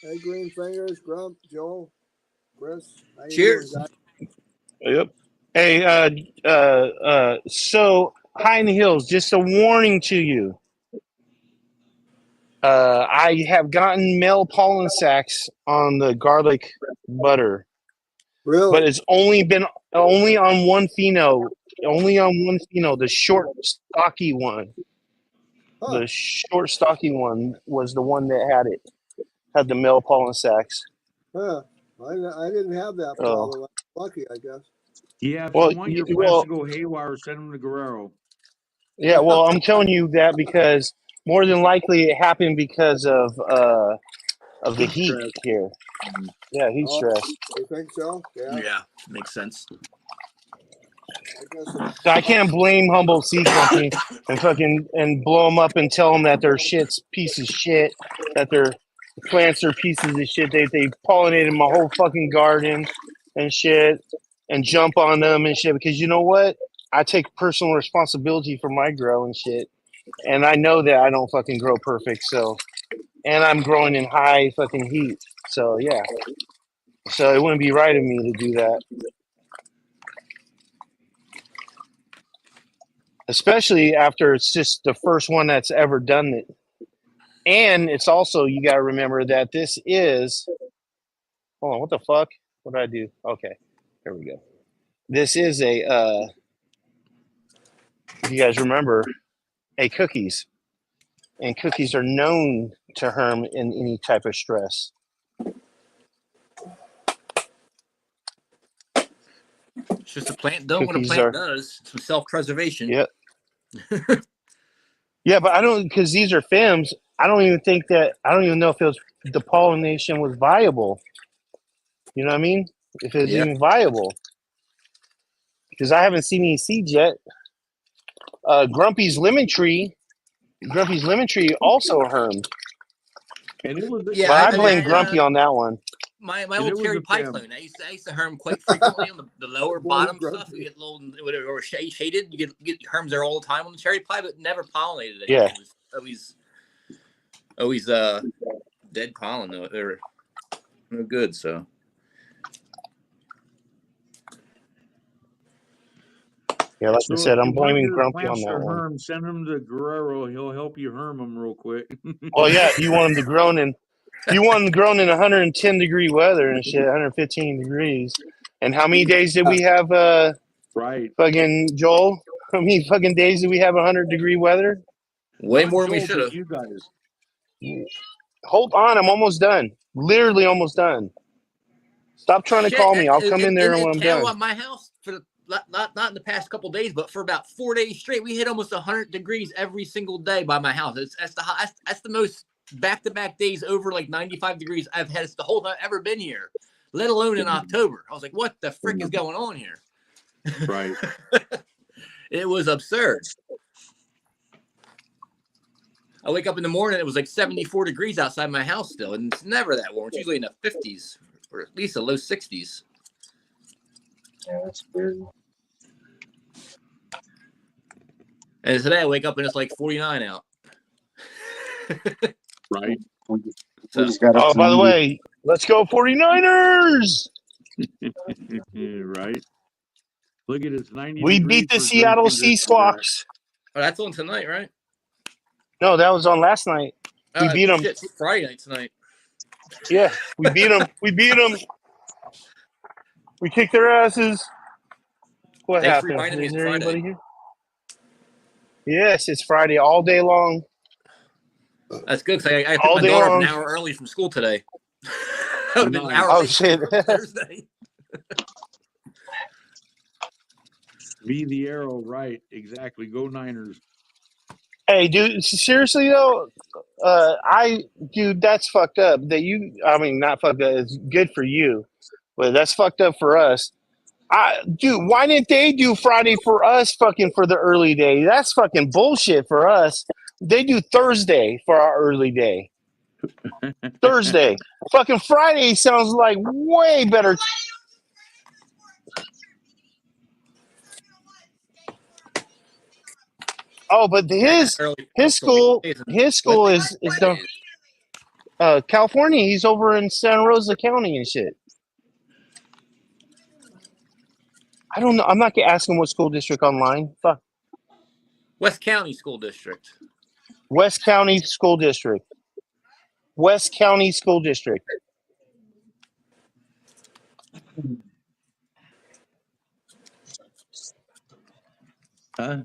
Speaker 10: Hey, Green Fingers, Grump, Joel, Chris. How you
Speaker 9: Cheers.
Speaker 10: doing, guys?
Speaker 2: Yep. Hey, so high in the hills, just a warning to you. I have gotten male pollen sacs on the garlic butter.
Speaker 10: Really?
Speaker 2: But it's only on one pheno. Only on one pheno, the short, stocky one.
Speaker 10: Huh.
Speaker 2: The short, stocky one was the one that had the male pollen sacs.
Speaker 10: Huh. I didn't have that problem. I'm lucky, I guess.
Speaker 3: Yeah, if
Speaker 2: Well,
Speaker 3: you want your
Speaker 2: you-
Speaker 3: plants
Speaker 2: well-
Speaker 3: to go haywire, send them to Guerrero.
Speaker 2: Yeah, well, I'm telling you that because more than likely it happened because of the heat here. Yeah, heat stress.
Speaker 10: You think so? Yeah.
Speaker 9: Yeah, makes sense.
Speaker 10: I guess
Speaker 2: So I can't blame Humboldt Seed Company and blow them up and tell them that their shit's piece of shit, that their plants are pieces of shit. They pollinated my whole fucking garden and shit, and jump on them and shit. Because you know what? I take personal responsibility for my grow and shit. And I know that I don't fucking grow perfect. So, and I'm growing in high fucking heat. So, yeah. So it wouldn't be right of me to do that. Especially after it's just the first one that's ever done it. And it's also, you got to remember that this is, hold on, what the fuck? What did I do? Okay, here we go. This is a, if you guys remember, a cookies. And cookies are known to harm in any type of stress.
Speaker 9: It's just a plant don't what a plant does. Some self-preservation.
Speaker 2: Yep. Yeah, but I don't, because these are FEMs. I don't even know if the pollination was viable. You know what I mean? If it's even viable. Because I haven't seen any seeds yet. Grumpy's lemon tree also harmed.
Speaker 3: And it was,
Speaker 2: but I blame Grumpy on that one.
Speaker 9: My old cherry pie clone. I used to harm quite frequently on the lower bottom stuff. You get a little whatever or shaded. You get harms there all the time on the cherry pie, but never pollinated it.
Speaker 2: Yeah.
Speaker 9: It was always dead pollen though. They were no good. So
Speaker 2: yeah, like I said, I'm blaming Grumpy on that one.
Speaker 3: Herm, send him to Guerrero. He'll help you harm them real quick.
Speaker 2: Well, yeah, you want them to grown in 110 degree weather and shit, 115 degrees. And how many days did we have?
Speaker 3: Right.
Speaker 2: Fucking Joel. How many fucking days did we have 100-degree weather?
Speaker 9: Way more than we should have.
Speaker 3: You guys.
Speaker 2: Hold on, I'm almost done. Literally almost done. Stop trying to call me. I'll come in there when I'm done.
Speaker 9: At my house for the not in the past couple of days, but for about 4 days straight, we hit almost 100 degrees every single day by my house. That's the most back-to-back days over like 95 degrees I've had. It's the whole time I've ever been here, let alone in October. I was like, what the frick is going on here?
Speaker 3: Right.
Speaker 9: It was absurd. I wake up in the morning, it was like 74 degrees outside my house still, and it's never that warm. It's usually in the 50s or at least the low 60s.
Speaker 6: Yeah, that's weird.
Speaker 9: And today I wake up and it's like 49 out.
Speaker 3: Right.
Speaker 2: So, by the way, let's go 49ers!
Speaker 3: Right. Look at it's 90.
Speaker 2: We beat the Seattle Seahawks.
Speaker 9: Oh, that's on tonight, right?
Speaker 2: No, that was on last night. We beat them.
Speaker 9: Shit, Friday night tonight.
Speaker 2: Yeah, we beat them. We beat them. We kicked their asses. What happened? Is there anybody here? Yes, it's Friday all day long.
Speaker 9: That's good because I took my daughter up an hour early from school today.
Speaker 2: Oh shit!
Speaker 9: Thursday.
Speaker 3: Be the arrow, right? Exactly. Go Niners.
Speaker 2: Hey, dude. Seriously though, that's fucked up. Not fucked up. It's good for you, but that's fucked up for us. Dude, why didn't they do Friday for us? Fucking for the early day. That's fucking bullshit for us. They do Thursday for our early day. Thursday. Fucking Friday sounds like way better. Oh, but his school is the California. He's over in Santa Rosa County and shit. I don't know. I'm not gonna ask him what school district online. Fuck.
Speaker 9: West County School District.
Speaker 2: West County School District. West County School District.
Speaker 3: Huh?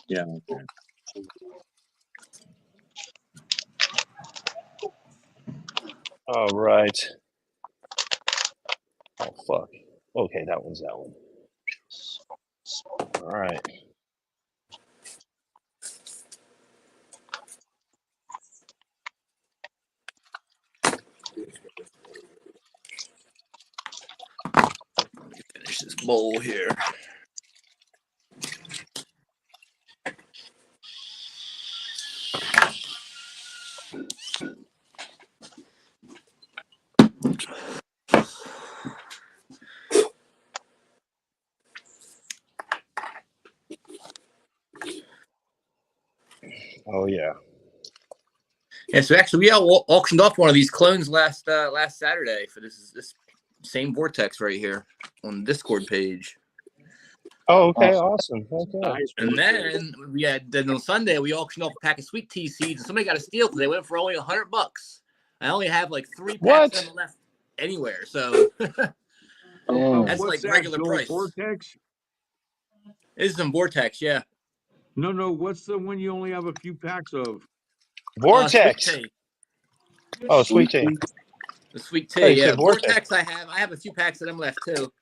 Speaker 3: Yeah. Okay.
Speaker 2: All right. Oh fuck. Okay, that one's that one. All right.
Speaker 9: Finish this bowl here.
Speaker 2: Oh yeah.
Speaker 9: Yeah, so actually we auctioned off one of these clones last Saturday for this same Vortex right here on the Discord page.
Speaker 2: Oh, okay, awesome. Okay.
Speaker 3: Nice.
Speaker 9: And then then on Sunday we auctioned off a pack of sweet tea seeds, and somebody got a steal because they went for only $100. I only have like 3 packs of them left anywhere, so that's
Speaker 3: What's
Speaker 9: like
Speaker 3: that,
Speaker 9: regular
Speaker 3: Joel?
Speaker 9: price.
Speaker 3: Vortex?
Speaker 9: This is some Vortex, yeah.
Speaker 3: No. What's the one you only have a few packs of?
Speaker 2: Vortex.
Speaker 9: Sweet tea.
Speaker 2: Oh, sweet tea.
Speaker 9: The sweet
Speaker 2: Oh,
Speaker 9: tea,
Speaker 2: you
Speaker 9: yeah.
Speaker 2: said Vortex.
Speaker 9: I have a few packs of them left too.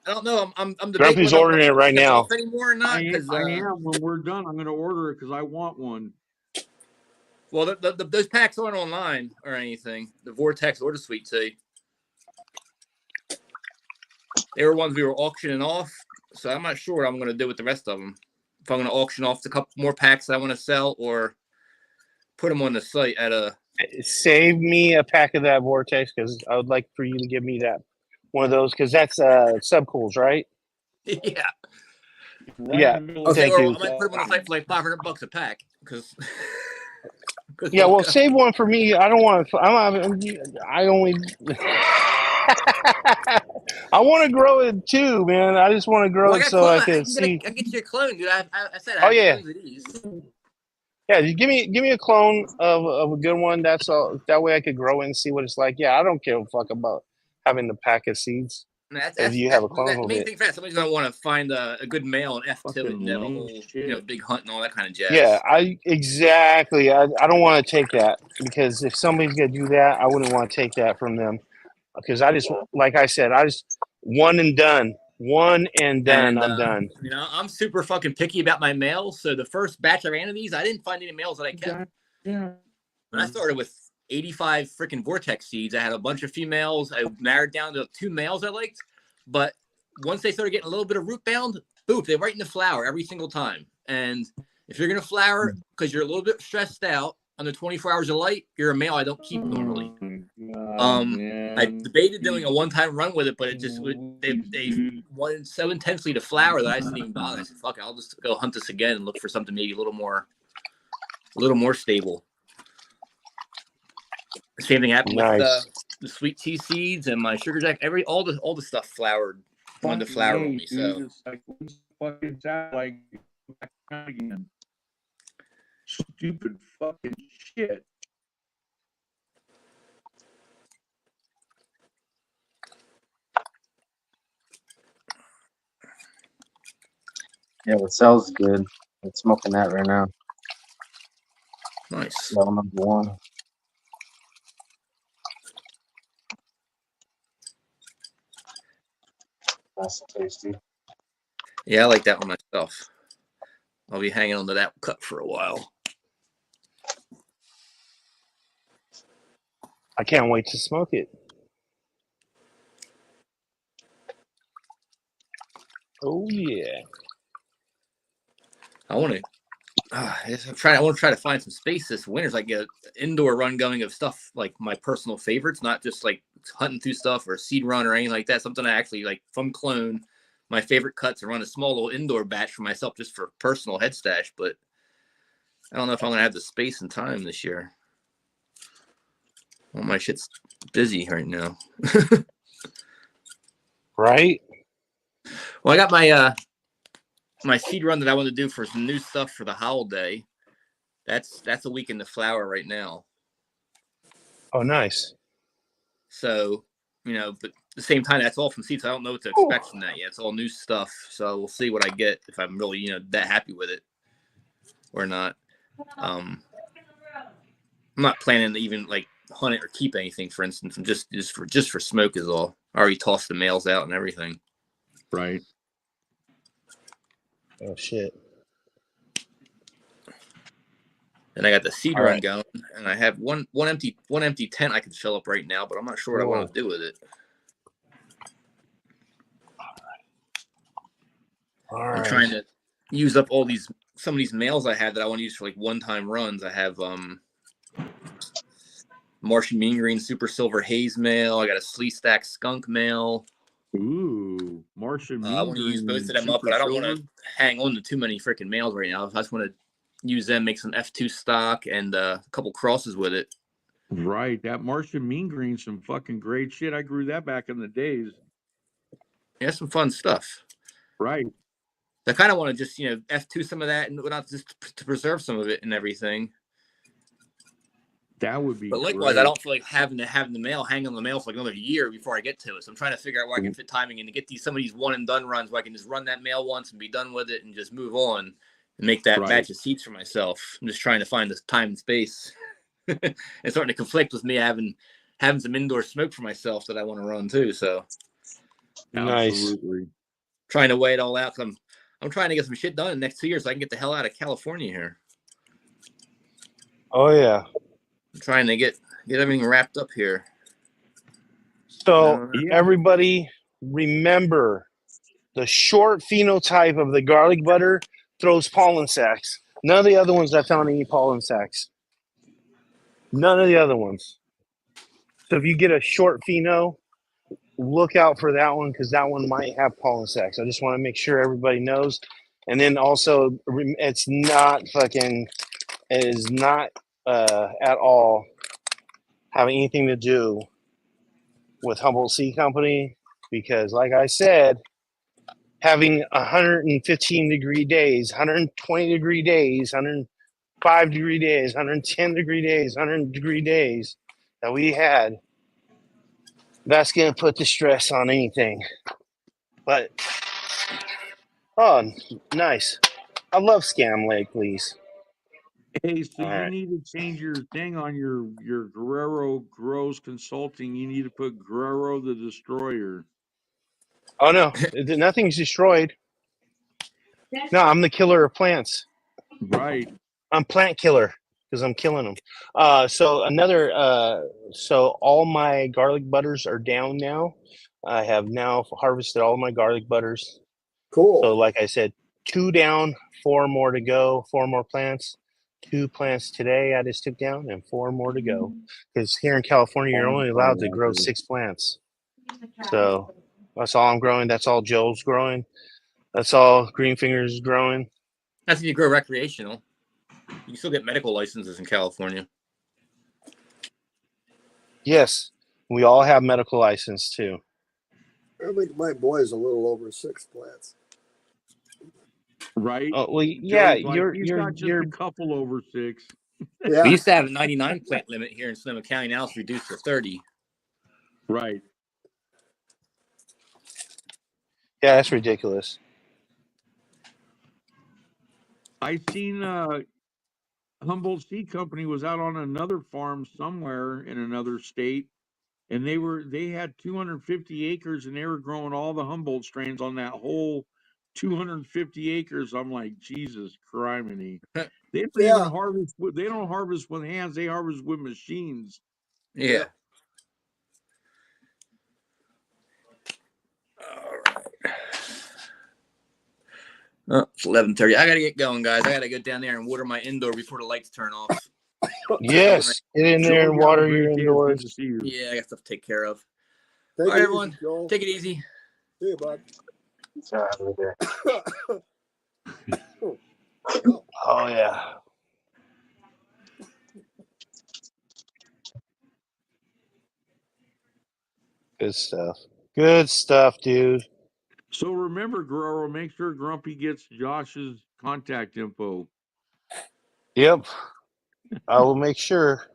Speaker 9: I don't know. I'm debating
Speaker 2: Grumpy's
Speaker 9: whether
Speaker 2: ordering it right now.
Speaker 9: off anymore or not.
Speaker 3: I
Speaker 9: Because
Speaker 3: am. When we're done, I'm going to order it because I want one.
Speaker 9: well, those packs aren't online or anything. The Vortex or the sweet tea. They were ones we were auctioning off, so I'm not sure what I'm going to do with the rest of them. If I'm going to auction off a couple more packs I want to sell, or put them on the site at a.
Speaker 2: Save me a pack of that Vortex because I would like for you to give me that one of those because that's Subcools, right?
Speaker 9: Yeah.
Speaker 2: Yeah.
Speaker 9: Okay,
Speaker 2: Thank
Speaker 9: or
Speaker 2: you.
Speaker 9: I might put them on the site for like $500 a pack because.
Speaker 2: Yeah, well, save one for me. I don't want to. I only. I want to grow it too, man. I just want to grow
Speaker 9: Well,
Speaker 2: it so I can see.
Speaker 9: I get you a clone, dude. I said.
Speaker 2: Oh yeah.
Speaker 9: Clones of these.
Speaker 2: Yeah, you give me a clone of a good one. That's all. That way I could grow it and see what it's like. Yeah, I don't give a fuck about having the pack of seeds. If you have a clone
Speaker 9: the
Speaker 2: of
Speaker 9: main
Speaker 2: it.
Speaker 9: thing for that, somebody's gonna want to find a good male and F to it, and a whole, big hunt and all that kind of jazz.
Speaker 2: Yeah, exactly. I don't want to take that because if somebody's gonna do that, I wouldn't want to take that from them because I just, like I said, I just one and done. I'm done.
Speaker 9: You know, I'm super fucking picky about my males. So the first batch I ran of these, I didn't find any males that I kept.
Speaker 3: Yeah.
Speaker 9: When I started with 85 freaking Vortex seeds, I had a bunch of females. I narrowed down to 2 males I liked. But once they started getting a little bit of root bound, boom, they're right in the flower every single time. And if you're going to flower because you're a little bit stressed out under 24 hours of light, you're a male I don't keep normally. I debated doing a one-time run with it, but it just they wanted so intensely to flower that I didn't even bother. I said, fuck it, I'll just go hunt this again and look for something maybe a little more stable. The same thing happened with the sweet tea seeds and my sugar jack. All the stuff flowered. Wanted to flower on me. So
Speaker 3: fucking like again. Stupid fucking shit.
Speaker 6: Yeah, the cell's good. I'm smoking that right now.
Speaker 9: Nice.
Speaker 6: Cell number 1. Nice and tasty.
Speaker 9: Yeah, I like that one myself. I'll be hanging on to that cut for a while.
Speaker 2: I can't wait to smoke it. Oh yeah.
Speaker 9: I want to try to find some space this winter so I get an indoor run going of stuff like my personal favorites, not just like hunting through stuff or seed run or anything like that. Something I actually like from clone my favorite cuts and run a small little indoor batch for myself just for personal head stash. But I don't know if I'm gonna have the space and time this year. Well, my shit's busy right now.
Speaker 2: Right?
Speaker 9: Well, I got my seed run that I want to do for some new stuff for the holiday. That's a week in the flower right now.
Speaker 2: Oh, nice.
Speaker 9: So, but at the same time, that's all from seeds. I don't know what to expect from that yet. It's all new stuff. So we'll see what I get if I'm really, that happy with it or not. I'm not planning to even like hunt it or keep anything, for instance. I'm just for smoke is all. I already tossed the males out and everything.
Speaker 3: Right.
Speaker 2: Oh shit.
Speaker 9: And I got the seed run going, and I have one empty tent I can fill up right now, but I'm not sure what I want to do with it. I'm trying to use up some of these males I had that I want to use for like one-time runs. I have Martian Mean Green Super Silver Haze male. I got a Slee Stack Skunk male.
Speaker 3: Ooh, Martian Mean Green.
Speaker 9: I want to use both of them up, but I don't want to hang on to too many freaking males right now. I just want to use them, make some F2 stock and a couple crosses with it.
Speaker 3: Right. That Martian mean green's some fucking great shit. I grew that back in the days.
Speaker 9: Yeah, some fun stuff.
Speaker 3: Right.
Speaker 9: I kind of want to just, F2 some of that and whatnot, just to preserve some of it and everything.
Speaker 3: That would be
Speaker 9: But likewise,
Speaker 3: great.
Speaker 9: I don't feel like having to have the mail hang on the mail for like another year before I get to it. So I'm trying to figure out where I can fit timing in to get some of these one and done runs where I can just run that mail once and be done with it and just move on and make that batch of seats for myself. I'm just trying to find the time and space. It's starting to conflict with me having some indoor smoke for myself that I want to run too. So
Speaker 2: Nice.
Speaker 9: Trying to weigh it all out. I'm trying to get some shit done in the next 2 years so I can get the hell out of California here.
Speaker 2: Oh yeah.
Speaker 9: I'm trying to get everything wrapped up here.
Speaker 2: So everybody remember the short phenotype of the garlic butter throws pollen sacs. None of the other ones I found any pollen sacs. None of the other ones. So if you get a short pheno, look out for that one because that one might have pollen sacs. I just want to make sure everybody knows. And then also, it is not at all having anything to do with Humboldt Seed Company because, like I said, having 115-degree days, 120-degree days, 105-degree days, 110-degree days, 100-degree days that we had, that's going to put the stress on anything. But, oh, nice. I love Scam Lake, please.
Speaker 3: Hey, so you need to change your thing on your Guerrero Grows Consulting. You need to put Guerrero the Destroyer.
Speaker 2: Oh, no. Nothing's destroyed. No, I'm the killer of plants.
Speaker 3: Right.
Speaker 2: I'm plant killer because I'm killing them. So all my garlic butters are down now. I have now harvested all my garlic butters.
Speaker 10: Cool.
Speaker 2: So like I said, 2 down, 4 more to go, 4 more plants. 2 plants today I just took down and 4 more to go. Because here in California, you're only allowed to grow 6 plants. So that's all I'm growing. That's all Joel's growing. That's all Greenfingers is growing.
Speaker 9: That's if you grow recreational. You can still get medical licenses in California.
Speaker 2: Yes, we all have medical license too.
Speaker 10: I think my boy's a little over 6 plants.
Speaker 3: Right.
Speaker 2: Oh, well, yeah,
Speaker 3: he's got just a couple over 6.
Speaker 10: Yeah.
Speaker 9: We used to have a 99 plant limit here in Sonoma County. Now it's reduced to 30.
Speaker 3: Right.
Speaker 2: Yeah, that's ridiculous.
Speaker 3: I seen Humboldt Seed Company was out on another farm somewhere in another state, and they had 250 acres, and they were growing all the Humboldt strains on that whole 250 acres. I'm like, Jesus criminy. They don't even harvest. They don't harvest with hands. They harvest with machines.
Speaker 9: Yeah. Oh, it's 11:30. I gotta get going, guys. I gotta go down there and water my indoor before the lights turn off.
Speaker 2: Yes, get in there and water your indoors.
Speaker 9: Yeah, I got stuff to take care of.
Speaker 10: Take
Speaker 9: All right,
Speaker 10: it
Speaker 9: everyone.
Speaker 10: easy, Joel.
Speaker 9: Take it easy.
Speaker 10: See you, bud.
Speaker 2: Oh yeah. Good stuff. Good stuff, dude.
Speaker 3: So remember, Guerrero, make sure Grumpy gets Josh's contact info.
Speaker 2: Yep. I will make sure.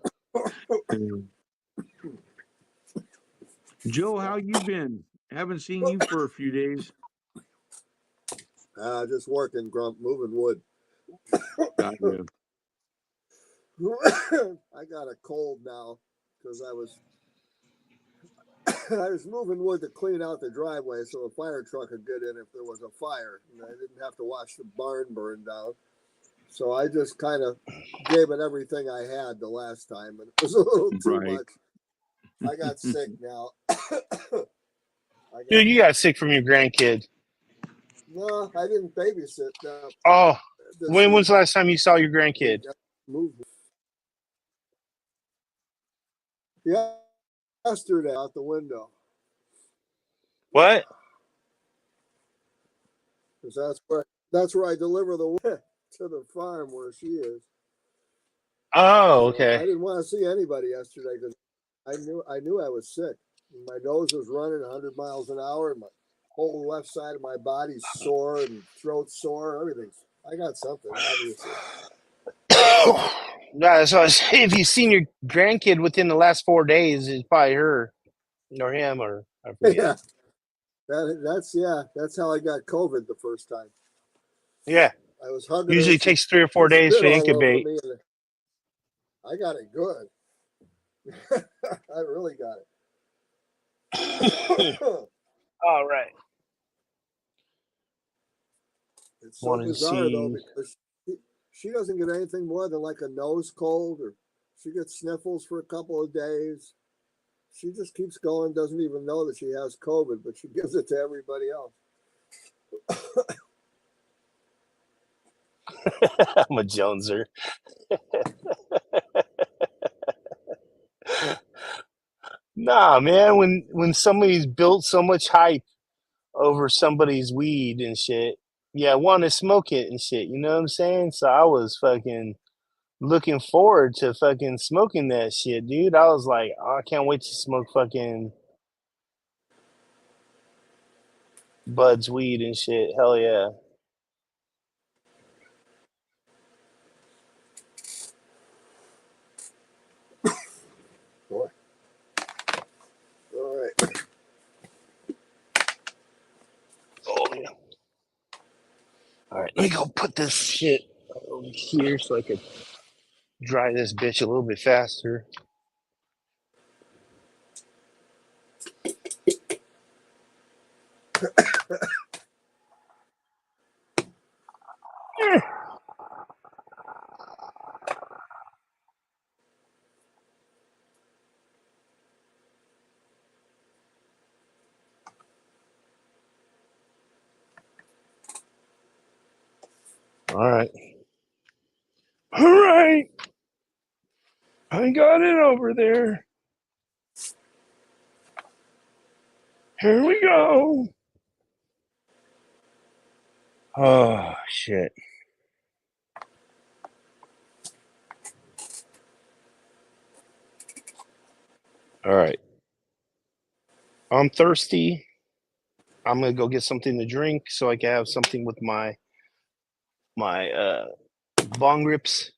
Speaker 3: Joe, how you been? Haven't seen you for a few days.
Speaker 10: Just working, Grump, moving wood.
Speaker 3: Got you.
Speaker 10: I got a cold now because I was moving wood to clean out the driveway so a fire truck could get in if there was a fire, and I didn't have to watch the barn burn down. So I just kind of gave it everything I had the last time, and it was a little too much. I got sick now.
Speaker 2: Dude, you got sick from your grandkid.
Speaker 10: No, I didn't babysit.
Speaker 2: Oh, when was the last time you saw your grandkid?
Speaker 10: Yeah, yesterday out the window.
Speaker 2: What?
Speaker 10: Because that's where I deliver the wood. to the farm where she is.
Speaker 2: Oh,
Speaker 10: I
Speaker 2: okay.
Speaker 10: didn't want to see anybody yesterday because I knew I was sick. My nose was running 100 miles an hour, and my whole left side of my body's sore and throat sore. Everything's. I got something, obviously.
Speaker 2: Yeah, so I say, if you've seen your grandkid within the last 4 days, it's probably her or him or I forget.
Speaker 10: Yeah, that's how I got COVID the first time.
Speaker 2: Yeah.
Speaker 10: I was hugging
Speaker 2: Usually
Speaker 10: her.
Speaker 2: it takes 3 or 4 days to incubate.
Speaker 10: I got it good. I really got it.
Speaker 2: All right.
Speaker 10: It's so bizarre though because she doesn't get anything more than like a nose cold, or she gets sniffles for a couple of days. She just keeps going, doesn't even know that she has COVID, but she gives it to everybody else.
Speaker 2: I'm a Joneser. Nah, man, when somebody's built so much hype over somebody's weed and shit, yeah, I want to smoke it and shit, you know what I'm saying? So I was fucking looking forward to fucking smoking that shit, dude. I was like, oh, I can't wait to smoke fucking Bud's weed and shit. Hell yeah.
Speaker 10: Boy. All right.
Speaker 2: Oh yeah. All right, let me go put this shit over here so I can dry this bitch a little bit faster. All right. All right. I got it over there. Here we go. Oh, shit. All right. I'm thirsty. I'm going to go get something to drink so I can have something with my bong rips.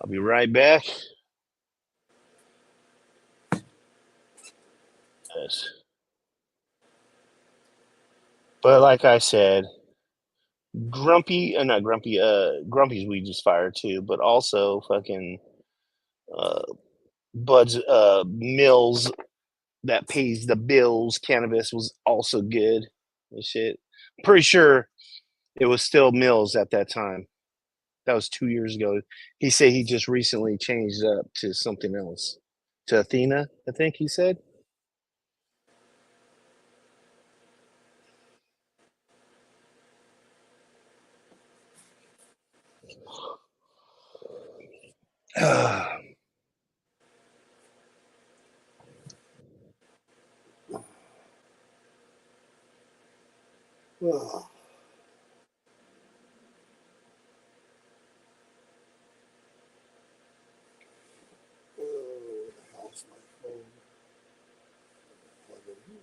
Speaker 2: I'll be right back. Yes. But like I said, Grumpy's weed is fire too, but also fucking Bud's Mills that pays the bills cannabis was also good and shit. Pretty sure it was still Mills at that time. That was 2 years ago. He said he just recently changed up to something else. To Athena, I think he said.
Speaker 10: Oh. How's my phone? Plug it in.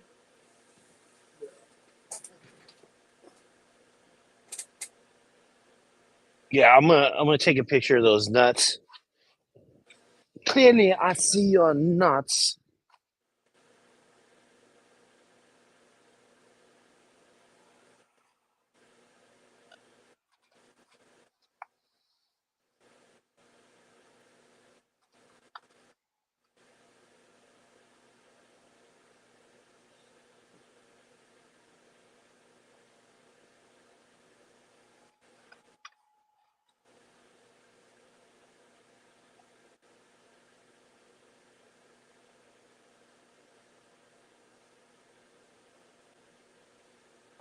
Speaker 2: Yeah, I'm gonna take a picture of those nuts. Clearly, I see your nuts.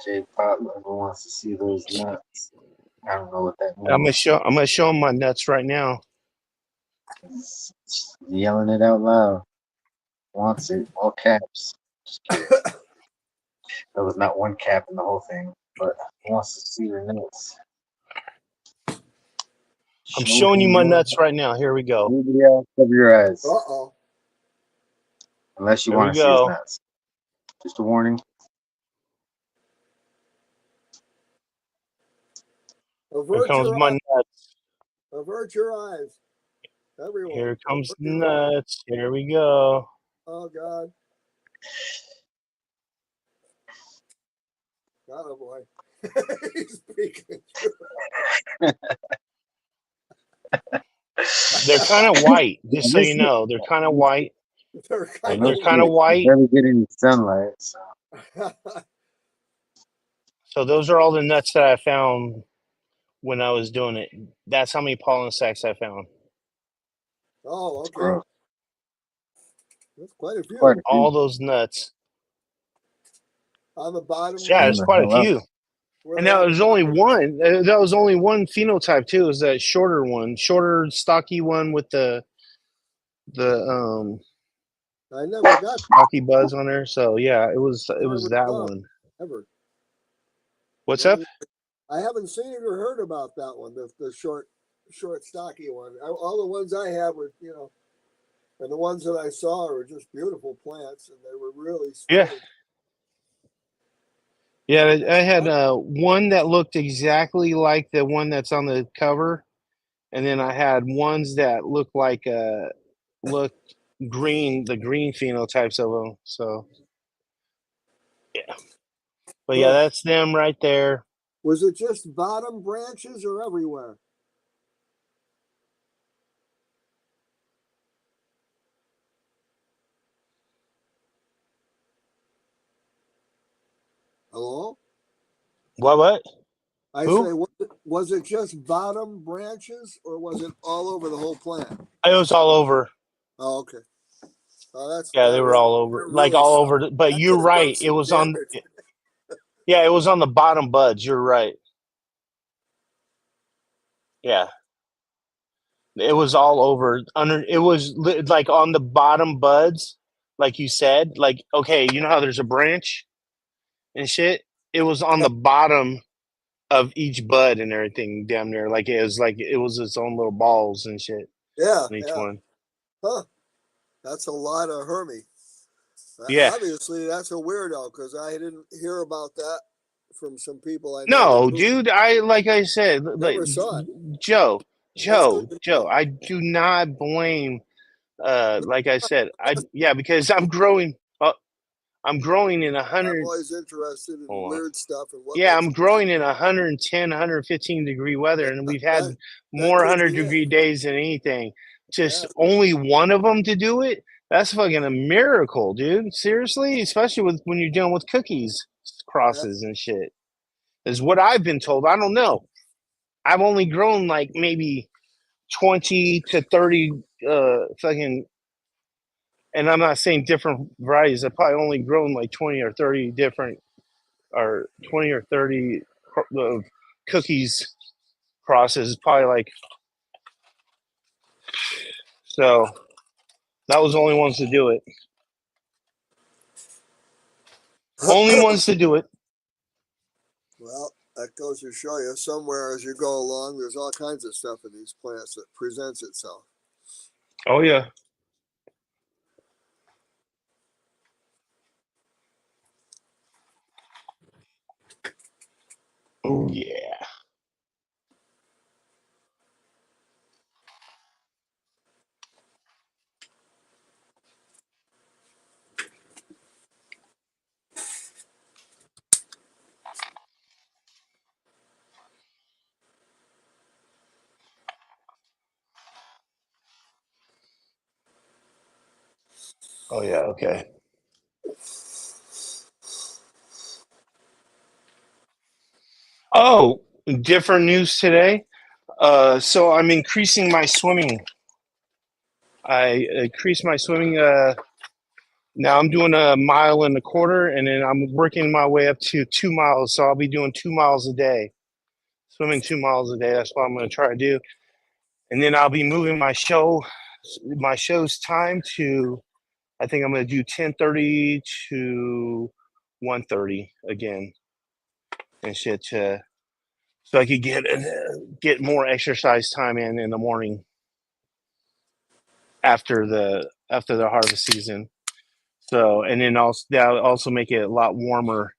Speaker 6: J Pop never wants to see those nuts. I don't know what that means.
Speaker 2: I'm gonna show him my nuts right now.
Speaker 6: Yelling it out loud. Wants it, all caps. Just kidding. There was not one cap in the whole thing, but wants to see your nuts.
Speaker 2: I'm showing you my nuts right now. Here we go.
Speaker 6: Nobody else cover your eyes.
Speaker 10: Uh-oh.
Speaker 6: Unless you
Speaker 2: There we
Speaker 6: want to see his
Speaker 2: go.
Speaker 6: nuts. Just a warning.
Speaker 2: Here
Speaker 10: Avert
Speaker 2: comes
Speaker 10: your
Speaker 2: my
Speaker 10: eyes.
Speaker 2: nuts.
Speaker 10: Avert your eyes. Everyone.
Speaker 2: Here comes
Speaker 10: avert
Speaker 2: the
Speaker 10: your eyes.
Speaker 2: nuts. Here we go.
Speaker 10: Oh, God. Oh, boy. He's peeking.
Speaker 2: They're kind of white, just so you know. They're kind of white.
Speaker 10: They're
Speaker 6: I
Speaker 10: kind
Speaker 6: know
Speaker 2: They're kind of
Speaker 6: you
Speaker 2: white.
Speaker 6: barely get any sunlight. So.
Speaker 10: of.
Speaker 2: So those are all the nuts that I found when I was doing it. That's how many pollen sacs I found.
Speaker 10: Oh, okay.
Speaker 6: Gross.
Speaker 10: That's quite a few.
Speaker 6: Quite a few.
Speaker 2: All those nuts.
Speaker 10: On the bottom.
Speaker 2: Yeah, it's
Speaker 6: the
Speaker 2: quite a
Speaker 6: hell up.
Speaker 2: few.
Speaker 10: where
Speaker 2: And
Speaker 10: they
Speaker 2: that
Speaker 10: have
Speaker 2: was
Speaker 10: the
Speaker 2: only
Speaker 10: bottom.
Speaker 2: one. That was only one phenotype too. Is that shorter one, shorter, stocky one with the
Speaker 10: I never got
Speaker 2: stocky buds on there. So yeah, it was
Speaker 10: never
Speaker 2: that
Speaker 10: saw it,
Speaker 2: one.
Speaker 10: ever.
Speaker 2: What's up?
Speaker 10: I haven't seen it or heard about that one, the short, stocky one. All the ones I have were, and the ones that I saw were just beautiful plants, and they were really
Speaker 2: Yeah.
Speaker 10: stunning.
Speaker 2: Yeah, I had one that looked exactly like the one that's on the cover, and then I had ones that looked like looked green, the green phenotypes of them. So yeah, but yeah,
Speaker 10: Huh.
Speaker 2: that's them right there.
Speaker 10: Was it just bottom branches or everywhere? Hello?
Speaker 2: What?
Speaker 10: I
Speaker 2: Who?
Speaker 10: say, was it just bottom branches or was it all over the whole plant?
Speaker 2: It was all over.
Speaker 10: Oh, okay. Oh,
Speaker 2: Yeah, they were all over, like all over. But you're right. It was on. Yeah, it was on the bottom buds. You're right. Yeah, it was all over. Under it was like on the bottom buds, like you said. Like okay, you know how there's a branch and shit. It was on the bottom of each bud and everything, damn near. Like it was its own little balls and shit.
Speaker 10: Yeah,
Speaker 2: On each
Speaker 10: yeah.
Speaker 2: one.
Speaker 10: Huh. That's a lot of Hermie.
Speaker 2: Yeah.
Speaker 10: Obviously, that's a weirdo because I didn't hear about that from some people I know.
Speaker 2: No, dude. Like I said, like
Speaker 10: Never saw it.
Speaker 2: Joe.
Speaker 10: good to know.
Speaker 2: I do not blame. Like I said, because I'm growing. I'm growing in
Speaker 10: I'm
Speaker 2: 100.
Speaker 10: always interested in
Speaker 2: Hold on.
Speaker 10: weird stuff and what.
Speaker 2: Yeah,
Speaker 10: makes
Speaker 2: I'm
Speaker 10: it
Speaker 2: growing in 110, 115 degree weather, and we've had
Speaker 10: that
Speaker 2: more
Speaker 10: could
Speaker 2: 100
Speaker 10: be it.
Speaker 2: degree days than anything. Just
Speaker 10: Yeah.
Speaker 2: only one of them to do it. That's fucking a miracle, dude. Seriously, especially when you're dealing with cookies crosses and shit. Is what I've been told. I don't know. I've only grown like maybe 20 to 30 fucking, and I'm not saying different varieties. I've probably only grown like 20 or 30 different, or 20 or 30 of cookies crosses. Probably like, so that was the only ones to do it. Only ones to do it.
Speaker 10: Well, that goes to show you somewhere as you go along, there's all kinds of stuff in these plants that presents itself.
Speaker 2: Oh yeah. Oh yeah. Oh yeah. Okay. Oh, different news today. So I'm increasing my swimming. I increased my swimming. Now I'm doing 1.25 miles, and then I'm working my way up to 2 miles. So I'll be doing 2 miles a day, swimming 2 miles a day. That's what I'm going to try to do. And then I'll be moving my show's time to, I think I'm going to do 10:30 to 1:30 again and shit. so I could get more exercise time in the morning after the harvest season. So, and then also that'll also make it a lot warmer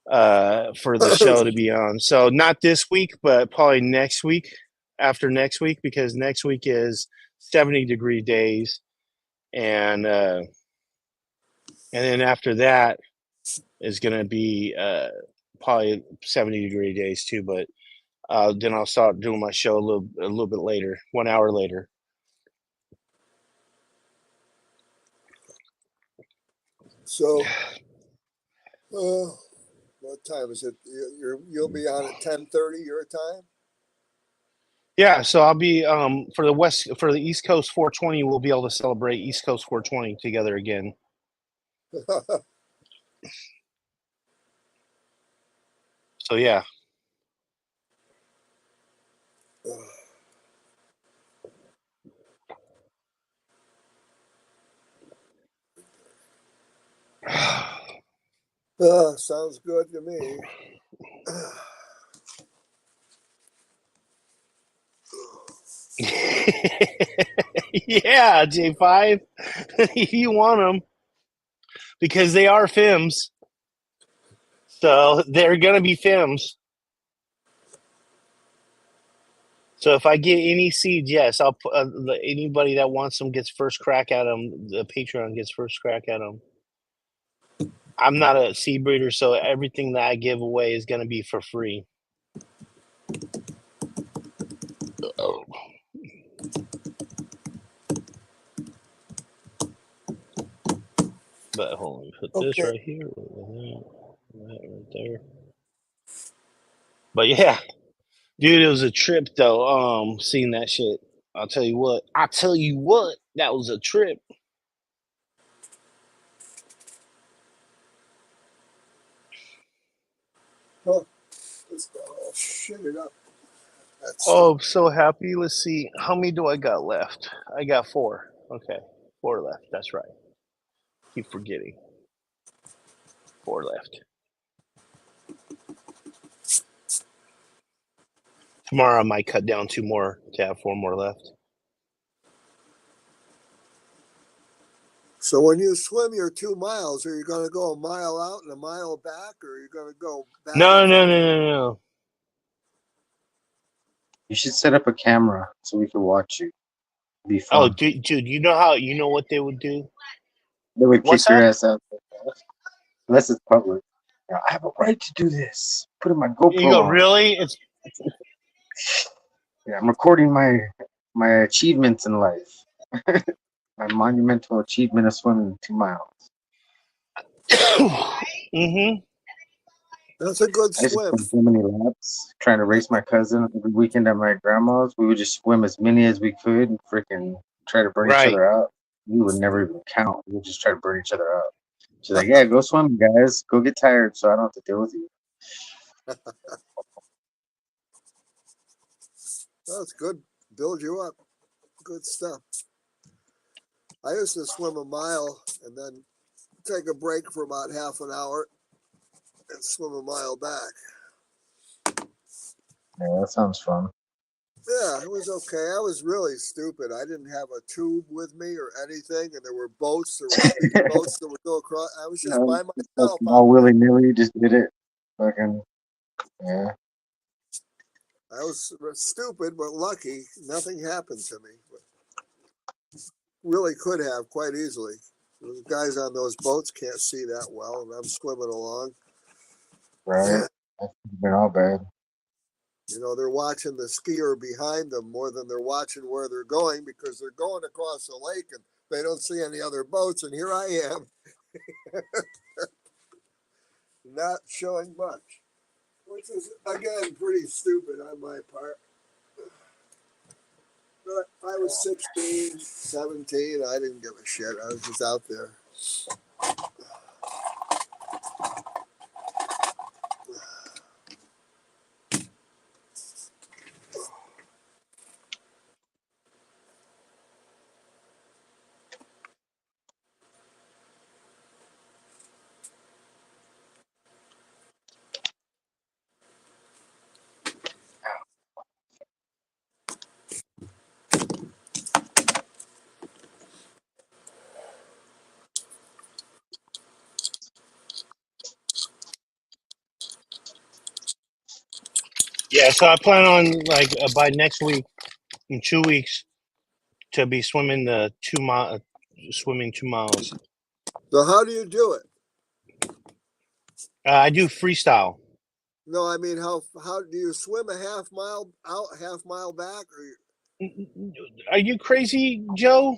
Speaker 2: for the show to be on. So not this week, but probably next week, after next week, because next week is 70-degree days, and then after that is going to be probably 70-degree days too. But then I'll start doing my show a little bit later, 1 hour later.
Speaker 10: So, what time is it? You'll be on at 10:30 your time.
Speaker 2: Yeah, so I'll be for the East Coast 420. We'll be able to celebrate East Coast 420 together again. So yeah.
Speaker 10: Sounds good to me.
Speaker 2: Yeah, J5, if you want them, because they are FIMS, so they're gonna be FIMS. So if I get any seeds, yes, I'll put anybody that wants them gets first crack at them. The Patreon gets first crack at them. I'm not a seed breeder, so everything that I give away is gonna be for free. Oh. But hold on, put this right here, that right there. But yeah, dude, it was a trip though. Seeing that shit, I'll tell you what, that was a trip.
Speaker 10: Let's go. I'll shit it up.
Speaker 2: Oh, I'm so happy. Let's see, how many do I got left? I got 4. Okay, 4 left. That's right. Keep forgetting. 4 left. Tomorrow I might cut down 2 more to have 4 more left.
Speaker 10: So when you swim your 2 miles, are you going to go a mile out and a mile back, or are you going to go back?
Speaker 2: No.
Speaker 6: You should set up a camera so we can watch you. It'd be fun.
Speaker 2: Oh, dude, you know what they would do?
Speaker 6: They would kick your ass out. Unless it's public. I have a right to do this. Put in my GoPro.
Speaker 2: You go,
Speaker 6: on.
Speaker 2: really?
Speaker 6: Yeah, I'm recording my achievements in life. My monumental achievement of swimming 2 miles.
Speaker 2: Mm-hmm.
Speaker 10: That's a good
Speaker 6: I used to
Speaker 10: swim.
Speaker 6: swim so many laps trying to race my cousin every weekend at my grandma's. We would just swim as many as we could and freaking try to burn each other out. We would never even count. We would just try to burn each other out. She's like, yeah, go swim, guys. Go get tired so I don't have to deal with you.
Speaker 10: That's good. Build you up. Good stuff. I used to swim a mile and then take a break for about half an hour and swim a mile back.
Speaker 6: Yeah, that sounds fun.
Speaker 10: Yeah, it was okay. I was really stupid. I didn't have a tube with me or anything, and there were boats. There were boats that would go across. I was just by myself.
Speaker 6: All willy nilly, just did it. Fucking, yeah.
Speaker 10: I was stupid, but lucky. Nothing happened to me. But really could have quite easily. Those guys on those boats can't see that well, and I'm swimming along.
Speaker 6: Right. That's been all bad.
Speaker 10: You know, they're watching the skier behind them more than they're watching where they're going, because they're going across the lake and they don't see any other boats. And here I am, not showing much, which is, again, pretty stupid on my part. But I was 16, 17. I didn't give a shit. I was just out there.
Speaker 2: Yeah, so I plan on like by next week, in 2 weeks, to be swimming the 2 mile, swimming 2 miles.
Speaker 10: So how do you do it?
Speaker 2: I do freestyle.
Speaker 10: No, I mean how do you swim a half mile out, half mile back, or
Speaker 2: Are you crazy, Joe?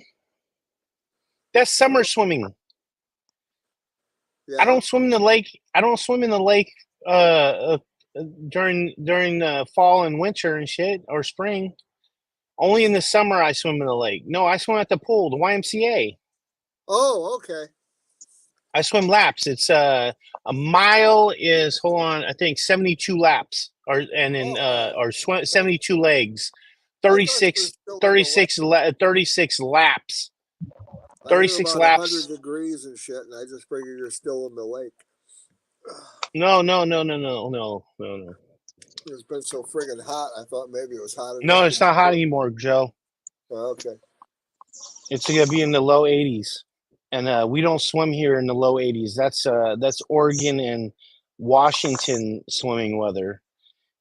Speaker 2: That's summer swimming.
Speaker 10: yeah?
Speaker 2: I don't swim in the lake. I don't swim in the lake during fall and winter and shit, or spring. Only in the summer I swim in the lake. No, I swim at the pool, the YMCA.
Speaker 10: Oh, okay.
Speaker 2: I swim laps. It's a mile is, hold on, I think 72 laps, or and then or 72 legs, 36 36 laps.
Speaker 10: I hear
Speaker 2: 36
Speaker 10: about
Speaker 2: laps.
Speaker 10: 100 degrees and shit, and I just figure you're still in the lake.
Speaker 2: No.
Speaker 10: It's been so friggin' hot. I thought maybe it was hot enough.
Speaker 2: No, it's not hot anymore, Joe.
Speaker 10: Oh, okay.
Speaker 2: It's gonna be in the low 80s, and we don't swim here in the low 80s. That's Oregon and Washington swimming weather.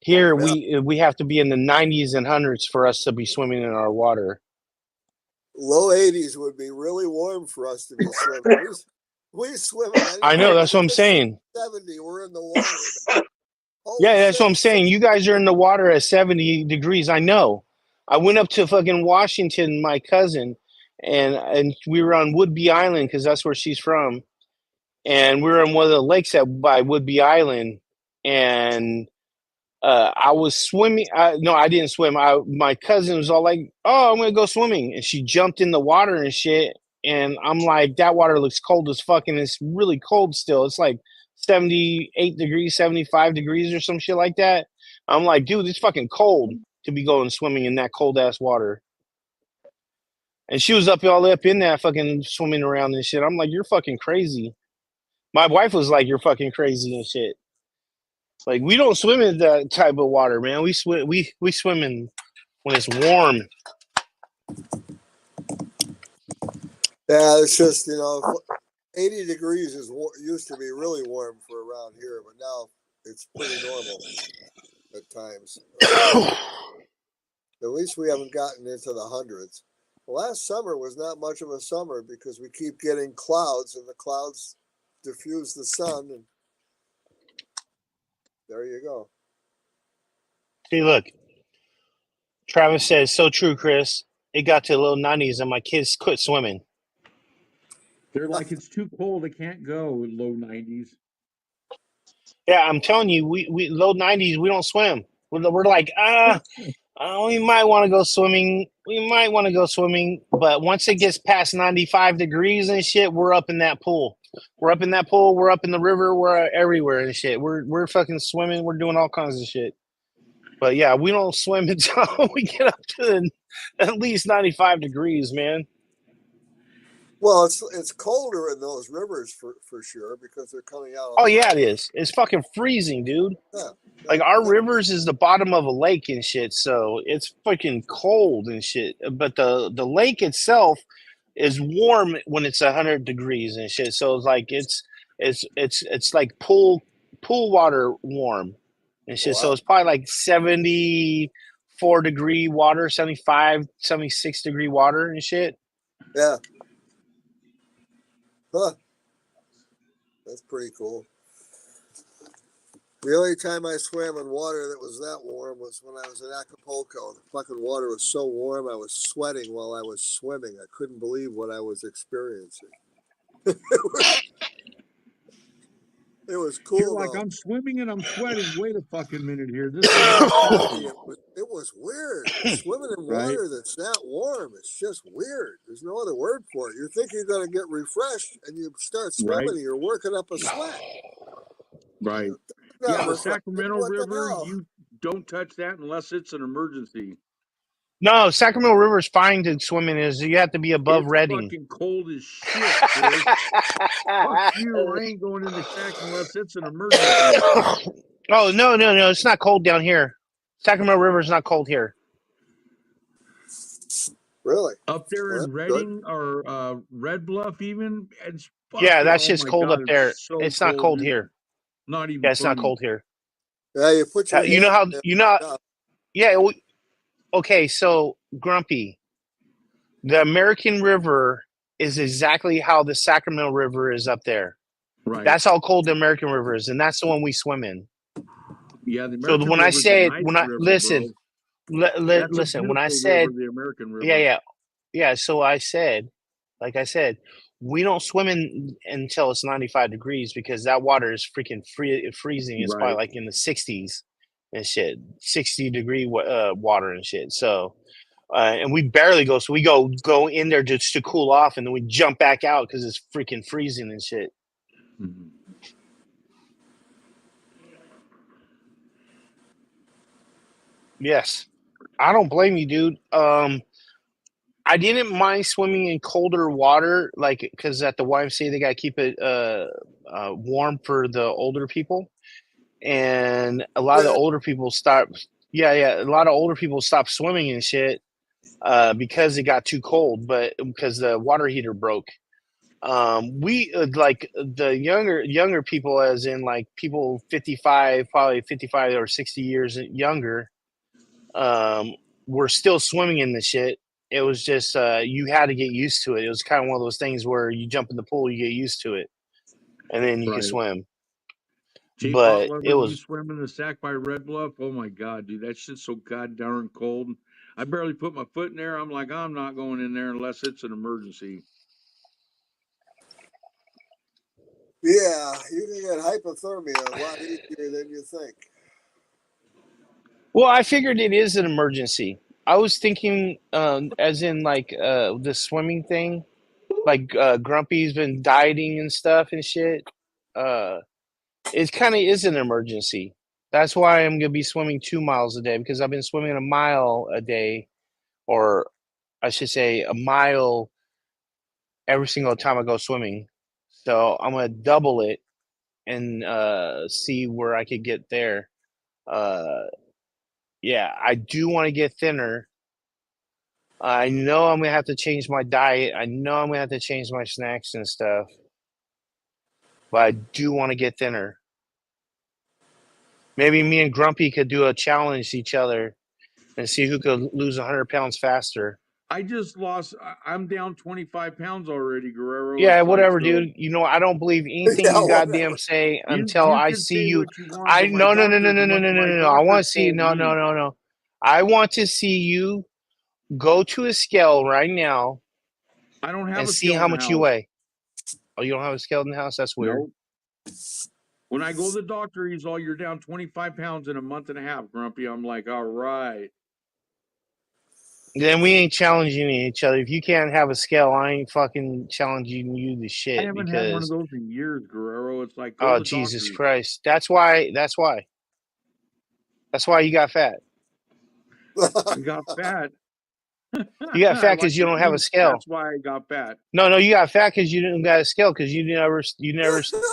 Speaker 2: Here we have to be in the 90s and hundreds for us to be swimming in our water.
Speaker 10: Low 80s would be really warm for us to be swimming. We swim.
Speaker 2: I know, that's what I'm saying.
Speaker 10: 70, we're in the water.
Speaker 2: Yeah, that's what I'm saying. You guys are in the water at 70 degrees. I know. I went up to fucking Washington, my cousin, and we were on Woodby Island because that's where she's from. And we were on one of the lakes by Woodby Island, and I was swimming. No, I didn't swim. My cousin was all like, "Oh, I'm gonna go swimming," and she jumped in the water and shit. And I'm like, "That water looks cold as fuck, and it's really cold still. It's like 78 degrees, 75 degrees, or some shit like that." I'm like, "Dude, it's fucking cold to be going swimming in that cold ass water." And she was all up in that fucking swimming around and shit. I'm like, "You're fucking crazy." My wife was like, "You're fucking crazy and shit." Like, we don't swim in that type of water, man. We swim in when it's warm.
Speaker 10: Yeah, it's just, 80 degrees used to be really warm for around here, but now it's pretty normal at times. At least we haven't gotten into the hundreds. Last summer was not much of a summer because we keep getting clouds, and the clouds diffuse the sun, and there you go.
Speaker 2: See, look. Travis says, "So true, Chris. It got to the low 90s and my kids quit swimming."
Speaker 3: They're like, it's too cold. I can't go in low 90s.
Speaker 2: Yeah, I'm telling you, we low 90s, we don't swim. We're like, we might want to go swimming. But once it gets past 95 degrees and shit, we're up in that pool. We're up in the river. We're everywhere and shit. We're fucking swimming. We're doing all kinds of shit. But yeah, we don't swim until we get up to at least 95 degrees, man.
Speaker 10: Well, it's colder in those rivers for sure because they're coming out.
Speaker 2: Oh yeah, it is. It's fucking freezing, dude.
Speaker 10: Yeah.
Speaker 2: Like, our rivers is the bottom of a lake and shit, so it's fucking cold and shit. But the lake itself is warm when it's 100 degrees and shit. So it's like it's like pool water warm and shit.
Speaker 10: Wow.
Speaker 2: So it's probably like 74 degree water, 75, 76 degree water and shit.
Speaker 10: Yeah. Huh. That's pretty cool. The only time I swam in water that was that warm was when I was in Acapulco. The fucking water was so warm, I was sweating while I was swimming. I couldn't believe what I was experiencing. It was cool.
Speaker 3: You're like,
Speaker 10: though.
Speaker 3: I'm swimming and I'm sweating. Wait a fucking minute here. This
Speaker 10: It was weird. Swimming in
Speaker 3: Right.
Speaker 10: water that's that warm, it's just weird. There's no other word for it. You think you're going to get refreshed, and you start swimming,
Speaker 3: Right.
Speaker 10: and you're working up a sweat.
Speaker 3: Right.
Speaker 10: Not
Speaker 3: Yeah, the
Speaker 10: refreshed.
Speaker 3: Sacramento
Speaker 10: What the
Speaker 3: River,
Speaker 10: hell?
Speaker 3: you don't touch that unless it's an emergency.
Speaker 2: No, Sacramento River is fine to swim in. Is you have to be above
Speaker 3: It's
Speaker 2: Redding.
Speaker 3: fucking cold as shit, Chris. Fuck you, I ain't going in the shack unless it's an emergency.
Speaker 2: Oh, no, it's not cold down here. Sacramento River is not cold here.
Speaker 10: Really?
Speaker 3: Up there
Speaker 10: Well,
Speaker 3: in
Speaker 10: that's good.
Speaker 3: Redding or Red Bluff even,
Speaker 2: Yeah, that's
Speaker 3: oh
Speaker 2: just
Speaker 3: my
Speaker 2: cold
Speaker 3: God,
Speaker 2: up there.
Speaker 3: so
Speaker 2: It's not cold
Speaker 3: dude.
Speaker 2: here.
Speaker 3: Not even
Speaker 2: Yeah, it's not
Speaker 3: funny.
Speaker 2: cold here.
Speaker 10: Yeah, you put your
Speaker 2: You know
Speaker 10: hand
Speaker 2: how
Speaker 10: in it.
Speaker 2: yeah. Okay, so Grumpy, the American River is exactly how the Sacramento River is up there.
Speaker 3: Right.
Speaker 2: That's how cold the American River is, and that's the one we swim in.
Speaker 3: Yeah, the
Speaker 2: So
Speaker 3: American
Speaker 2: when I
Speaker 3: River's a
Speaker 2: said
Speaker 3: nice
Speaker 2: when I
Speaker 3: river,
Speaker 2: listen,
Speaker 3: bro. That's a
Speaker 2: listen, when I
Speaker 3: beautiful
Speaker 2: said
Speaker 3: river, the American River.
Speaker 2: yeah. So I said, like I said, we don't swim in until it's 95 degrees because that water is freaking freezing. It's probably
Speaker 3: Right.
Speaker 2: like in the 60s and shit, 60-degree water and shit. So. And we barely go, so we go in there just to cool off, and then we jump back out because it's freaking freezing and shit.
Speaker 3: Mhm.
Speaker 2: Yes, I don't blame you, dude. I didn't mind swimming in colder water, like because at the YMCA they got to keep it warm for the older people, and a lot of the older people stopped. Yeah, a lot of older people stopped swimming and shit because it got too cold, but because the water heater broke. We like the younger people, as in like people 55, probably 55 or 60 years younger, were still swimming in the shit. It was just you had to get used to it. It was kind of one of those things where you jump in the pool, you get used to it, and then you can
Speaker 3: Right.
Speaker 2: swim.
Speaker 3: Jay
Speaker 2: But
Speaker 3: Potlover,
Speaker 2: it
Speaker 3: you
Speaker 2: was
Speaker 3: swim in the Sac by Red Bluff. Oh my God, dude, that shit's so goddamn cold. I barely put my foot in there. I'm like, I'm not going in there unless it's an emergency.
Speaker 10: Yeah, you can get hypothermia a lot easier than you think.
Speaker 2: well, I figured it is an emergency. I was thinking, as in like the swimming thing, like Grumpy's been dieting and stuff and shit. It kind of is an emergency. That's why I'm gonna be swimming 2 miles a day because I've been swimming a mile a day, or I should say a mile every single time I go swimming. So I'm gonna double it and see where I could get there. Uh, yeah, I do want to get thinner. I know I'm gonna have to change my diet. I know I'm gonna have to change my snacks and stuff. But I do want to get thinner. Maybe me and Grumpy could do a challenge each other and see who could lose 100 pounds faster.
Speaker 3: I just lost. I'm down 25 pounds already, Guerrero.
Speaker 2: Yeah,
Speaker 3: It's like,
Speaker 2: whatever,
Speaker 3: so
Speaker 2: dude. You know, I don't believe anything
Speaker 10: Yeah,
Speaker 2: you goddamn
Speaker 10: whatever.
Speaker 2: say
Speaker 3: you
Speaker 2: until I
Speaker 3: can
Speaker 2: see
Speaker 3: say
Speaker 2: you.
Speaker 3: what you want, but my
Speaker 2: No.
Speaker 3: doctors
Speaker 2: I want to see you go to a scale right now
Speaker 3: I don't have
Speaker 2: and
Speaker 3: a
Speaker 2: see
Speaker 3: scale
Speaker 2: how
Speaker 3: in the
Speaker 2: much you
Speaker 3: house.
Speaker 2: weigh. Oh, you don't have a scale in the house? That's weird.
Speaker 3: Nope. When I go to the doctor, he's all, you're down 25 pounds in a month and a half, Grumpy. I'm like, all right.
Speaker 2: Then we ain't challenging each other. If you can't have a scale, I ain't fucking challenging you to
Speaker 3: I
Speaker 2: shit
Speaker 3: haven't had one of
Speaker 2: because
Speaker 3: those in years, Guerrero. It's like, go
Speaker 2: oh
Speaker 3: to the
Speaker 2: Jesus
Speaker 3: doctor.
Speaker 2: Christ. That's why you got fat.
Speaker 3: I got fat.
Speaker 2: You got fat
Speaker 3: Like
Speaker 2: because you
Speaker 3: the
Speaker 2: don't have a
Speaker 3: juice.
Speaker 2: scale.
Speaker 3: That's why I got fat.
Speaker 2: No, you got fat because you didn't got a scale because you never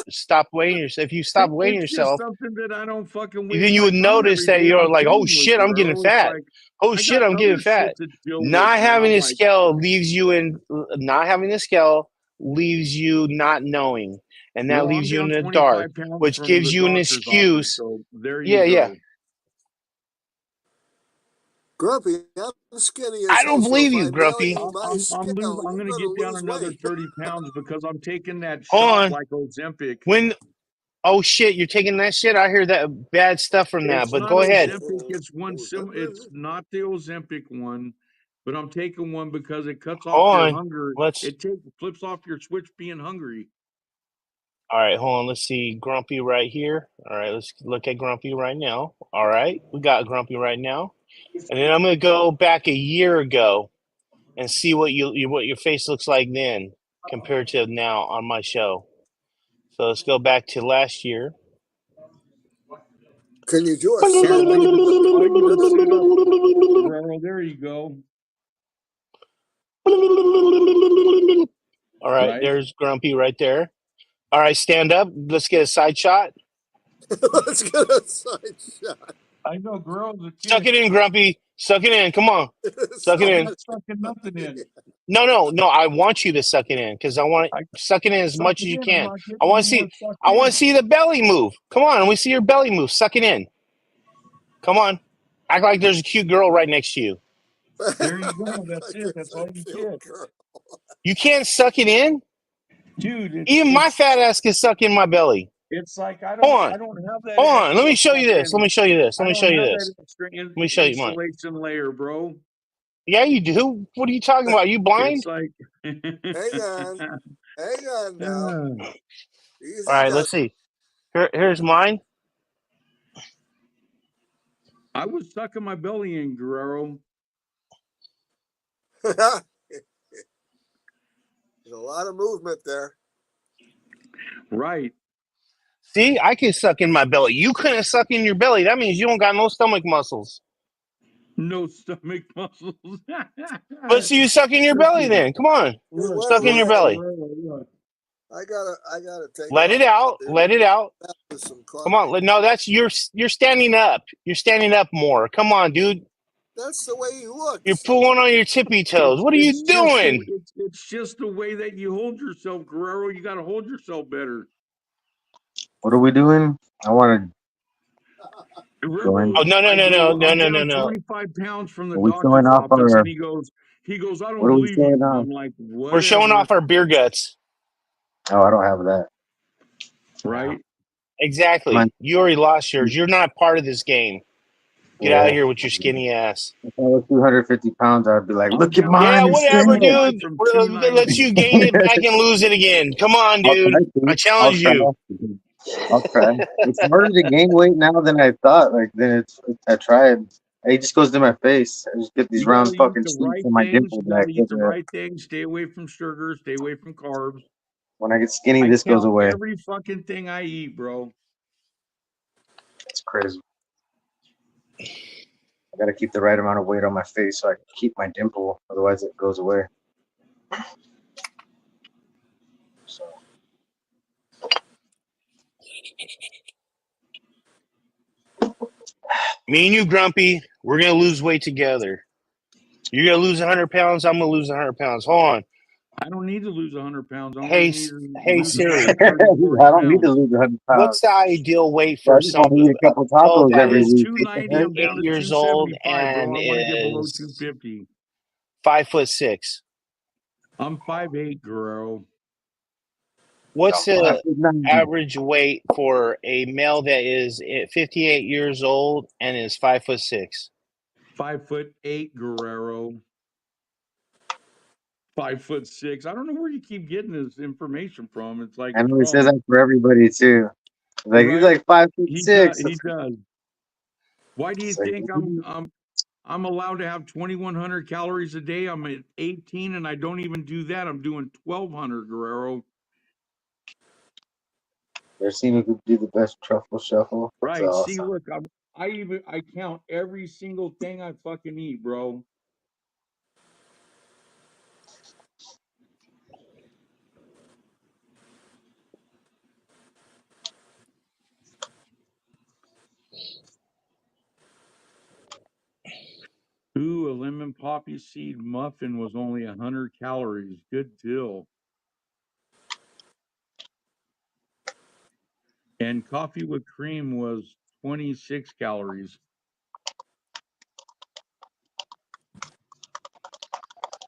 Speaker 2: stop weighing yourself. If you stop weighing
Speaker 3: It's just
Speaker 2: yourself,
Speaker 3: something that I don't fucking waste
Speaker 2: then you
Speaker 3: my
Speaker 2: would
Speaker 3: time
Speaker 2: notice
Speaker 3: every
Speaker 2: that
Speaker 3: day
Speaker 2: you're
Speaker 3: on
Speaker 2: like, oh
Speaker 3: dealing with,
Speaker 2: shit, I'm getting
Speaker 3: Guerrero. It's
Speaker 2: fat.
Speaker 3: like,
Speaker 2: Oh
Speaker 3: I
Speaker 2: shit,
Speaker 3: got
Speaker 2: I'm getting
Speaker 3: other
Speaker 2: fat.
Speaker 3: shit to deal with,
Speaker 2: Not
Speaker 3: man.
Speaker 2: having
Speaker 3: I'm
Speaker 2: a
Speaker 3: like,
Speaker 2: scale leaves you in. Not having a scale leaves you not knowing, and that
Speaker 3: well, I'm
Speaker 2: leaves you in
Speaker 3: down
Speaker 2: the dark,
Speaker 3: 25 pounds
Speaker 2: which
Speaker 3: from
Speaker 2: gives
Speaker 3: the
Speaker 2: you an
Speaker 3: doctor's office.
Speaker 2: excuse.
Speaker 3: So there
Speaker 2: Yeah,
Speaker 3: you
Speaker 2: yeah.
Speaker 3: go.
Speaker 10: Grumpy, I'm skinny
Speaker 2: I
Speaker 10: as
Speaker 2: don't
Speaker 10: hell, so
Speaker 2: believe
Speaker 10: if
Speaker 2: you,
Speaker 10: I
Speaker 2: Grumpy.
Speaker 10: mail you my scale,
Speaker 3: I'm
Speaker 10: you
Speaker 3: going to
Speaker 10: better
Speaker 3: get down
Speaker 10: lose
Speaker 3: another
Speaker 10: weight.
Speaker 3: 30 pounds because I'm taking that
Speaker 2: Hold
Speaker 3: shot
Speaker 2: on.
Speaker 3: like Ozempic.
Speaker 2: Oh shit, you're taking that shit? I hear that bad stuff from that,
Speaker 3: It's
Speaker 2: but
Speaker 3: not
Speaker 2: go ahead.
Speaker 3: Ozempic. It's it's not the Ozempic one, but I'm taking one because it cuts off
Speaker 2: Hold
Speaker 3: your
Speaker 2: on.
Speaker 3: hunger. It flips off your switch being hungry.
Speaker 2: All right, hold on. Let's see Grumpy right here. All right, let's look at Grumpy right now. All right, we got Grumpy right now. And then I'm going to go back a year ago and see what your face looks like then compared to now on my show. So let's go back to last year.
Speaker 10: Can you do a
Speaker 3: Here,
Speaker 10: sit-up?
Speaker 3: I can just sit up. Guerrero, there you go.
Speaker 2: All right, there's Grumpy right there. All right, stand up. Let's get a side shot.
Speaker 10: Let's get a side shot.
Speaker 3: I know, girls.
Speaker 2: Suck it in, Grumpy. Suck it in. Come on. Suck it
Speaker 3: I'm
Speaker 2: in.
Speaker 3: not sucking nothing in.
Speaker 2: No. I want you to suck it in because I want to suck it in as much as you can. I want to see the belly move. Come on, let me see your belly move. Suck it in. Come on. Act like there's a cute girl right next to you.
Speaker 3: There you go. That's it. That's all you get.
Speaker 2: You can't suck it in?
Speaker 3: Dude,
Speaker 2: even my fat ass can suck in my belly.
Speaker 3: It's like I
Speaker 2: Hold on.
Speaker 3: don't have that.
Speaker 2: Hold on. Let me show you this. Let me show you this. Let me show you this.
Speaker 3: Let
Speaker 2: Let me show you mine.
Speaker 3: Insulation layer, bro.
Speaker 2: Yeah, you do. What are you talking about? You blind?
Speaker 3: It's like
Speaker 10: Hang on now. Easy
Speaker 2: All right,
Speaker 10: now.
Speaker 2: let's see. Here's mine.
Speaker 3: I was sucking my belly in, Guerrero.
Speaker 10: There's a lot of movement there.
Speaker 3: Right.
Speaker 2: See, I can suck in my belly. You couldn't suck in your belly. That means you don't got no stomach muscles.
Speaker 3: No stomach muscles.
Speaker 2: But so you suck in your belly then. Come on. Suck in your belly.
Speaker 10: I gotta take.
Speaker 2: Let it out. Let it out. Come on. No, that's you're standing up. You're standing up more. Come on, dude.
Speaker 10: That's the way you look.
Speaker 2: You're pulling on your tippy toes. What are you doing?
Speaker 3: It's just the way that you hold yourself, Guerrero. You got to hold yourself better.
Speaker 6: What are we doing? I want
Speaker 2: to go in. Oh, no.
Speaker 3: 25 pounds from the
Speaker 6: doctor's
Speaker 3: office, and he goes, I don't believe you. I'm like, what?
Speaker 2: We're showing off our beer guts.
Speaker 6: Oh, I don't have that.
Speaker 3: Right?
Speaker 2: Exactly. You already lost yours. You're not part of this game. Get out of here with your skinny ass.
Speaker 6: If I was 250 pounds, I'd be like, look at mine.
Speaker 2: Yeah, whatever, dude. Let's you gain it back and lose it again. Come on, dude. I challenge you.
Speaker 6: I'll try. It's harder to gain weight now than I thought. I tried. It just goes to my face. I just get these round fucking steaks in my dimple.
Speaker 3: Eat the right thing. Stay away from sugar. Stay away from carbs.
Speaker 6: When I get skinny, this goes away.
Speaker 3: Every fucking thing I eat, bro.
Speaker 6: It's crazy. I gotta keep the right amount of weight on my face so I can keep my dimple. Otherwise, it goes away. So.
Speaker 2: Me and you, Grumpy, we're gonna lose weight together. You're gonna lose 100 pounds. I'm gonna lose 100 pounds. Hold on.
Speaker 3: I don't need to lose 100 pounds.
Speaker 2: Hey Siri.
Speaker 6: I don't need to lose 100 pounds.
Speaker 2: What's the ideal weight for someone
Speaker 6: a couple tacos every week?
Speaker 3: 290. I'm down to
Speaker 2: years old and
Speaker 3: I want to get below 250.
Speaker 2: 5'6".
Speaker 3: I'm 5'8", Guerrero.
Speaker 2: What's the average weight for a male that is 58 years old and is 5'6"?
Speaker 3: 5'8", Guerrero. 5'6". I don't know where you keep getting this information from. It's like
Speaker 6: I know it says that for everybody too. Like he's like 5'6".
Speaker 3: He does. Why do you think I'm allowed to have 2,100 calories a day? I'm at 18, and I don't even do that. I'm doing 1,200, Guerrero.
Speaker 6: They're seeing who could do the best truffle shuffle.
Speaker 3: Right.
Speaker 6: Awesome.
Speaker 3: See, look, I count every single thing I fucking eat, bro. Ooh, a lemon poppy seed muffin was only 100 calories. Good deal. And coffee with cream was 26 calories.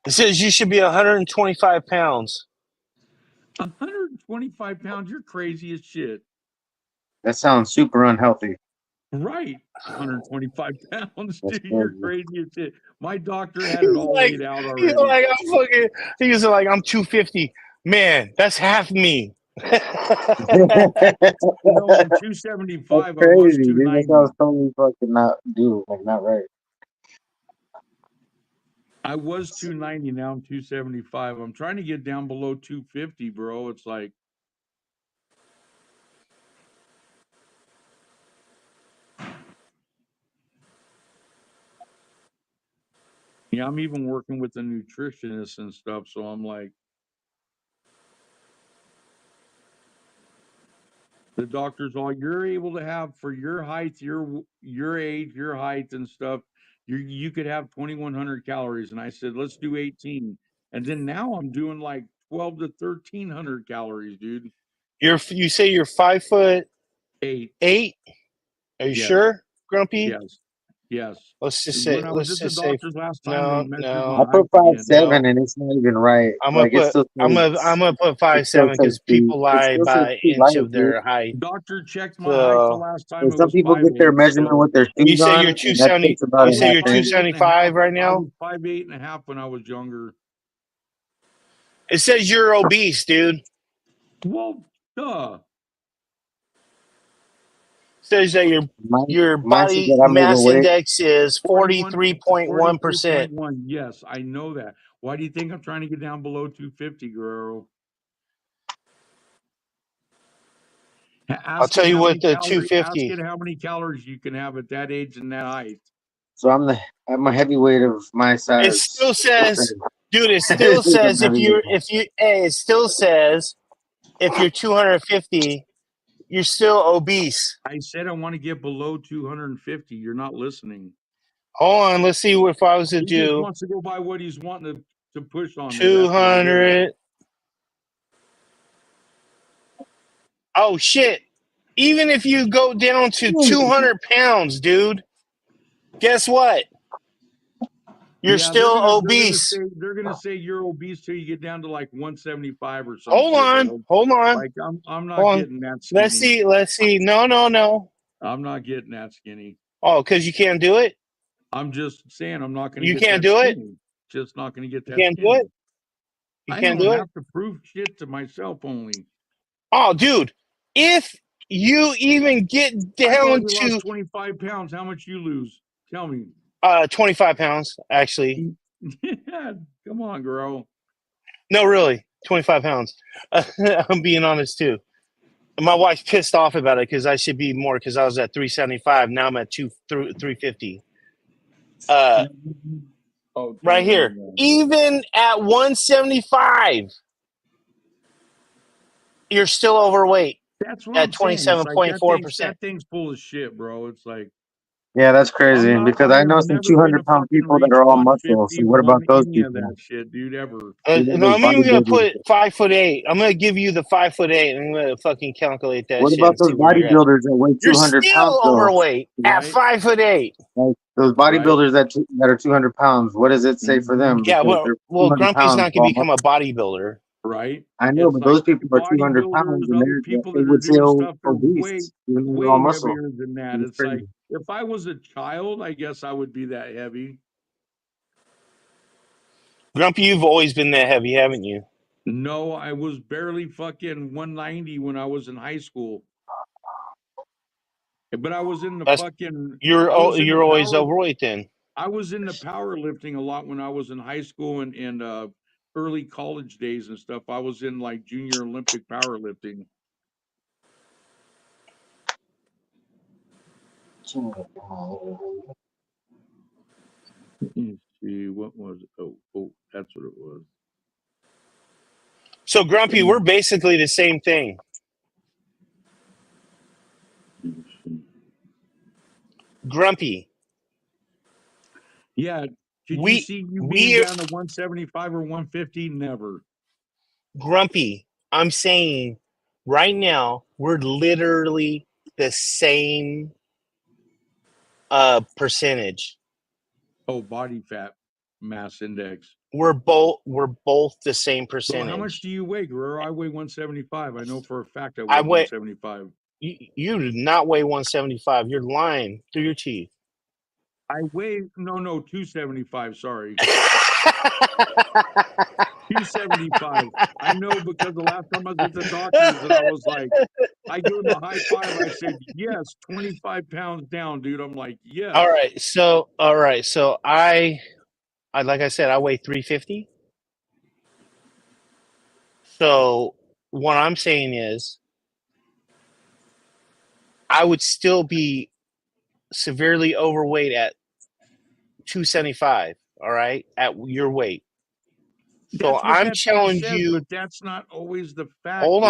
Speaker 2: It says you should be 125 pounds.
Speaker 3: 125 pounds? You're crazy as shit.
Speaker 6: That sounds super unhealthy.
Speaker 3: Right. 125 pounds. Dude, you're crazy as shit. My doctor had it all laid out already.
Speaker 2: He's like, I'm 250. Man, that's half me.
Speaker 3: I'm 275.
Speaker 6: That's crazy,
Speaker 3: I was
Speaker 6: dude.
Speaker 3: 290.
Speaker 6: That sounds totally fucking not right.
Speaker 3: I was 290. Now I'm 275. I'm trying to get down below 250, bro. It's like, yeah, I'm even working with a nutritionist and stuff. So I'm like, the doctor's all, you're able to have for your height, your age, your height and stuff. You could have 2,100 calories. And I said, let's do 18. And then now I'm doing like 12 to 1,300 calories, dude.
Speaker 2: You say you're 5'8".
Speaker 3: Are
Speaker 2: you sure, Grumpy?
Speaker 3: Yes. Yes.
Speaker 2: Let's just say.
Speaker 3: When I was
Speaker 2: Let's
Speaker 3: at the
Speaker 2: just say.
Speaker 3: doctor's last time, they
Speaker 2: No,
Speaker 3: measured
Speaker 2: no.
Speaker 3: my
Speaker 6: I put
Speaker 3: height again.
Speaker 6: 5'7"
Speaker 2: No.
Speaker 6: and it's not even right.
Speaker 2: I'm gonna
Speaker 6: Like it
Speaker 2: put.
Speaker 6: still
Speaker 2: I'm
Speaker 6: says
Speaker 2: gonna put
Speaker 6: it still
Speaker 2: 5'7"
Speaker 6: says
Speaker 2: because people
Speaker 6: it
Speaker 2: lie
Speaker 6: still says
Speaker 2: by
Speaker 6: too
Speaker 2: inch
Speaker 6: light,
Speaker 2: of
Speaker 6: dude.
Speaker 2: their height.
Speaker 3: Doctor checked my height the
Speaker 2: So
Speaker 3: last time.
Speaker 6: And
Speaker 3: It
Speaker 6: some
Speaker 3: was
Speaker 6: people get their
Speaker 3: 5'8".
Speaker 6: measurement
Speaker 3: So
Speaker 6: with their
Speaker 2: you
Speaker 6: shoes
Speaker 2: say
Speaker 6: on,
Speaker 2: you're
Speaker 6: and that
Speaker 2: 270.
Speaker 6: takes about
Speaker 2: You
Speaker 6: a
Speaker 2: say
Speaker 6: half
Speaker 2: you're
Speaker 6: inch.
Speaker 2: 275 right
Speaker 3: I
Speaker 2: now.
Speaker 3: was 5'8.5" when I was younger.
Speaker 2: It says you're obese, dude.
Speaker 3: Well, duh.
Speaker 2: Says that your
Speaker 6: Mine says
Speaker 2: body
Speaker 6: that I'm
Speaker 2: mass
Speaker 6: overweight.
Speaker 2: index is 43.1%.
Speaker 3: 43.1. Yes, I know that. Why do you think I'm trying to get down below 250, Guerrero?
Speaker 2: I'll tell you what, the
Speaker 3: Ask
Speaker 2: 250.
Speaker 3: it how many calories you can have at that age and that height.
Speaker 6: So I'm a heavyweight of my size.
Speaker 2: It still says, dude. It
Speaker 6: It
Speaker 2: still
Speaker 6: says I'm
Speaker 2: says
Speaker 6: heavyweight.
Speaker 2: it still says if you're 250, you're still obese.
Speaker 3: I said I want to get below 250. You're not listening.
Speaker 2: Hold on, let's see if I was to
Speaker 3: He just
Speaker 2: do
Speaker 3: wants to go by what he's wanting to push on there. That's what I'm doing.
Speaker 2: 200. Oh shit! Even if you go down to 200 pounds, dude, guess what? You're
Speaker 3: Yeah,
Speaker 2: still obese.
Speaker 3: They're gonna say you're obese till you get down to like 175 or something.
Speaker 2: Hold on.
Speaker 3: Like I'm not
Speaker 2: Hold on.
Speaker 3: getting that skinny.
Speaker 2: Let's see. No.
Speaker 3: I'm not getting that skinny.
Speaker 2: Oh, because you can't do it?
Speaker 3: I'm just saying I'm not gonna
Speaker 2: You
Speaker 3: get
Speaker 2: can't
Speaker 3: that
Speaker 2: do it?
Speaker 3: skinny. Just not gonna get
Speaker 2: You
Speaker 3: that
Speaker 2: can't do
Speaker 3: skinny.
Speaker 2: it? You
Speaker 3: I
Speaker 2: can't
Speaker 3: don't
Speaker 2: do it?
Speaker 3: have to prove shit to myself only.
Speaker 2: Oh, dude, if you even get
Speaker 3: I
Speaker 2: down
Speaker 3: thought you
Speaker 2: to
Speaker 3: lost 25 pounds. How much you lose? Tell me.
Speaker 2: 25 pounds, actually.
Speaker 3: Yeah, come on, girl.
Speaker 2: No, really, 25 pounds. I'm being honest too. My wife's pissed off about it because I should be more because I was at 375. Now I'm at 350. Right here. Even at 175, you're still overweight.
Speaker 3: That's what
Speaker 2: at
Speaker 3: I'm saying. It's like
Speaker 2: 27.4%.
Speaker 3: that thing's full of shit, bro. It's like
Speaker 6: Yeah, that's crazy because I know some 200-pound people that are all muscle. So what about those
Speaker 3: any of
Speaker 6: people?
Speaker 3: that shit, dude, ever.
Speaker 2: No, I'm even gonna put 5'8". I'm gonna give you the 5'8". I'm gonna fucking calculate that
Speaker 6: What
Speaker 2: shit.
Speaker 6: about
Speaker 2: And
Speaker 6: those
Speaker 2: see where you're at.
Speaker 6: bodybuilders that weigh
Speaker 2: You're
Speaker 6: 200
Speaker 2: still
Speaker 6: pounds though?
Speaker 2: overweight at 5'8".
Speaker 6: Like those bodybuilders that are 200 pounds. What does it say for them?
Speaker 2: Yeah,
Speaker 6: Because they're
Speaker 2: well,
Speaker 6: 200
Speaker 2: Grumpy's
Speaker 6: pounds
Speaker 2: not gonna become a bodybuilder.
Speaker 3: Right?
Speaker 6: I know,
Speaker 3: It's
Speaker 6: but
Speaker 3: like
Speaker 6: those people are 200 pounds,
Speaker 3: bodybuilders,
Speaker 6: and
Speaker 3: other people
Speaker 6: they
Speaker 3: that are
Speaker 6: would say
Speaker 3: doing stuff that are
Speaker 6: obese. Even though they're all
Speaker 3: way
Speaker 6: muscle.
Speaker 3: heavier than that.
Speaker 6: It's
Speaker 3: It's like
Speaker 6: crazy.
Speaker 3: if I was a child, I guess I would be that heavy.
Speaker 2: Grumpy, you've always been that heavy, haven't you?
Speaker 3: No, I was barely fucking 190 when I was in high school. But I was in the fucking.
Speaker 2: You're always overweight then.
Speaker 3: I was in the powerlifting a lot when I was in high school and early college days and stuff. I was in like junior Olympic powerlifting. Let me see, what was it? Oh, that's what it was.
Speaker 2: So Grumpy, we're basically the same thing. Grumpy.
Speaker 3: Yeah. Could you see you being down to 175 or 150? Never.
Speaker 2: Grumpy, I'm saying right now we're literally the same percentage.
Speaker 3: Oh, body fat mass index.
Speaker 2: We're both the same percentage.
Speaker 3: So how much do you weigh, Guerrero? I weigh 175. I know for a fact I weigh 175.
Speaker 2: You do not weigh 175. You're lying through your teeth.
Speaker 3: I weigh 275. Sorry. 275. I know because the last time I was at the doctor's and I was like, I gave him a high five. I said, yes, 25 pounds down, dude. I'm like, yes.
Speaker 2: All right. So I like I said, I weigh 350. So what I'm saying is I would still be severely overweight at 275, all right, at your weight. So I'm challenging you.
Speaker 3: But that's not always the fact.
Speaker 2: Hold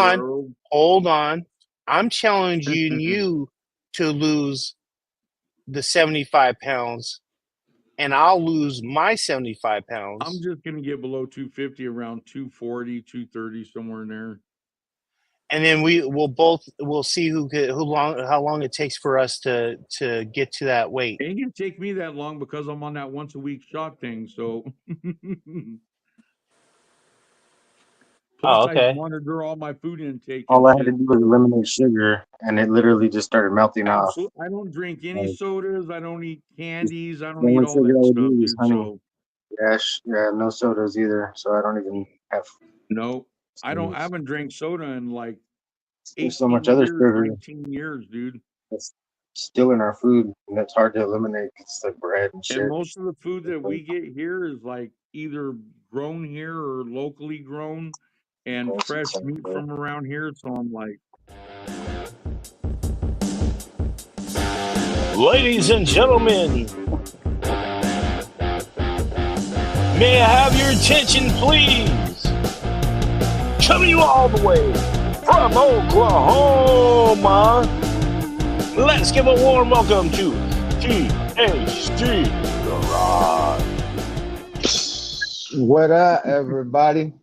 Speaker 2: on. I'm challenging you to lose the 75 pounds, and I'll lose my 75 pounds.
Speaker 3: I'm just going to get below 250, around 240, 230, somewhere in there.
Speaker 2: and then we'll see how long it takes for us to get to that weight.
Speaker 3: It ain't gonna take me that long because I'm on that once a week shot thing. So, plus I monitor all my food intake.
Speaker 6: All I had to do was eliminate sugar, and it literally just started melting off.
Speaker 3: I don't drink any sodas. I don't eat candies. I
Speaker 6: The
Speaker 3: don't eat
Speaker 6: only
Speaker 3: all
Speaker 6: sugar I
Speaker 3: that
Speaker 6: would
Speaker 3: stuff,
Speaker 6: do is
Speaker 3: dude.
Speaker 6: honey.
Speaker 3: So
Speaker 6: Yeah, no sodas either. So I don't even have.
Speaker 3: no, I haven't drank soda in like
Speaker 6: There's so much other sugar
Speaker 3: 19 years, dude.
Speaker 6: that's still in our food, and that's hard to eliminate. It's like bread and shit.
Speaker 3: And most of the food that we get here is like either grown here or locally grown and fresh meat from around here. So I'm like,
Speaker 2: Ladies and gentlemen, may I have your attention, please? Coming to you all the way from Oklahoma. Let's give a warm welcome to THG Garage.
Speaker 11: What up, everybody?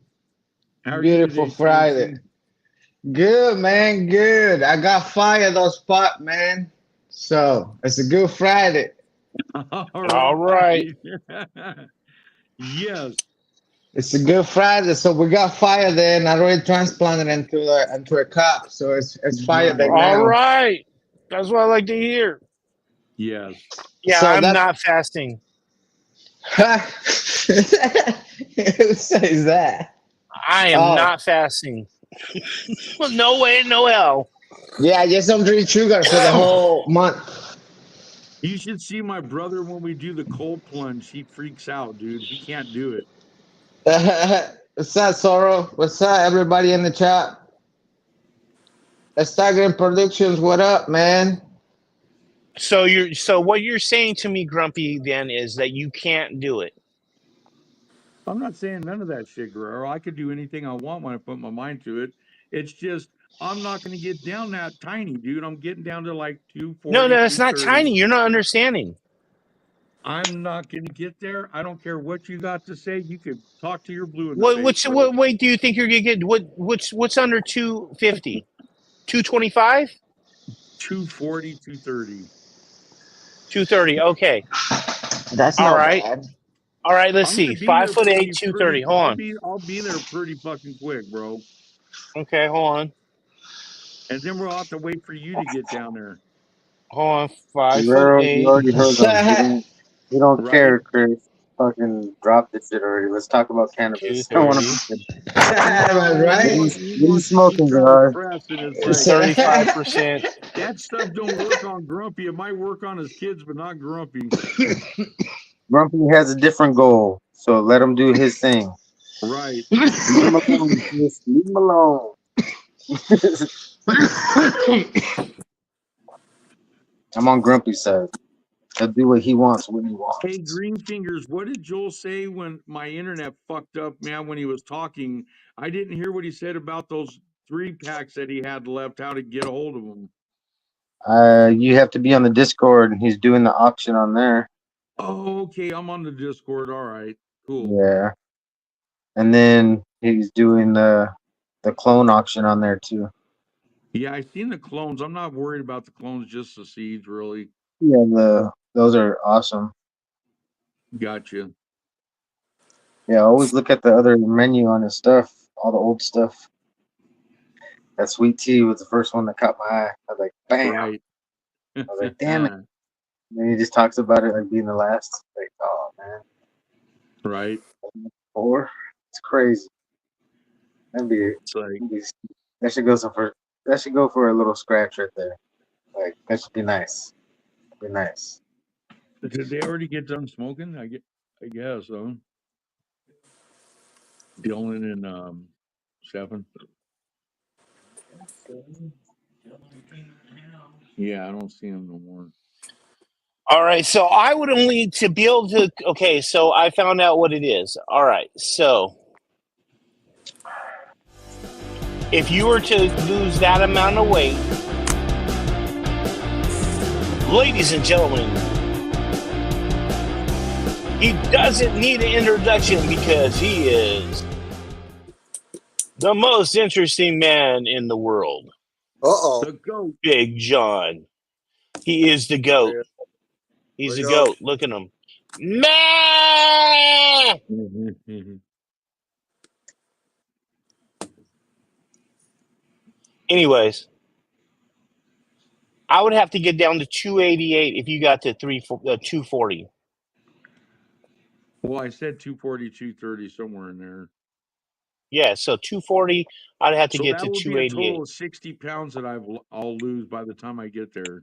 Speaker 3: how are
Speaker 11: Beautiful
Speaker 3: you today,
Speaker 11: Friday.
Speaker 3: Casey?
Speaker 11: Good, man. Good. I got fired on spot, man. So it's a good Friday.
Speaker 2: All right.
Speaker 3: Yes.
Speaker 11: It's a good Friday. So we got fired there, and I already transplanted into a cop. So it's fired there now.
Speaker 2: All right. That's what I like to hear.
Speaker 3: Yes.
Speaker 2: Yeah,
Speaker 11: So
Speaker 2: I'm
Speaker 11: that's-
Speaker 2: not fasting.
Speaker 11: Who says that?
Speaker 2: I am not fasting. No way, no hell.
Speaker 11: Yeah, I just don't drink sugar for the whole month.
Speaker 3: You should see my brother when we do the cold plunge. He freaks out, dude. He can't do it.
Speaker 11: What's up, Sorrow? What's up, everybody in the chat? Instagram Productions, what up, man?
Speaker 2: So what you're saying to me, Grumpy, then is that you can't do it.
Speaker 3: I'm not saying none of that shit, Guerrero. I could do anything I want when I put my mind to it. It's just I'm not going to get down that tiny, dude. I'm getting down to like 240.
Speaker 2: No, it's not
Speaker 3: 230.
Speaker 2: tiny. You're not understanding.
Speaker 3: I'm not going to get there. I don't care what you got to say. You could talk to your blue. In the
Speaker 2: What
Speaker 3: face,
Speaker 2: what weight do you think you're gonna get? What's under 250? 225?
Speaker 3: 240, 230.
Speaker 2: 230. Okay.
Speaker 11: That's
Speaker 2: all
Speaker 11: not
Speaker 2: right.
Speaker 11: bad.
Speaker 2: All right. Let's
Speaker 3: I'm
Speaker 2: see.
Speaker 3: gonna be
Speaker 2: 5'8",
Speaker 3: there pretty-
Speaker 2: 230. Hold on.
Speaker 3: I'll be there pretty fucking quick, bro.
Speaker 2: Okay. Hold on.
Speaker 3: And then we'll have to wait for you to get down there.
Speaker 2: Hold on.
Speaker 6: You
Speaker 2: 5'8".
Speaker 6: already heard them. We don't
Speaker 3: Right.
Speaker 6: care, Chris. Fucking drop this shit already. Let's talk about cannabis. I want to.
Speaker 11: Right?
Speaker 6: What are you smoking, Gerard?
Speaker 2: 35%.
Speaker 3: That stuff don't work on Grumpy. It might work on his kids, but not Grumpy.
Speaker 6: Grumpy has a different goal, so let him do his thing.
Speaker 3: Right.
Speaker 6: Leave him alone, Chris. Leave him alone. I'm on Grumpy's side. He'll do what he wants when he wants.
Speaker 3: Hey, Green Fingers, what did Joel say when my internet fucked up, man, when he was talking? I didn't hear what he said about those 3-packs that he had left, how to get a hold of them.
Speaker 6: You have to be on the Discord, and he's doing the auction on there.
Speaker 3: Oh, okay. I'm on the Discord. All right. Cool.
Speaker 6: Yeah. And then he's doing the clone auction on there too.
Speaker 3: Yeah, I've seen the clones. I'm not worried about the clones, just the seeds, really.
Speaker 6: Yeah, those are awesome.
Speaker 3: Gotcha.
Speaker 6: Yeah, always look at the other menu on his stuff, all the old stuff. That sweet tea was the first one that caught my eye. I was like, bam.
Speaker 3: Right.
Speaker 6: I was like, damn it. And then he just talks about it like being the last. Like, oh man.
Speaker 3: Right.
Speaker 6: Or it's crazy. That should go for a little scratch right there. Like that should be nice. Be nice.
Speaker 3: Did they already get done smoking? I guess so. Dylan and Stefan. Yeah, I don't see him no more.
Speaker 2: All right. So I would only to be able to. Okay. So I found out what it is. All right. So if you were to lose that amount of weight, ladies and gentlemen, he doesn't need an introduction because he is The most interesting man in the world.
Speaker 10: Uh-oh.
Speaker 3: The goat.
Speaker 2: Big John. He is the goat. He's the goat. Look at him. Man! Anyways, I would have to get down to 288 if you got to 240.
Speaker 3: Well, I said 240, 230, somewhere in there.
Speaker 2: Yeah, so 240, I'd have to
Speaker 3: So
Speaker 2: get
Speaker 3: that
Speaker 2: to
Speaker 3: would be a
Speaker 2: 288.
Speaker 3: total of 60 pounds that I'll lose by the time I get there.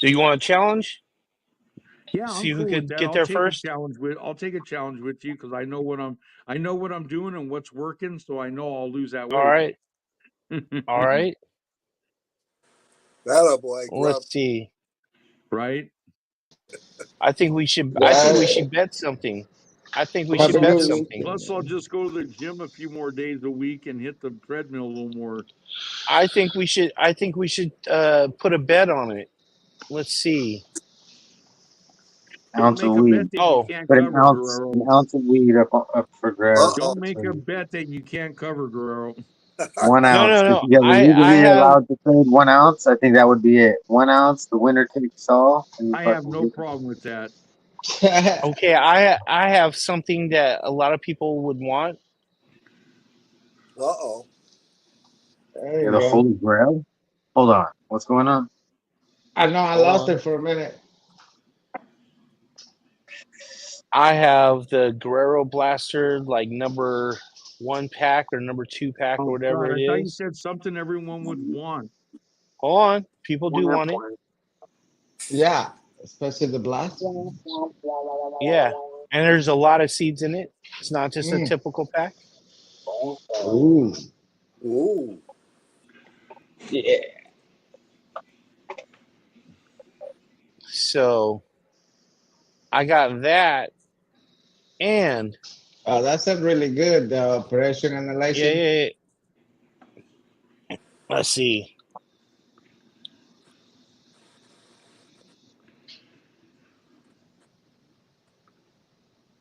Speaker 2: Do you want a challenge?
Speaker 3: Yeah,
Speaker 2: See
Speaker 3: I'm
Speaker 2: who
Speaker 3: cool
Speaker 2: could
Speaker 3: with that.
Speaker 2: get
Speaker 3: I'll
Speaker 2: there
Speaker 3: take
Speaker 2: first?
Speaker 3: I'll take a challenge with you because I know what I'm doing and what's working, so I know I'll lose that weight.
Speaker 2: All right. All right.
Speaker 10: That a boy.
Speaker 2: Let's see.
Speaker 3: Right?
Speaker 2: I think we should bet something. I think we
Speaker 3: Plus,
Speaker 2: should
Speaker 3: I'll
Speaker 2: bet
Speaker 3: just-
Speaker 2: something.
Speaker 3: Plus, I'll just go to the gym a few more days a week and hit the treadmill a little more.
Speaker 2: I think we should put a bet on it. Let's see.
Speaker 3: Don't make a bet that you can't
Speaker 6: Put
Speaker 3: cover, Guerrero.
Speaker 6: an ounce of weed up for grabs.
Speaker 3: Don't make a bet that you can't cover, Guerrero.
Speaker 6: 1 ounce.
Speaker 2: No.
Speaker 6: If you guys are legally allowed to trade 1 ounce, I think that would be it. 1 ounce, the winner takes all. And
Speaker 3: I have no problem with that.
Speaker 2: Okay, I have something that a lot of people would want.
Speaker 10: Uh-oh.
Speaker 6: You're the holy grail? Hold on. What's going on?
Speaker 11: I know I lost it for a minute.
Speaker 2: I have the Guerrero Blaster, like number 1 pack or number 2 pack or whatever
Speaker 3: God,
Speaker 2: it
Speaker 3: I thought you
Speaker 2: is.
Speaker 3: said something everyone would want.
Speaker 2: Hold on. People do want it.
Speaker 11: Yeah, especially the blast.
Speaker 2: Yeah. And there's a lot of seeds in it. It's not just a typical pack.
Speaker 11: Ooh.
Speaker 10: Ooh.
Speaker 11: Yeah.
Speaker 2: So I got that. And
Speaker 11: That sounds really good. The operation annihilation.
Speaker 2: Yeah. Let's see.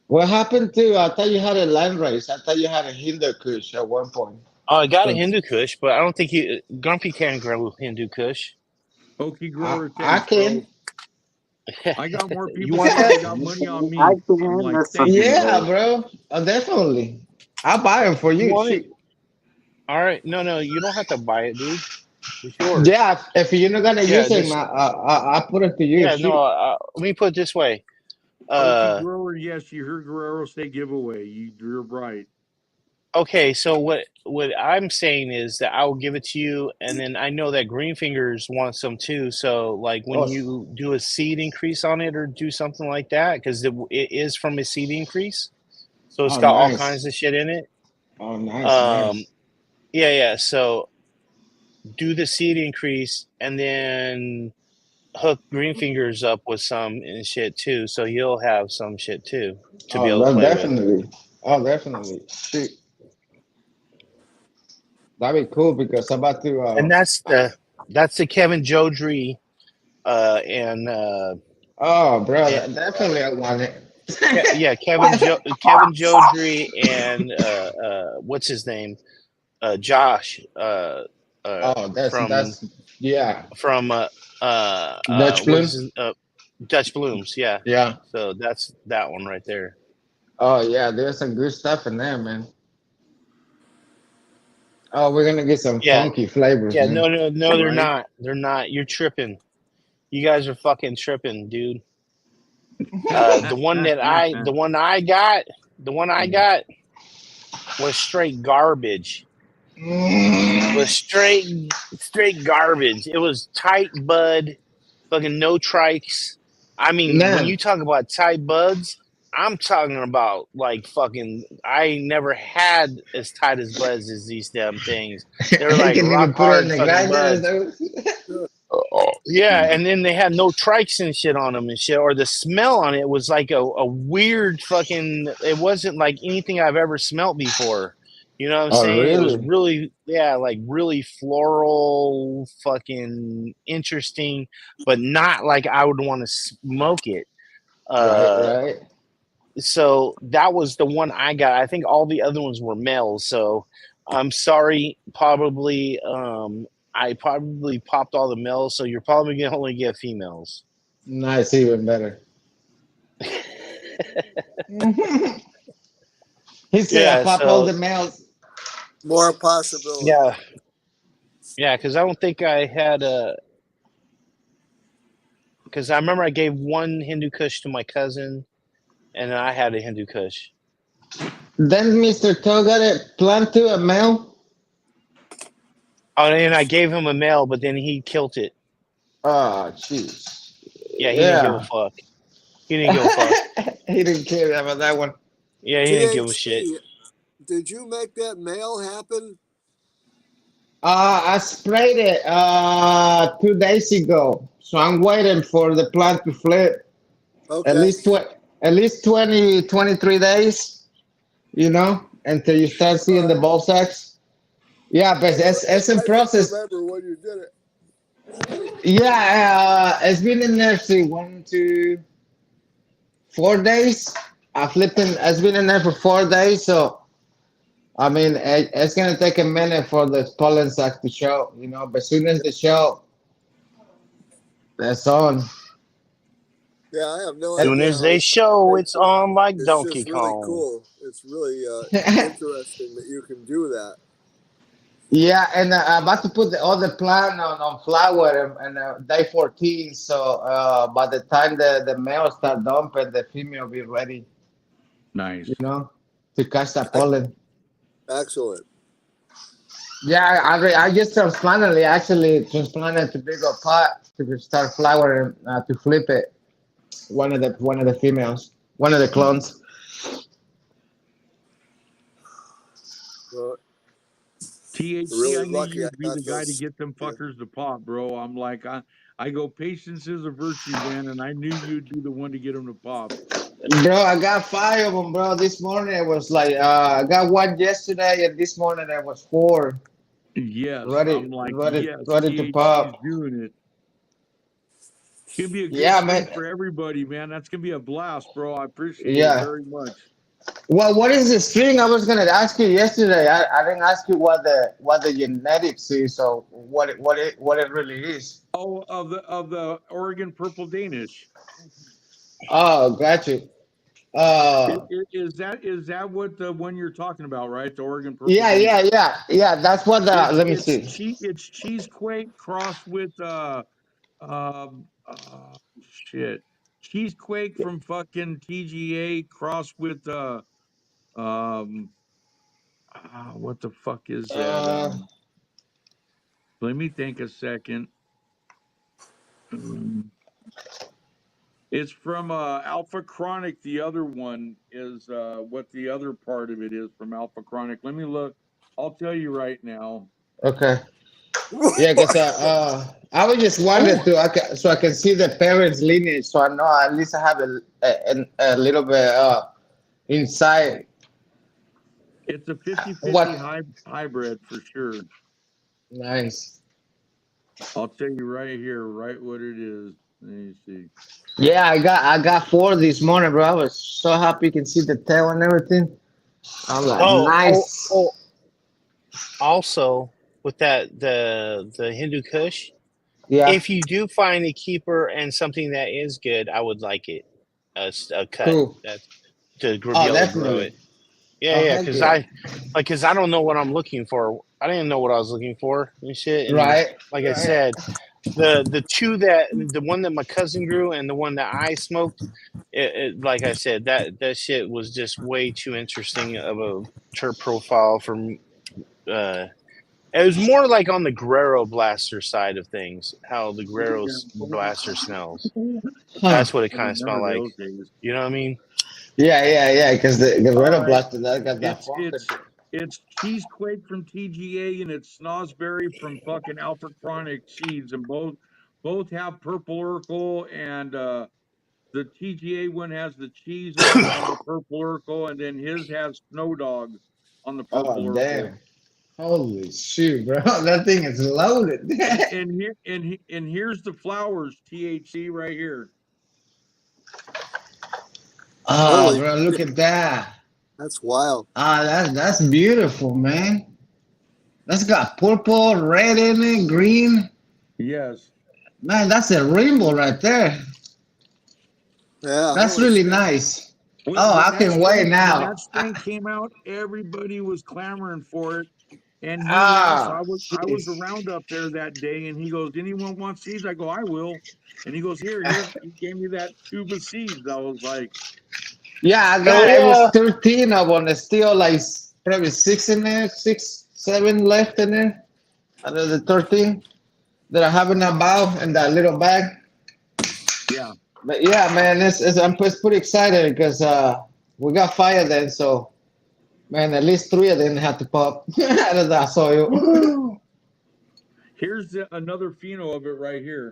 Speaker 11: What happened to? I thought you had a land race. I thought you had a Hindu Kush at one point.
Speaker 2: Oh, I got a Hindu Kush, but I don't think Grumpy can grow Hindu Kush.
Speaker 3: Okie grower
Speaker 11: I can.
Speaker 3: I got more people
Speaker 2: want
Speaker 3: that
Speaker 2: that?
Speaker 3: got money on me.
Speaker 11: I
Speaker 3: I'm like, thank you.
Speaker 11: Yeah, bro. Definitely. I'll buy them for you.
Speaker 2: You want
Speaker 11: Shoot.
Speaker 2: it? All right. No, you don't have to buy it, dude. It's yours.
Speaker 11: Yeah, if you're not gonna use it,
Speaker 2: just-
Speaker 11: I'll put it to you.
Speaker 2: Yeah,
Speaker 11: Shoot.
Speaker 2: no. Let me put it this way.
Speaker 3: Okie grower, yes, you heard Guerrero say giveaway. You're right.
Speaker 2: Okay, so what I'm saying is that I will give it to you, and then I know that Green Fingers wants some too. So, like when you do a seed increase on it or do something like that, because it is from a seed increase, so it's got all
Speaker 11: nice.
Speaker 2: kinds of shit in it.
Speaker 11: Oh, nice.
Speaker 2: Yeah. So do the seed increase, and then hook Green Fingers up with some and shit too, so you'll have some shit too to be able to play
Speaker 11: definitely.
Speaker 2: with.
Speaker 11: Oh, definitely. Shoot. That'd be cool because I'm about to.
Speaker 2: And that's the Kevin Jodrey, and
Speaker 11: oh, bro, definitely I want it.
Speaker 2: yeah, Kevin Jodrey and what's his name, Josh.
Speaker 11: That's yeah.
Speaker 2: From
Speaker 11: Dutch Blooms.
Speaker 2: Dutch Blooms, yeah.
Speaker 11: Yeah.
Speaker 2: So that's that one right there.
Speaker 11: Oh yeah, there's some good stuff in there, man. Oh, we're gonna get some funky flavors.
Speaker 2: Yeah,
Speaker 11: man.
Speaker 2: no, they're not. They're not. You're tripping. You guys are fucking tripping, dude. The one I got was straight garbage. Was straight garbage. It was tight bud, fucking no trikes. I mean, when you talk about tight buds, I'm talking about like fucking. I ain't never had as tight as buds as these damn things. They're like rock hard fucking buds. Yeah, and then they had no trikes and shit on them and shit, or the smell on it was like a weird fucking. It wasn't like anything I've ever smelt before. You know what I'm saying?
Speaker 11: Really?
Speaker 2: It was really, like really floral, fucking interesting, but not like I would want to smoke it.
Speaker 11: Right.
Speaker 2: so that was the one I got. I think all the other ones were males. So I'm sorry. Probably, I probably popped all the males. So you're probably gonna only get females.
Speaker 11: Nice, even better. He said,
Speaker 2: Yeah,
Speaker 11: "I pop all the males."
Speaker 10: More possibility.
Speaker 2: Yeah, yeah. Because I don't think I had a. Because I remember I gave one Hindu Kush to my cousin, and I had a Hindu Kush.
Speaker 11: Then Mr. Toe got a plant to a male.
Speaker 2: Oh, and I gave him a male, but then he killed it.
Speaker 11: Oh, jeez.
Speaker 2: Yeah, he didn't give a fuck. He didn't give a fuck.
Speaker 11: He didn't care about that one.
Speaker 2: Yeah, he didn't give a shit.
Speaker 10: Did you make that male happen?
Speaker 11: I sprayed it 2 days ago, so I'm waiting for the plant to flip.
Speaker 10: Okay.
Speaker 11: At least 20, 23 days, you know, until you start seeing the ball sacks. Yeah, but it's in process.
Speaker 10: I remember when you did it.
Speaker 11: Yeah, it's been in there, see, 1, 2, 4 days. It's been in there for 4 days, so I mean, it's gonna take a minute for the pollen sac to show, you know. But as soon as they show, that's on.
Speaker 10: Yeah, I have no
Speaker 2: As
Speaker 10: idea.
Speaker 2: soon as they show, it's on like
Speaker 10: It's
Speaker 2: Donkey
Speaker 10: just really
Speaker 2: Kong.
Speaker 10: cool. It's really interesting that you can do that.
Speaker 11: Yeah, and I'm about to put all the plant on flower and day 14. So by the time the male start dumping, the female will be ready.
Speaker 3: Nice.
Speaker 11: You know, to catch that pollen.
Speaker 10: Excellent.
Speaker 11: Yeah, I just transplanted it. Actually, transplanted to bigger pot to start flowering to flip it. One of the females, one of the clones.
Speaker 10: Well,
Speaker 3: THC,
Speaker 10: really
Speaker 3: I knew
Speaker 10: lucky I
Speaker 3: you'd be
Speaker 10: got
Speaker 3: the guy to
Speaker 10: those.
Speaker 3: get them fuckers to pop, bro. I'm like, I go, patience is a virtue, man, and I knew you'd be the one to get them to pop.
Speaker 11: Bro, I got 5 of them, bro. This morning it was like I got 1 yesterday, and this morning there was 4.
Speaker 3: Yes,
Speaker 11: Ready,
Speaker 3: I'm like,
Speaker 11: ready,
Speaker 3: yes,
Speaker 11: ready to
Speaker 3: THC's
Speaker 11: pop.
Speaker 3: doing it. It's gonna be a good
Speaker 11: Yeah,
Speaker 3: stream
Speaker 11: man.
Speaker 3: for everybody, man. That's gonna be a blast, bro. I appreciate it
Speaker 11: Yeah.
Speaker 3: very much.
Speaker 11: Well, what is the string? I was gonna ask you yesterday. I didn't ask you what the genetics is, or what it really is.
Speaker 3: Oh, of the Oregon Purple Danish.
Speaker 11: Oh, got you.
Speaker 3: Is that what the one you're talking about, right? The Oregon Purple.
Speaker 11: Yeah. That's what the.
Speaker 3: It's-
Speaker 11: Let me
Speaker 3: it's
Speaker 11: see.
Speaker 3: It's Cheesequake crossed with shit. Cheesequake from fucking TGA crossed with what the fuck is that? Let me think a second. It's from Alpha Chronic. The other one is what the other part of it is from Alpha Chronic. Let me look. I'll tell you right now.
Speaker 11: Okay. Yeah, because I was just wanted to so I can see the parents' lineage, so I know at least I have a little bit inside.
Speaker 3: It's a 50-50 hybrid for sure.
Speaker 11: Nice.
Speaker 3: I'll tell you right here, right what it is. Let me see.
Speaker 11: Yeah, I got 4 this morning, bro. I was so happy you can see the tail and everything. I'm like, nice.
Speaker 2: Also, with that the Hindu Kush,
Speaker 11: Yeah.
Speaker 2: if you do find a keeper and something that is good, I would like it. A cut
Speaker 11: Cool.
Speaker 2: that to be
Speaker 11: Oh,
Speaker 2: able to grow
Speaker 11: definitely.
Speaker 2: it. Yeah,
Speaker 11: Oh,
Speaker 2: yeah,
Speaker 11: heck
Speaker 2: because
Speaker 11: yeah.
Speaker 2: I don't know what I'm looking for. I didn't know what I was looking for and shit. And
Speaker 11: Right.
Speaker 2: like I said, the one that my cousin grew and the one that I smoked, like I said, that shit was just way too interesting of a terp profile from. It was more like on the Guerrero Blaster side of things, how the Guerrero Blaster smells. That's what it kind of smelled like. You know what I mean?
Speaker 11: Yeah. Because the Guerrero Blaster that got that
Speaker 3: It's Cheesequake from TGA and it's Snosberry from fucking Alpha Chronic Seeds, and both have Purple Urkel, and the TGA one has the cheese on the Purple Urkel, and then his has Snow Dog on the Purple Urkel.
Speaker 11: Damn. Holy shoot, bro! That thing is loaded.
Speaker 3: and here's the flowers, THC right here.
Speaker 11: Oh,
Speaker 10: Holy
Speaker 11: bro, look
Speaker 10: shit.
Speaker 11: at that.
Speaker 10: That's wild.
Speaker 11: That's beautiful, man. That's got purple, red in it, green.
Speaker 3: Yes.
Speaker 11: Man, that's a rainbow right there.
Speaker 10: Yeah.
Speaker 11: That's
Speaker 10: Holy
Speaker 11: really
Speaker 10: shit.
Speaker 11: nice.
Speaker 3: When,
Speaker 11: Oh,
Speaker 3: when
Speaker 11: I
Speaker 3: that
Speaker 11: can wait
Speaker 3: strain when
Speaker 11: now.
Speaker 3: that strain came out, everybody was clamoring for it. And he asked,
Speaker 11: Ah,
Speaker 3: I was
Speaker 11: jeez.
Speaker 3: around up there that day, and he goes, "Anyone want seeds?" I go, "I will." And he goes, "Here." He gave me that tube of seeds. I was like,
Speaker 11: Yeah, I
Speaker 2: Oh
Speaker 11: got it was
Speaker 2: yeah.
Speaker 11: 13 of them. There's still like probably 6 in there, 6, 7 left in there out of the 13 that I have in that bowl in that little bag.
Speaker 3: yeah.
Speaker 11: But yeah, man, I'm just pretty excited because we got fire then, so man, at least 3 of them have to pop out of that soil.
Speaker 3: Here's another pheno of it right here.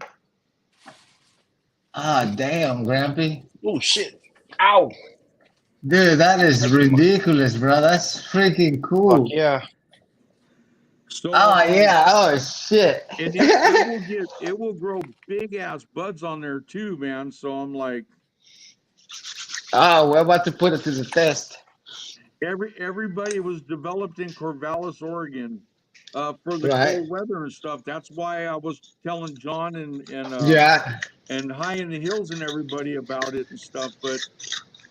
Speaker 11: Ah, damn, Grampy.
Speaker 2: Oh shit. Ow.
Speaker 11: Dude, that is ridiculous, bro. That's freaking
Speaker 2: Fuck
Speaker 11: cool.
Speaker 2: yeah.
Speaker 3: So
Speaker 11: Oh yeah, oh shit.
Speaker 3: and it will grow big ass buds on there too, man. So I'm like,
Speaker 11: Oh, we're about to put it to the test.
Speaker 3: everybody was developed in Corvallis, Oregon, for the
Speaker 11: Right.
Speaker 3: cold weather and stuff. That's why I was telling John and
Speaker 11: Yeah.
Speaker 3: and High in the Hills and everybody about it and stuff. But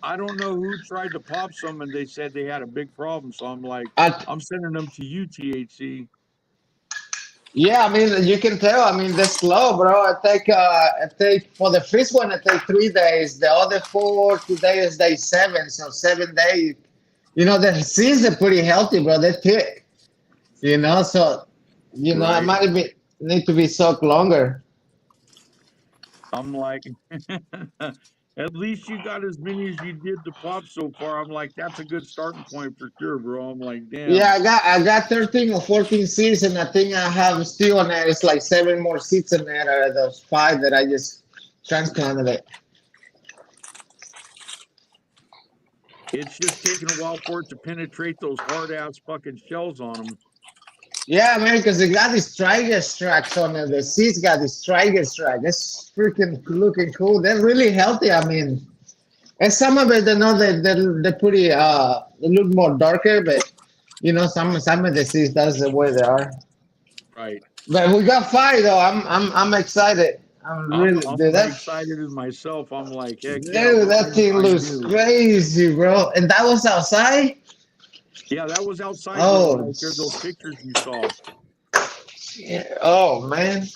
Speaker 3: I don't know who tried to pop some, and they said they had a big problem. So I'm like, I'm sending them to you, THC.
Speaker 11: Yeah, I mean, you can tell. I mean, they're slow, bro. I take for the first one, I take 3 days. The other 4 today is day 7, so 7 days. You know, the seeds are pretty healthy, bro. They're thick. You know, so it
Speaker 3: Right.
Speaker 11: might need to be soaked longer.
Speaker 3: I'm like, at least you got as many as you did to pop so far. I'm like, that's a good starting point for sure, bro. I'm like, damn.
Speaker 11: Yeah, I got 13 or 14 seeds, and I think I have still on there. It's like 7 more seeds in there out of those 5 that I just transplanted it.
Speaker 3: It's just taking a while for it to penetrate those hard ass fucking shells on them.
Speaker 11: Yeah, man, because it got these striker stripes on it. The seeds got these striker stripes. That's freaking looking cool. They're really healthy. I mean, and some of it, I know they're pretty. They look more darker, but you know, some of the seeds, that's the way they are.
Speaker 3: Right.
Speaker 11: But we got 5 though. I'm excited. I'm really
Speaker 3: I'm
Speaker 11: dude, that,
Speaker 3: excited as myself. I'm like, heck yeah,
Speaker 11: dude, that thing looks crazy, bro. And that was outside.
Speaker 3: Yeah, that was outside.
Speaker 11: Oh.
Speaker 3: Like, there's those pictures you saw.
Speaker 11: Yeah. Oh man.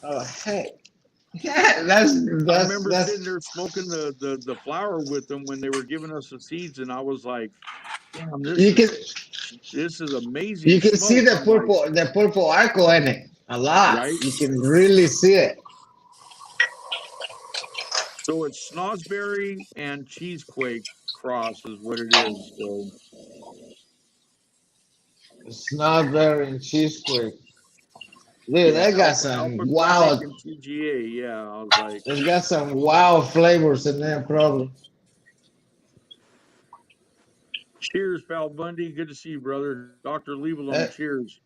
Speaker 11: Oh heck. that's
Speaker 3: I remember sitting there smoking the flower with them when they were giving us the seeds, and I was like, damn, this is amazing.
Speaker 11: You can
Speaker 3: smoke.
Speaker 11: see the
Speaker 3: I'm
Speaker 11: purple
Speaker 3: like,
Speaker 11: the purple arco in it a lot.
Speaker 3: Right?
Speaker 11: You can really see it.
Speaker 3: So it's Snosberry and Cheesequake cross is what it is. So
Speaker 11: It's not very and cheesequake. Dude, that got some wild.
Speaker 3: TGA, yeah. I was like,
Speaker 11: It's got some wild flavors in there, probably.
Speaker 3: cheers, Val Bundy. Good to see you, brother. Dr. Lieberlund, cheers.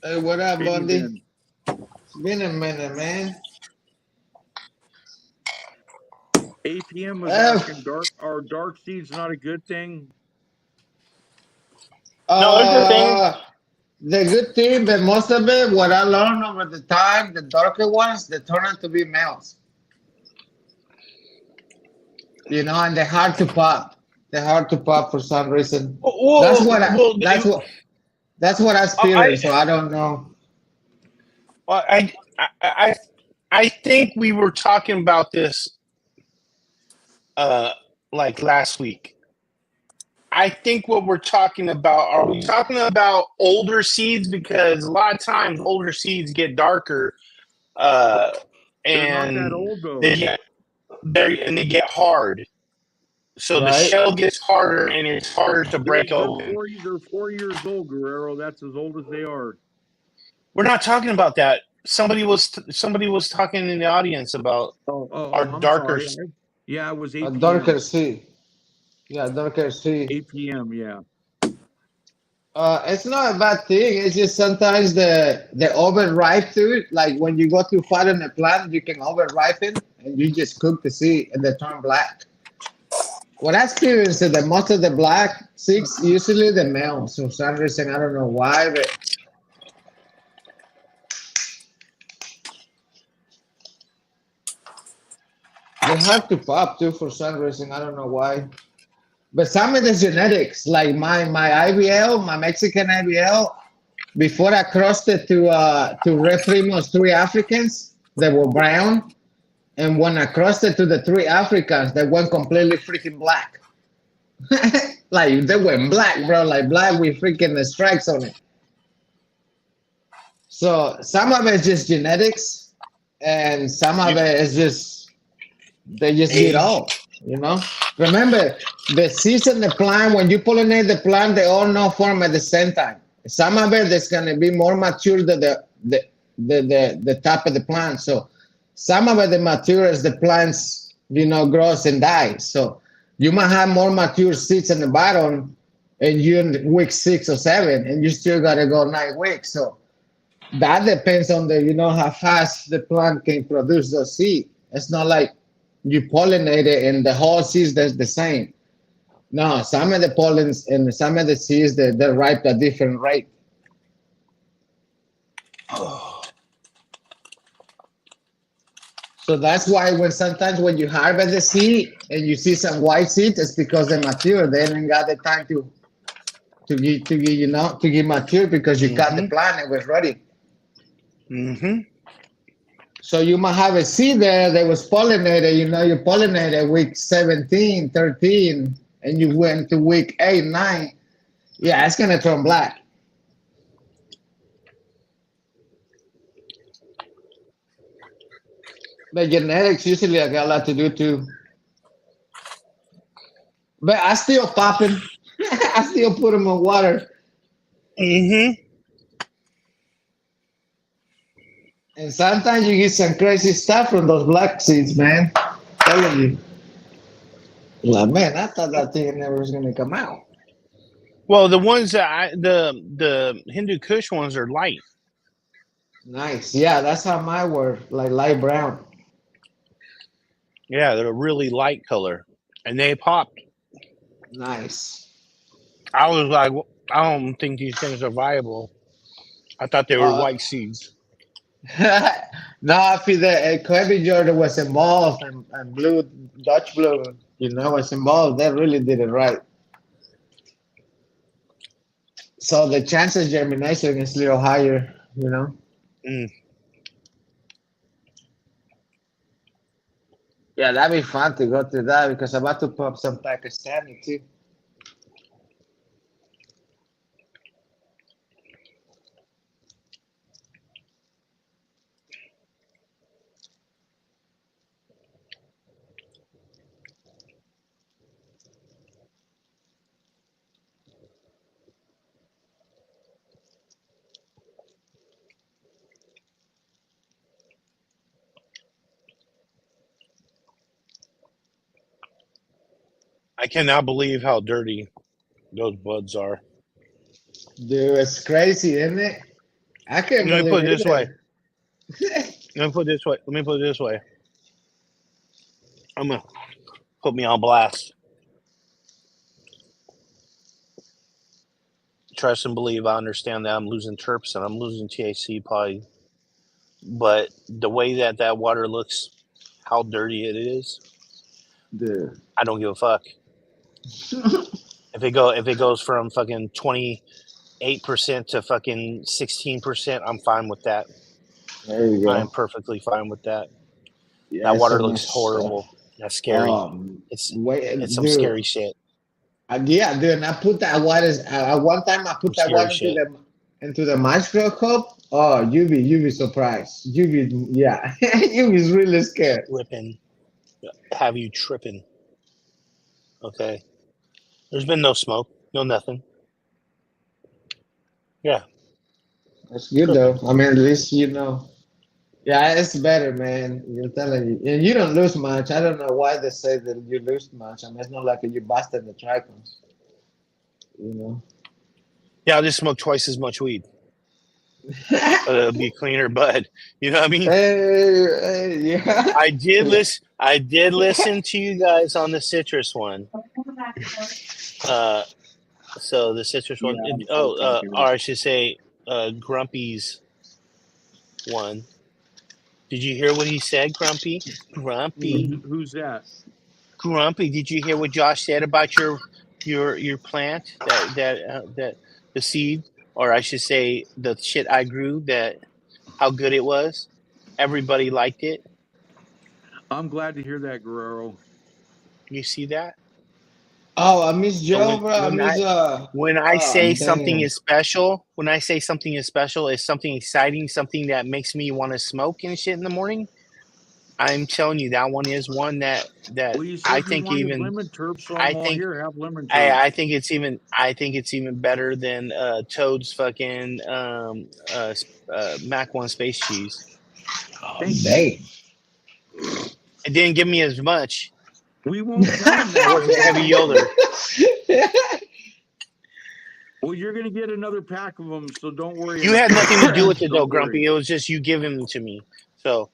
Speaker 11: Hey, what up,
Speaker 3: How you
Speaker 11: Bundy?
Speaker 3: been?
Speaker 11: It's been a minute, man.
Speaker 3: APM was asking, are dark seeds not a good thing?
Speaker 2: No, they're good thing.
Speaker 11: The good thing, but most of it, what I learned over the time, the darker ones, they turn out to be males. You know, and they're hard to pop. They're hard to pop for some reason.
Speaker 2: Whoa,
Speaker 11: that's what I experienced. So I don't know.
Speaker 2: Well, I think we were talking about this like last week. I think what we're talking about, are we talking about older seeds? Because a lot of times older seeds get darker and
Speaker 3: They're not that old, though.
Speaker 2: they get hard. So the shell gets harder and it's harder to break open.
Speaker 3: They're 4 years old, Guerrero. That's as old as they are.
Speaker 2: We're not talking about that. Somebody was talking in the audience about our
Speaker 3: I'm
Speaker 2: darker.
Speaker 3: sorry. Yeah, it was 8
Speaker 11: A
Speaker 3: p.m.
Speaker 11: darker seed. Yeah, darker seed.
Speaker 3: 8 p.m. Yeah.
Speaker 11: It's not a bad thing. It's just sometimes the overripe to it. Like when you go too far in the plant, you can overripen and you just cook the seed and they turn black. What I experienced is that most of the black seeds usually the male. So for some reason I don't know why, but they have to pop too for some reason. I don't know why. But some of the genetics, like my IBL, my Mexican IBL, before I crossed it to Red Primos 3 Africans, they were brown. And when I crossed it to the 3 Africans, they went completely freaking black. Like they went black, bro, like black with freaking the stripes on it. So some of it's just genetics, and some of it is just they just get old, you know. Remember, the season, the plant, when you pollinate the plant, they all not form at the same time. Some of it is going to be more mature than the top of the plant. So some of it the mature as the plants, you know, grows and dies. So you might have more mature seeds in the bottom, and you're in week 6 or 7, and you still got to go 9 weeks. So that depends on the, you know, how fast the plant can produce those seeds. It's not like you pollinate it and the whole seeds that's the same. No, some of the pollens and some of the seeds they're ripe at different rate. So that's why sometimes when you harvest the seed and you see some white seeds, it's because they're mature. They didn't got the time to get mature because you got the plant, it was ready.
Speaker 2: Mm-hmm.
Speaker 11: So you might have a seed there that was pollinated, you know, you pollinated week 17, 13, and you went to week 8, 9. Yeah, it's going to turn black. But genetics usually I got a lot to do too. But I still pop them. I still put them in water.
Speaker 2: Mm-hmm.
Speaker 11: And sometimes you get some crazy stuff from those black seeds, man. I'm telling you. Like, man, I thought that thing never was going to come out.
Speaker 2: Well, the ones that the Hindu Kush ones are light.
Speaker 11: Nice. Yeah, that's how mine were, like light brown.
Speaker 2: Yeah, they're a really light color, and they popped.
Speaker 11: Nice.
Speaker 2: I was like, I don't think these things are viable. I thought they were white seeds.
Speaker 11: No, I feel that Kirby Jordan was involved and blue, Dutch blue, you know, was involved. They really did it right. So the chance of germination is a little higher, you know.
Speaker 2: Mm.
Speaker 11: Yeah, that'd be fun to go through that because I'm about to pop some Pakistani too.
Speaker 2: I cannot believe how dirty those buds are.
Speaker 11: Dude, it's crazy, isn't it? I can't
Speaker 2: Let me put it
Speaker 11: believe
Speaker 2: this way. Let me put it this way. I'm gonna put me on blast. Trust and believe. I understand that I'm losing terps and I'm losing THC probably, but the way that water looks, how dirty it is,
Speaker 11: Dude.
Speaker 2: I don't give a fuck. If it goes from fucking 28% to fucking 16%, I'm fine with that.
Speaker 11: There you go.
Speaker 2: I am perfectly fine with that.
Speaker 11: Yeah,
Speaker 2: that water
Speaker 11: so
Speaker 2: looks
Speaker 11: much
Speaker 2: horrible. That's scary. It's some
Speaker 11: dude.
Speaker 2: scary shit.
Speaker 11: Yeah, dude, and I put that water. One time I put that water into the microscope. Oh, you be surprised. You be really scared.
Speaker 2: Tripping. Have you tripping? Okay. There's been no smoke, no nothing. Yeah.
Speaker 11: That's good though. I mean, at least you know. Yeah, it's better, man. You're telling you, and you don't lose much. I don't know why they say that you lose much. I mean, it's not like you busted the trichomes, you know.
Speaker 2: Yeah, I'll just smoke twice as much weed. But it'll be cleaner bud. You know what I mean?
Speaker 11: Yeah.
Speaker 2: I did listen to you guys on the citrus one. So the citrus one. Or I should say, Grumpy's one. Did you hear what he said, Grumpy? Grumpy.
Speaker 3: Who's that?
Speaker 2: Grumpy. Did you hear what Josh said about your plant that the seed, or I should say the shit I grew, that how good it was? Everybody liked it.
Speaker 3: I'm glad to hear that, Guerrero.
Speaker 2: You see that?
Speaker 11: Oh, I miss Joe, bro. I miss
Speaker 2: when I say something
Speaker 11: damn.
Speaker 2: is special, it's something exciting, something that makes me want to smoke and shit in the morning. I'm telling you, that one is one that
Speaker 3: Well, you said
Speaker 2: I
Speaker 3: you
Speaker 2: think
Speaker 3: wanted
Speaker 2: even
Speaker 3: lemon turp, so
Speaker 2: I
Speaker 3: I'm all
Speaker 2: think
Speaker 3: here. Have lemon turp.
Speaker 2: I think it's even better than Toad's fucking Mac 1 space cheese.
Speaker 11: Dang.
Speaker 2: It didn't give me as much.
Speaker 3: We won't tell him
Speaker 2: It
Speaker 3: that.
Speaker 2: wasn't heavy Yoder.
Speaker 3: Well, you're gonna get another pack of them, so don't worry.
Speaker 2: You had nothing to do with it though,
Speaker 3: Don't
Speaker 2: Grumpy.
Speaker 3: worry.
Speaker 2: It was just you giving them to me. So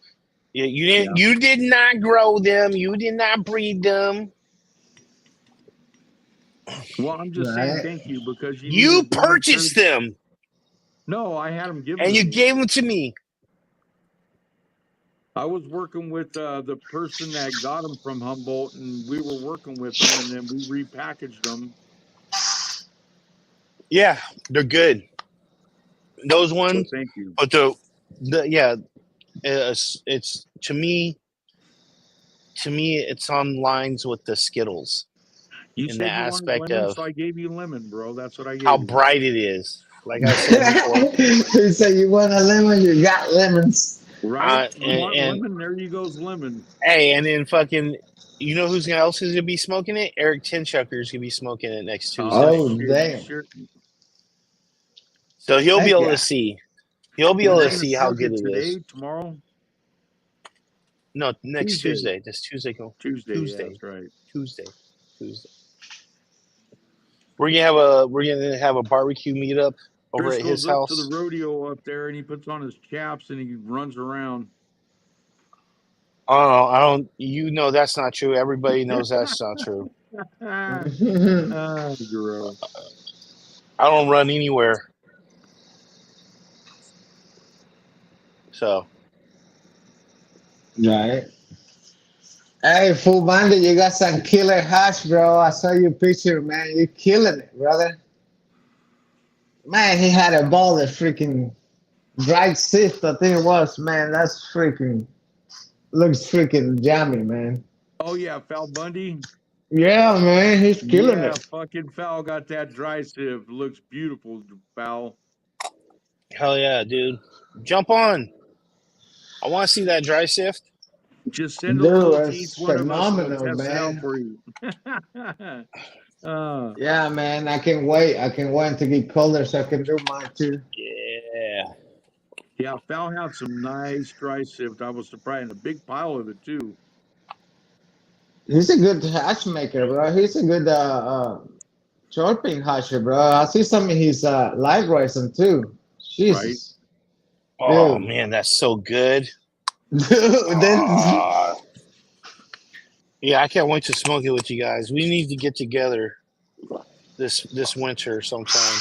Speaker 2: you didn't. Yeah. You did not grow them. You did not breed them.
Speaker 3: Well, I'm just saying thank you because
Speaker 2: you purchased them.
Speaker 3: No, I had them given.
Speaker 2: And you gave them to me.
Speaker 3: I was working with the person that got them from Humboldt, and we were working with them, and then we repackaged them.
Speaker 2: Yeah, they're good. Those ones.
Speaker 3: So thank you.
Speaker 2: But it's to me, it's on lines with the Skittles.
Speaker 3: You
Speaker 2: in
Speaker 3: said
Speaker 2: the
Speaker 3: you
Speaker 2: aspect
Speaker 3: wanted lemon,
Speaker 2: of
Speaker 3: so I gave you lemon, bro. That's what I gave
Speaker 2: how
Speaker 3: you.
Speaker 2: bright it is. Like I said before.
Speaker 11: You say you want a lemon, you got lemons.
Speaker 3: Right. You want lemon? There you goes lemon.
Speaker 2: Hey, and then fucking, you know who's else is gonna be smoking it? Eric Tinschucker's gonna be smoking it next Tuesday.
Speaker 11: Oh damn!
Speaker 3: Sure.
Speaker 2: So he'll be able to see. He'll be able to see how good it
Speaker 3: today,
Speaker 2: is.
Speaker 3: Tomorrow?
Speaker 2: No, next Tuesday. This Tuesday.
Speaker 3: Tuesday. Yeah, that's right.
Speaker 2: Tuesday. We're gonna have a barbecue meetup over
Speaker 3: Chris
Speaker 2: at his
Speaker 3: goes
Speaker 2: house.
Speaker 3: up to the rodeo up there, and he puts on his chaps and he runs around.
Speaker 2: Oh, I don't. You know that's not true. Everybody knows that's not true.
Speaker 3: I
Speaker 2: don't run anywhere. So.
Speaker 11: Right. Hey, Full Bandit, you got some killer hash, bro. I saw your picture, man. You're killing it, brother. Man, he had a ball of freaking dried sift, I think it was. Man, that's freaking looks freaking jammy, man.
Speaker 3: Oh yeah, Foul Bundy.
Speaker 11: Yeah, man, he's killing it.
Speaker 3: Fucking Foul got that dry sieve. Looks beautiful, Foul.
Speaker 2: Hell yeah, dude. Jump on. I want to see that dry sift.
Speaker 3: Just send a little to each one
Speaker 11: phenomenal,
Speaker 3: of us. We'll test it out for you.
Speaker 11: Yeah, man, I can wait. I can wait to get colder so I can do mine too.
Speaker 2: Yeah.
Speaker 3: Yeah, Foul had some nice dry sift. I was surprised, and a big pile of it too.
Speaker 11: He's a good hash maker, bro. He's a good chirping hasher, bro. I see some of his live racing too. Jesus.
Speaker 2: Right. Oh man, that's so good. Yeah, I can't wait to smoke it with you guys. We need to get together this winter sometime.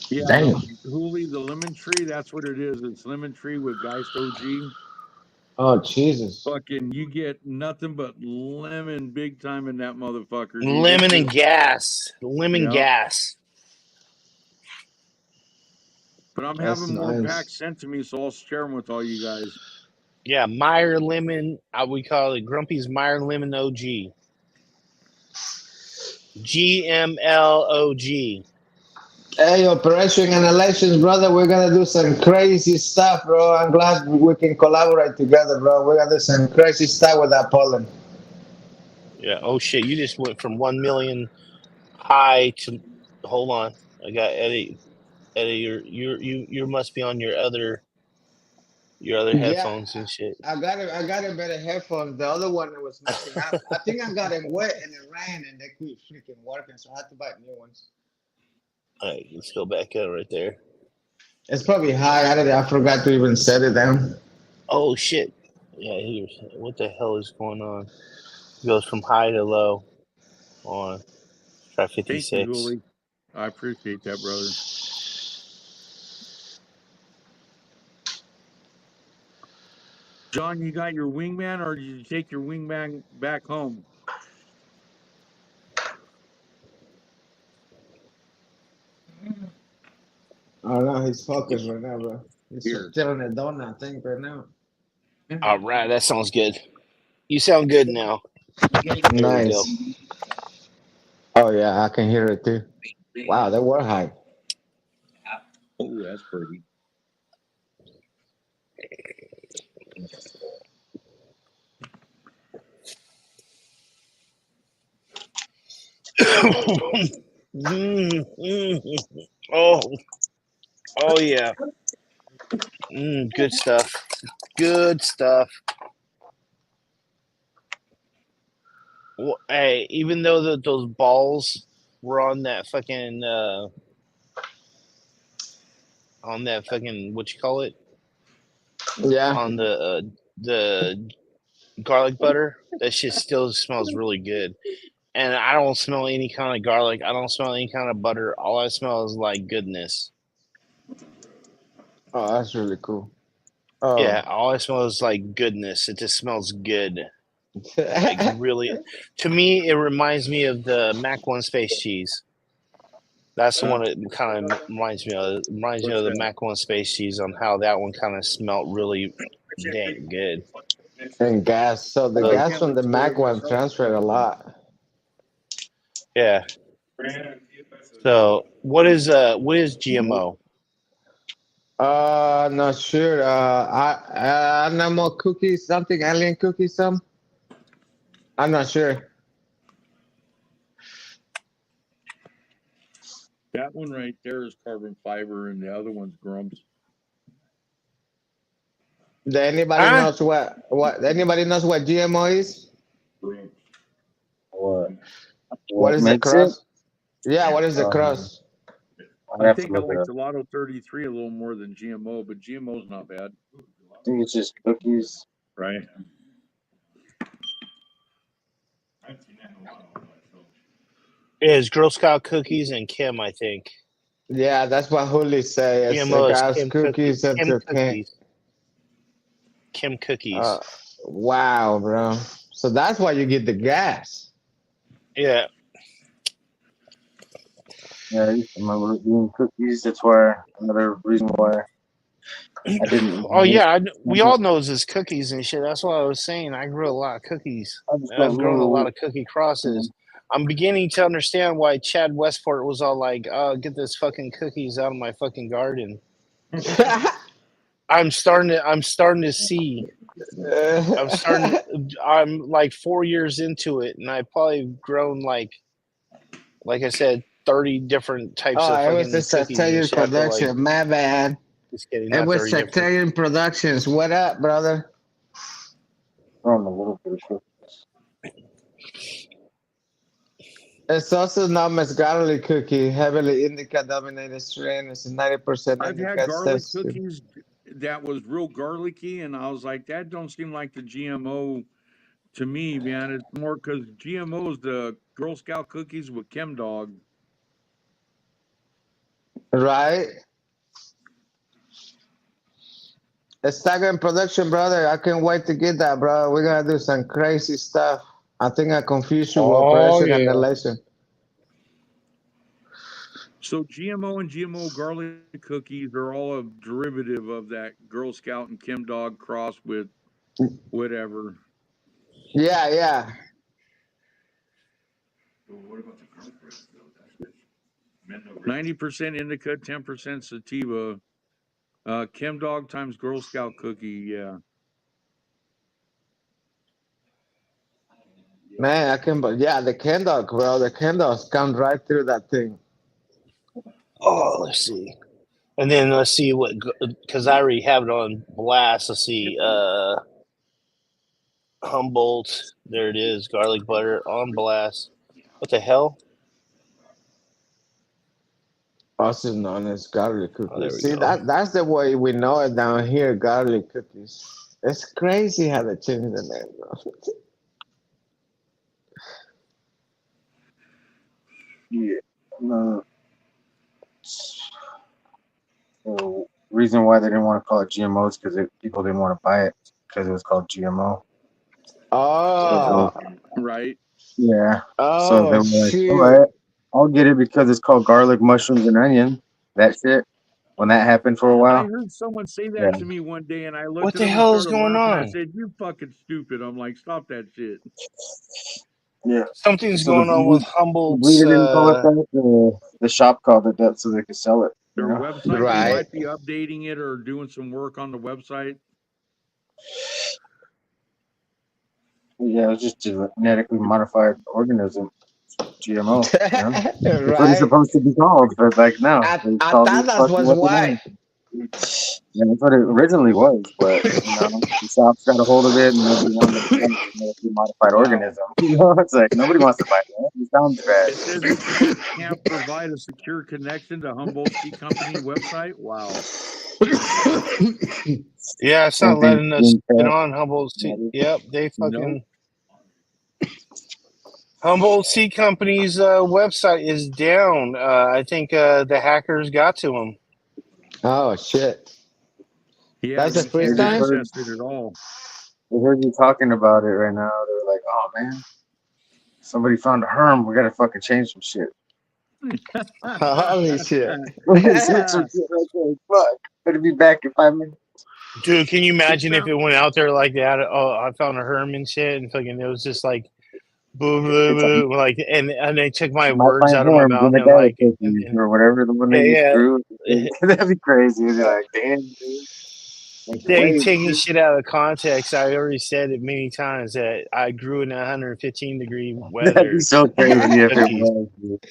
Speaker 3: Yeah,
Speaker 11: damn.
Speaker 3: Hooli, the lemon tree, that's what it is. It's lemon tree with Geist OG.
Speaker 11: Oh Jesus.
Speaker 3: Fucking you get nothing but lemon big time in that motherfucker. Dude.
Speaker 2: Lemon and gas. Lemon gas.
Speaker 3: But I'm having more packs sent to me, so I'll share them with all you guys.
Speaker 2: Yeah, Meyer Lemon. We call it Grumpy's Meyer Lemon OG. GMLOG.
Speaker 11: Hey, Operation Inhalations, brother. We're gonna do some crazy stuff, bro. I'm glad we can collaborate together, bro. We're gonna do some crazy stuff with that pollen.
Speaker 2: Yeah. Oh shit! You just went from 1 million high to. Hold on. I got Eddie. Eddie, you must be on your other headphones and shit.
Speaker 11: I got a better headphones. The other one was messing up. I think I got them wet and it rained and they quit freaking working, so I had to buy new ones.
Speaker 2: All right, let's go back out right there.
Speaker 11: It's probably high. I forgot to even set it down.
Speaker 2: Oh shit! Yeah, here's what the hell is going on? It goes from high to low. On try
Speaker 3: Thank you,
Speaker 2: 56.
Speaker 3: Julie. I appreciate that, brother. John, you got your wingman, or did you take your wingman back home?
Speaker 11: Oh no, he's focused right now, bro. He's
Speaker 3: Here.
Speaker 11: still in a donut, I think, right now.
Speaker 2: All right, that sounds good. You sound good now. There we go.
Speaker 11: Nice. Oh yeah, I can hear it too. Wow, they were high.
Speaker 3: Oh, that's pretty.
Speaker 2: Oh yeah. Good stuff. Good stuff. Well, hey, even though those balls were on that fucking what you call it?
Speaker 11: Yeah.
Speaker 2: On the garlic butter, that shit still smells really good. And I don't smell any kind of garlic. I don't smell any kind of butter. All I smell is like goodness.
Speaker 11: Oh, that's really cool. Oh.
Speaker 2: Yeah, all I smell is like goodness. It just smells good. Like really, to me, it reminds me of the Mac One Space Cheese. That's the one it kind of reminds me of. It reminds me of the Mac One Space Cheese on how that one kind of smelled really dang good.
Speaker 11: And gas. So the gas from the Mac one transferred a lot.
Speaker 2: Yeah. So what is GMO?
Speaker 11: Not sure. Animal cookies, something alien cookies, some. I'm not sure.
Speaker 3: That one right there is carbon fiber, and the other one's grumps.
Speaker 11: Does anybody knows what? Anybody knows what GMO is? What is the crust? Yeah, what is the crust?
Speaker 3: I think I like Gelato 33 a little more than GMO, but GMO's not bad.
Speaker 6: I think it's just cookies.
Speaker 3: Right.
Speaker 2: It's Girl Scout cookies and Kim, I think.
Speaker 11: Yeah, that's what Holy say. It's
Speaker 2: GMO is
Speaker 11: gas
Speaker 2: Kim
Speaker 11: cookies and
Speaker 2: Kim
Speaker 11: Kim.
Speaker 2: cookies. Kim cookies.
Speaker 11: Wow, bro. So that's why you get the gas.
Speaker 2: Yeah.
Speaker 6: Yeah, I used to remember eating cookies. That's why another reason why I didn't.
Speaker 2: Oh yeah, we all know it's cookies and shit. That's what I was saying. I grew a lot of cookies. I've grown a lot of cookie crosses. I'm beginning to understand why Chad Westport was all like, "Oh, get this fucking cookies out of my fucking garden." I'm starting to see. I'm like 4 years into it, and I've probably grown like I said, 30 different types of fucking
Speaker 11: it was the
Speaker 2: cookies and
Speaker 11: Sectarian
Speaker 2: shit. I feel like-
Speaker 11: Production. My bad.
Speaker 2: Just kidding.
Speaker 11: It
Speaker 2: not
Speaker 11: was
Speaker 2: 30 different.
Speaker 11: Sectarian Productions. What up, brother?
Speaker 6: Growing a little bit of sugar.
Speaker 11: It's also known as garlic cookie, heavily indica dominated strain. It's 90%
Speaker 3: I've
Speaker 11: indica.
Speaker 3: had garlic
Speaker 11: zest.
Speaker 3: cookies that was real garlicky, and I was like, that don't seem like the GMO to me, man. It's more because GMO is the Girl Scout cookies with Chem Dog.
Speaker 11: Right? It's Staggering Production, brother. I can't wait to get that, bro. We're going to do some crazy stuff. I think I confused you with Operation Annihilation.
Speaker 3: So GMO and GMO garlic cookies are all a derivative of that Girl Scout and Chem Dog cross with whatever.
Speaker 11: Yeah, yeah.
Speaker 3: 90% indica, 10% sativa. Chem Dog times Girl Scout cookie, yeah.
Speaker 11: Man, the Chem Dog, bro. The Chem Dogs come right through that thing.
Speaker 2: Oh, let's see. And then let's see what, because I already have it on blast. Let's see. Humboldt. There it is. Garlic butter on blast. What the hell?
Speaker 11: Also known as garlic
Speaker 2: Oh, there
Speaker 11: cookies.
Speaker 2: we
Speaker 11: See,
Speaker 2: go.
Speaker 11: that's the way we know it down here, garlic cookies. It's crazy how they change the name, bro.
Speaker 6: Yeah. No. The reason why they didn't want to call it GMO is because people didn't want to buy it because it was called GMO.
Speaker 11: Oh,
Speaker 3: Right.
Speaker 6: Yeah. So
Speaker 11: oh,
Speaker 6: they were like,
Speaker 11: shoot.
Speaker 6: all right, I'll get it because it's called garlic, mushrooms, and onion. That shit. When that happened for a
Speaker 3: I
Speaker 6: while.
Speaker 3: heard someone say that
Speaker 6: Yeah.
Speaker 3: to me one day, and I looked
Speaker 2: What
Speaker 3: at
Speaker 2: the
Speaker 3: him and
Speaker 2: hell is
Speaker 3: started
Speaker 2: going
Speaker 3: laughing. I
Speaker 2: on?
Speaker 3: said, "You fucking stupid!" I'm like, "Stop that shit."
Speaker 6: Yeah.
Speaker 2: Something's
Speaker 6: So
Speaker 2: going on with
Speaker 6: the
Speaker 2: Humboldt's.
Speaker 6: breeder didn't call it that. The shop called it that so they could sell it.
Speaker 3: Their
Speaker 6: You know?
Speaker 3: website, they
Speaker 11: Right.
Speaker 3: might be updating it or doing some work on the website.
Speaker 6: Yeah, it's just a genetically modified organism. GMO. You know? That's what it's
Speaker 11: Right?
Speaker 6: supposed to be called, but like no,
Speaker 11: I
Speaker 6: they
Speaker 11: thought
Speaker 6: called it
Speaker 11: that
Speaker 6: fucking
Speaker 11: was
Speaker 6: what they
Speaker 11: why.
Speaker 6: know. Yeah, that's what it originally was, but you know, the shops got a hold of it and they wanted to become a genetically modified
Speaker 3: Wow.
Speaker 6: organism. You know, it's like nobody wants to buy that. It sounds bad.
Speaker 3: It says it can't provide a secure connection to Humboldt Seed Company website. Wow.
Speaker 2: Yeah, it's
Speaker 6: Same
Speaker 2: not
Speaker 6: thing
Speaker 2: letting
Speaker 6: with
Speaker 2: us
Speaker 6: Green
Speaker 2: get
Speaker 6: Cat.
Speaker 2: on Humboldt Seed. Yep, they
Speaker 3: Nope.
Speaker 2: fucking Humboldt Seed Company's website is down. I think the hackers got to them.
Speaker 11: Oh, shit.
Speaker 3: Yeah,
Speaker 11: That's the
Speaker 3: you
Speaker 11: first
Speaker 3: can't
Speaker 11: time?
Speaker 3: access it at all.
Speaker 6: I heard you talking about it right now. They're like, oh man, somebody found a herm. We gotta fucking change some shit.
Speaker 11: Holy shit.
Speaker 6: Change some shit right there. Fuck. Better be back in 5 minutes.
Speaker 2: Dude, can you imagine if it went out there like that? Oh, I found a herm and shit, and fucking it was just like, boo, boo, boo, like, and they took my
Speaker 6: You might
Speaker 2: words
Speaker 6: find
Speaker 2: out of my
Speaker 6: herms
Speaker 2: mouth
Speaker 6: in the
Speaker 2: and
Speaker 6: data
Speaker 2: like,
Speaker 6: cookies or whatever the one they use
Speaker 2: yeah,
Speaker 6: through. That'd be crazy. You'd be like, damn, dude. Make your
Speaker 2: they
Speaker 6: waves,
Speaker 2: taking
Speaker 6: dude.
Speaker 2: shit out of context. I already said it many times that I grew in 115-degree
Speaker 6: That'd
Speaker 2: weather.
Speaker 6: be so crazy if it
Speaker 2: Cookies.
Speaker 6: was, dude.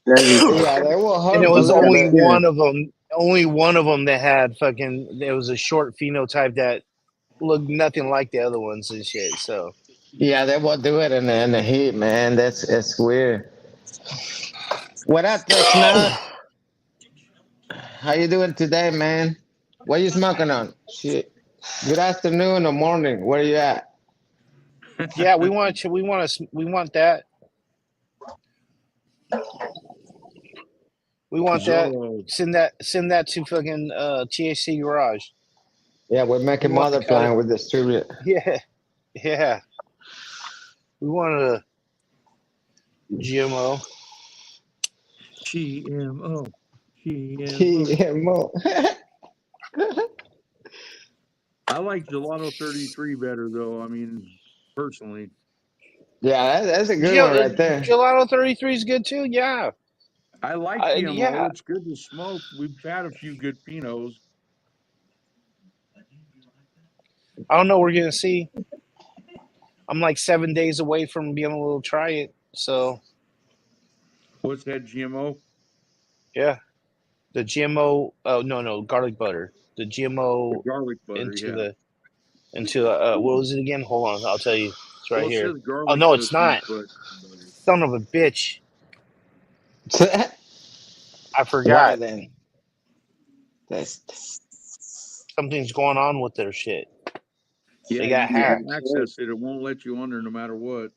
Speaker 6: That'd be
Speaker 11: Yeah, they will
Speaker 2: And
Speaker 11: harm
Speaker 2: it
Speaker 11: a
Speaker 2: was
Speaker 11: little
Speaker 2: only
Speaker 11: bit.
Speaker 2: one of them. Only one of them that had fucking. There was a short phenotype that looked nothing like the other ones and shit. So
Speaker 11: Yeah, they will do it in the heat, man. It's weird. What up, the snot? How you doing today, man? What you smoking on? Shit. Good afternoon or morning. Where you at?
Speaker 2: yeah, we want that. We want that.
Speaker 3: Zorro.
Speaker 2: Send that to fucking THC Garage.
Speaker 11: Yeah, we're making
Speaker 2: We want to
Speaker 11: mother
Speaker 2: cut
Speaker 11: plan
Speaker 2: it.
Speaker 11: with distribute.
Speaker 2: Yeah. We want a GMO.
Speaker 3: GMO.
Speaker 11: GMO.
Speaker 3: I like Gelato 33 better, though. I mean, personally.
Speaker 11: Yeah, that's a good one right there.
Speaker 2: Gelato 33 is good too. Yeah.
Speaker 3: I like GMO.
Speaker 2: Yeah.
Speaker 3: It's good to smoke. We've had a few good Pinots.
Speaker 2: I don't know. We're gonna see. I'm like 7 days away from being able to try it. So
Speaker 3: What's that, GMO?
Speaker 2: yeah, the GMO. Oh no, garlic butter. The GMO
Speaker 3: garlic butter
Speaker 2: into what was it again? Hold on, I'll tell you. It's right
Speaker 3: Well, it
Speaker 2: here.
Speaker 3: says garlic
Speaker 2: Oh no, it's
Speaker 3: cookies,
Speaker 2: not.
Speaker 3: but
Speaker 2: Son of a bitch. I
Speaker 11: Why
Speaker 2: forgot.
Speaker 11: then? That's
Speaker 2: Something's going on with their shit.
Speaker 3: yeah,
Speaker 2: They got
Speaker 3: you can't
Speaker 2: hacked.
Speaker 3: access it. It won't let you under no matter what.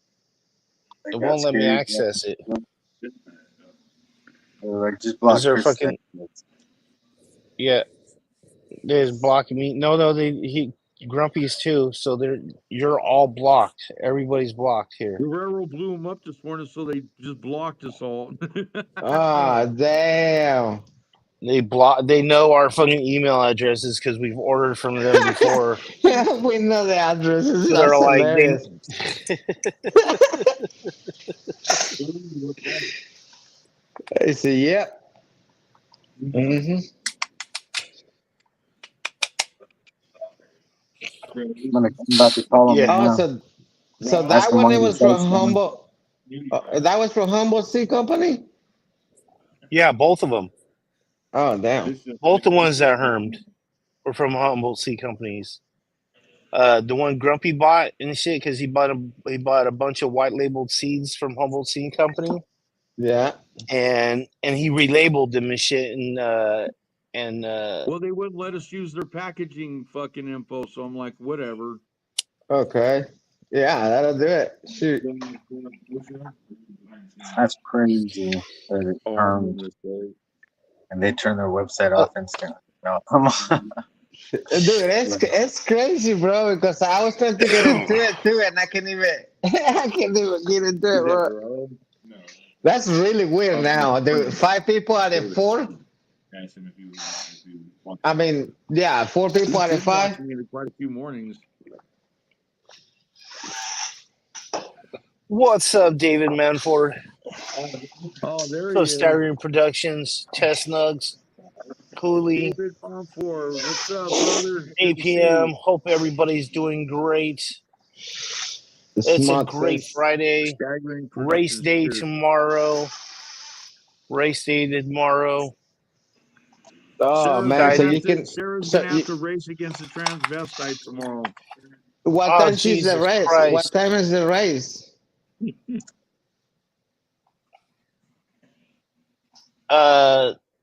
Speaker 2: It won't let me access it.
Speaker 6: Like just block
Speaker 2: Is there
Speaker 6: Chris
Speaker 2: fucking yeah? There's blocking me. No, Grumpy's too. So you're all blocked. Everybody's blocked here.
Speaker 3: Guerrero blew them up this morning, so they just blocked us all.
Speaker 11: ah, damn.
Speaker 2: They know our fucking email addresses because we've ordered from them before.
Speaker 11: We know the addresses.
Speaker 2: They're
Speaker 11: That's
Speaker 2: like
Speaker 11: hilarious. I see. Yep. Mm-hmm.
Speaker 6: I'm about to call him
Speaker 2: Yeah.
Speaker 6: right now.
Speaker 11: So
Speaker 6: Ask
Speaker 11: that
Speaker 6: him
Speaker 11: one
Speaker 6: why
Speaker 11: it
Speaker 6: he
Speaker 11: was from
Speaker 6: decides to-
Speaker 11: Humboldt. That was from Humboldt Seed Company.
Speaker 2: Yeah, both of them.
Speaker 11: Oh damn.
Speaker 2: Both the ones that hermed were from Humboldt Seed Companies. The one Grumpy bought and shit because he bought a bunch of white labeled seeds from Humboldt Seed Company.
Speaker 11: Yeah.
Speaker 2: and he relabeled them and shit, and
Speaker 3: Well, they wouldn't let us use their packaging fucking info, so I'm like, whatever.
Speaker 11: Okay. Yeah, that'll do it. Shoot.
Speaker 6: That's crazy. That it turned, and they turn their website off instantly. No, come on.
Speaker 11: Dude, it's crazy, bro. Because I was trying to get into it too, and I can't even get into it, bro. That's really weird now. There 5 people out of 4. I mean, yeah, 4 people out of 5.
Speaker 3: Quite a few mornings.
Speaker 2: what's up, David Manford?
Speaker 3: Oh, there he
Speaker 2: So
Speaker 3: is.
Speaker 2: Styrene Productions, Test Nugs, Cooley,
Speaker 3: David Manford. What's up, brother?
Speaker 2: 8 p.m. Hope everybody's doing great. It's a great Friday. Race day tomorrow. Race day tomorrow.
Speaker 11: Oh
Speaker 3: Sarah's
Speaker 11: man,
Speaker 3: gonna
Speaker 11: so
Speaker 3: have
Speaker 11: you
Speaker 3: to-
Speaker 11: can.
Speaker 3: Sarah's
Speaker 11: so
Speaker 3: gonna have
Speaker 11: you-
Speaker 3: to race against the transvestite tomorrow.
Speaker 11: What
Speaker 2: Oh,
Speaker 11: time is the
Speaker 2: Jesus
Speaker 11: race?
Speaker 2: Christ.
Speaker 11: What time is the race?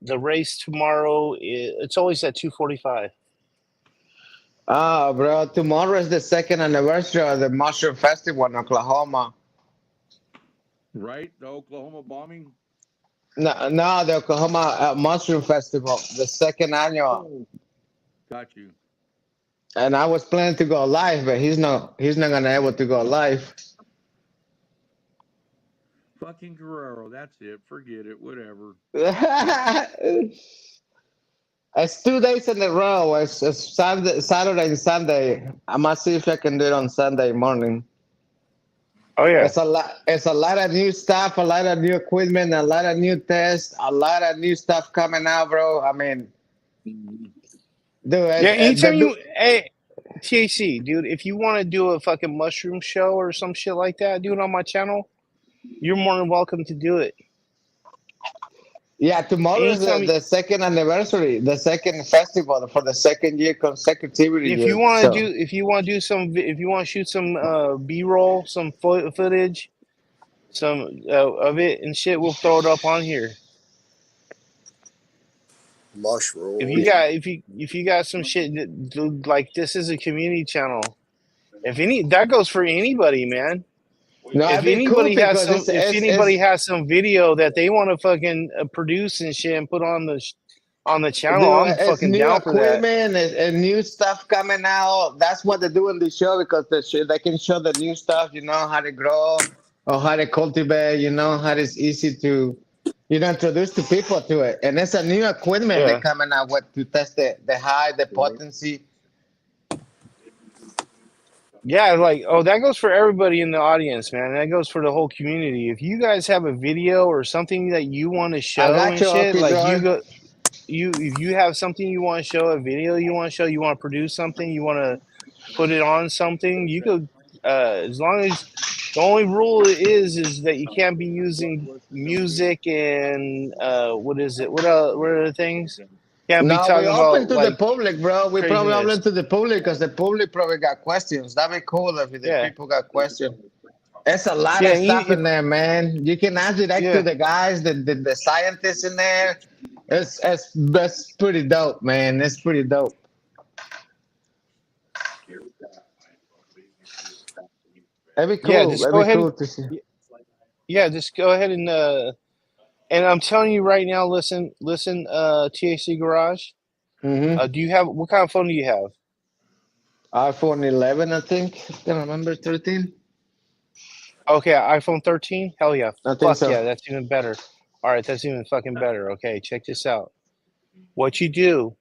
Speaker 2: The race tomorrow, it's always at 2:45.
Speaker 11: Oh, bro, tomorrow is the 2nd anniversary of the Mushroom Festival in Oklahoma.
Speaker 3: Right? The Oklahoma bombing?
Speaker 11: No, the Oklahoma Mushroom Festival, the 2nd annual.
Speaker 3: Oh, got you.
Speaker 11: And I was planning to go live, but he's not gonna able to go live.
Speaker 3: Fucking Guerrero. That's it. Forget it. Whatever.
Speaker 11: It's 2 days in a row. It's Saturday and Sunday. I must see if I can do it on Sunday morning.
Speaker 2: Oh yeah.
Speaker 11: It's a lot of new stuff, a lot of new equipment, a lot of new tests, a lot of new stuff coming out, bro. I mean, dude.
Speaker 2: Yeah, anytime hey, THC, dude, if you want to do a fucking mushroom show or some shit like that, do it on my channel. You're more than welcome to do it.
Speaker 11: Yeah, tomorrow is the 2nd anniversary, the 2nd festival for the 2nd year consecutively.
Speaker 2: If you want to do some, if you want to shoot some B-roll, some footage, some of it and shit, we'll throw it up on here.
Speaker 10: Mushroom.
Speaker 2: If you got some shit that, like, this is a community channel. That goes for anybody, man.
Speaker 11: No,
Speaker 2: if anybody has some video that they want to fucking produce and shit and put on the channel,
Speaker 11: dude,
Speaker 2: I'm fucking down for that.
Speaker 11: Equipment and new stuff coming out. That's what they do in the show because they can show the new stuff. You know how to grow or how to cultivate. You know how it's easy to, introduce to people to it. And it's a new equipment they're coming out with to test the high, the potency.
Speaker 2: Yeah, that goes for everybody in the audience, man. That goes for the whole community. If you guys have a video or something that you want to show and shit, if you have something you want to show, a video you want to show, you want to produce something, you want to put it on something, you could, as long as the only rule is that you can't be using music and what are the things? Can't be talking
Speaker 11: we're open
Speaker 2: about
Speaker 11: to the public, bro. We're probably
Speaker 2: craziness.
Speaker 11: open to the public because the public probably got questions. That'd be cool if the people got questions. It's a lot of stuff in there, man. You can ask direct to the guys, the scientists in there. That's pretty dope, man. It's pretty dope. That'd be cool.
Speaker 2: Yeah, just
Speaker 11: That'd
Speaker 2: go
Speaker 11: be
Speaker 2: ahead.
Speaker 11: Cool to see.
Speaker 2: Yeah, just go ahead and I'm telling you right now. Listen, THC Garage.
Speaker 11: Mm-hmm.
Speaker 2: Do you have what kind of phone do you have?
Speaker 11: iPhone 11, I think. I can't remember 13.
Speaker 2: Okay, iPhone 13. Hell yeah!
Speaker 11: I think so.
Speaker 2: Yeah, that's even better. All right, that's even fucking better. Okay, check this out. What you do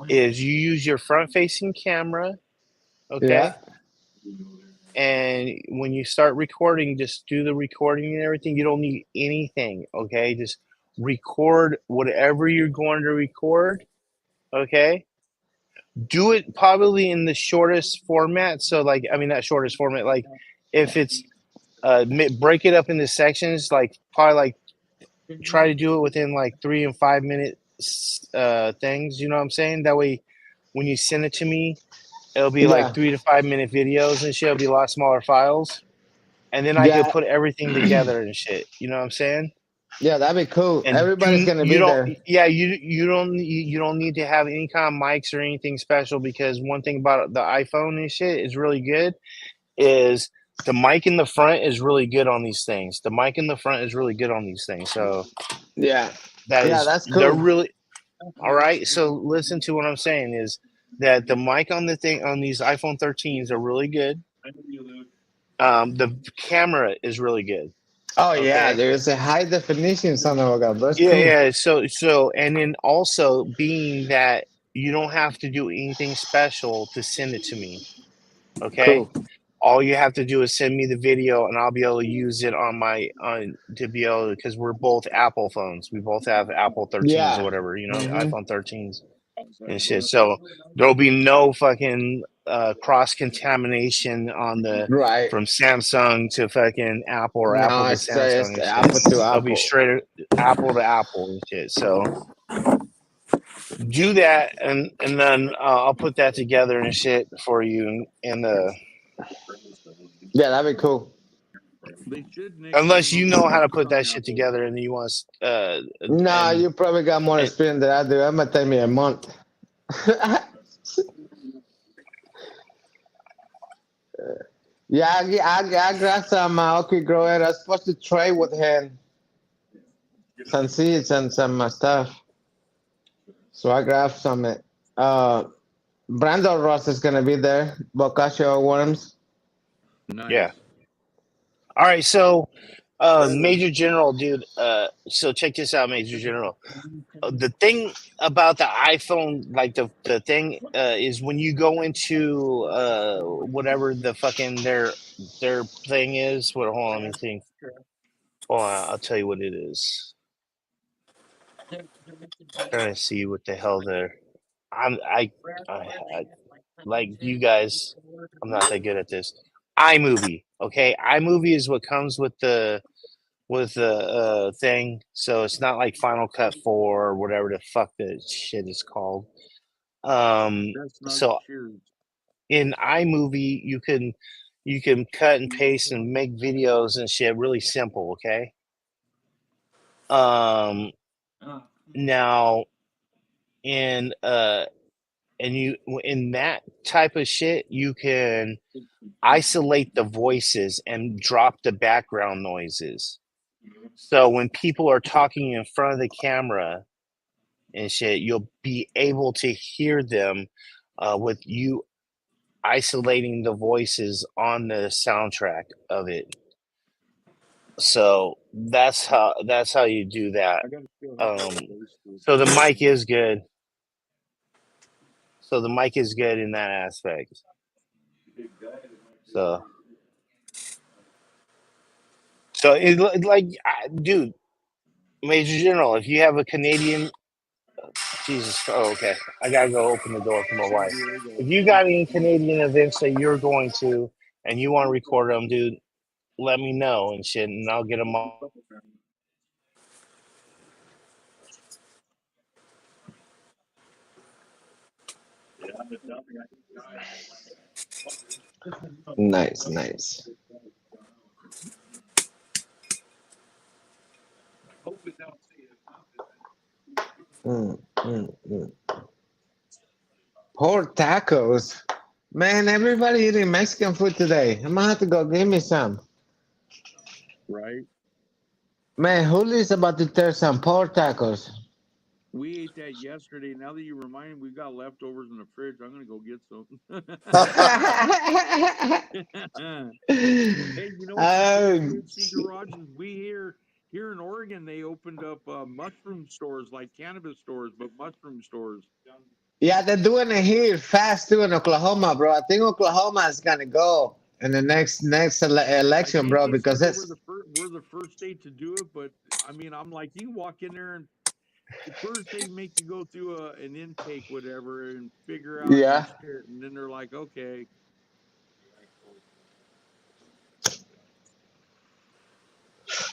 Speaker 2: is you use your front-facing camera. Okay.
Speaker 11: Yeah.
Speaker 2: And when you start recording, just do the recording and everything. You don't need anything, okay? Just record whatever you're going to record, okay? Do it probably in the shortest format. So, not shortest format. Like, if it's break it up into sections. Probably try to do it within 3 and 5 minute things. You know what I'm saying? That way, when you send it to me, it'll be 3 to 5 minute videos and shit. It'll be a lot smaller files. and then I
Speaker 11: Yeah.
Speaker 2: could put everything together and shit. You know what I'm saying?
Speaker 11: Yeah, that'd be cool.
Speaker 2: And
Speaker 11: Everybody's gonna be there.
Speaker 2: Yeah, you don't need to have any kind of mics or anything special, because one thing about the iPhone and shit is really good is the mic in the front is really good on these things. The mic in the front is really good on these things. So
Speaker 11: Yeah.
Speaker 2: that
Speaker 11: Yeah,
Speaker 2: is
Speaker 11: that's
Speaker 2: they're
Speaker 11: cool.
Speaker 2: really all right. So listen to what I'm saying is that the mic on the thing on these iPhone 13s are really good. The camera is really good.
Speaker 11: Oh yeah,
Speaker 2: Okay.
Speaker 11: there's a high definition son of a gun. That's
Speaker 2: Yeah,
Speaker 11: cool.
Speaker 2: yeah. So and then also being that you don't have to do anything special to send it to me. Okay.
Speaker 11: Cool.
Speaker 2: All you have to do is send me the video, and I'll be able to use it to be able, because we're both Apple phones. We both have Apple 13s
Speaker 11: Yeah.
Speaker 2: or whatever, you know,
Speaker 11: Mhm.
Speaker 2: iPhone 13s and shit. So there'll be no fucking cross contamination on the
Speaker 11: Right.
Speaker 2: from Samsung to fucking Apple or Apple
Speaker 11: No,
Speaker 2: to
Speaker 11: it's
Speaker 2: Samsung and
Speaker 11: Apple
Speaker 2: shit.
Speaker 11: to
Speaker 2: It'll be
Speaker 11: Apple.
Speaker 2: straight Apple to Apple and shit. So do that, and then I'll put that together and shit for you. And
Speaker 11: Yeah, that'd be cool.
Speaker 3: They should
Speaker 2: unless you know how to put that shit together, and you want
Speaker 11: No,
Speaker 2: and
Speaker 11: you probably got more experience than I do. It might take me a month. Yeah, I grabbed some okay grower. I was supposed to trade with him some seeds and some stuff. So I grabbed some. Brandon Ross is gonna be there. Boccaccio worms.
Speaker 2: yeah. All right, so Major General, dude. So check this out, Major General. The thing about the iPhone, like the thing is when you go into whatever the fucking their thing is. Hold on, let me think. Hold on, I'll tell you what it is. Trying to see what the hell they're. I like you guys. I'm not that good at this. iMovie, okay. iMovie is what comes with the thing, so it's not like Final Cut 4 or whatever the fuck the shit is called. So in iMovie you can cut and paste and make videos and shit really simple, okay? Now in that type of shit you can isolate the voices and drop the background noises. So when people are talking in front of the camera and shit, you'll be able to hear them with you isolating the voices on the soundtrack of it. So that's how you do that. So the mic is good. So the mic is good in that aspect. So it like, dude, Major General, if you have a Canadian, Jesus, oh, okay, I gotta go open the door for my wife. If you got any Canadian events that you're going to and you want to record them, dude, let me know and shit, and I'll get them all.
Speaker 11: Nice. Pork tacos. Man, everybody eating Mexican food today. I'm gonna have to go give me some.
Speaker 3: Right.
Speaker 11: Man, Julio's about to tear some pork tacos.
Speaker 3: We ate that yesterday. Now that you remind me, we got leftovers in the fridge. I'm gonna go get some. Hey, you know what? Cedar Rogers, we here in Oregon, they opened up mushroom stores, like cannabis stores, but mushroom stores.
Speaker 11: Yeah, they're doing it here fast too in Oklahoma, bro. I think Oklahoma is gonna go in the next election, bro, because
Speaker 3: we're the first state to do it. But I mean, I'm like, you walk in there and first they make you go through an intake, whatever, and figure out your shit, and then they're like, okay.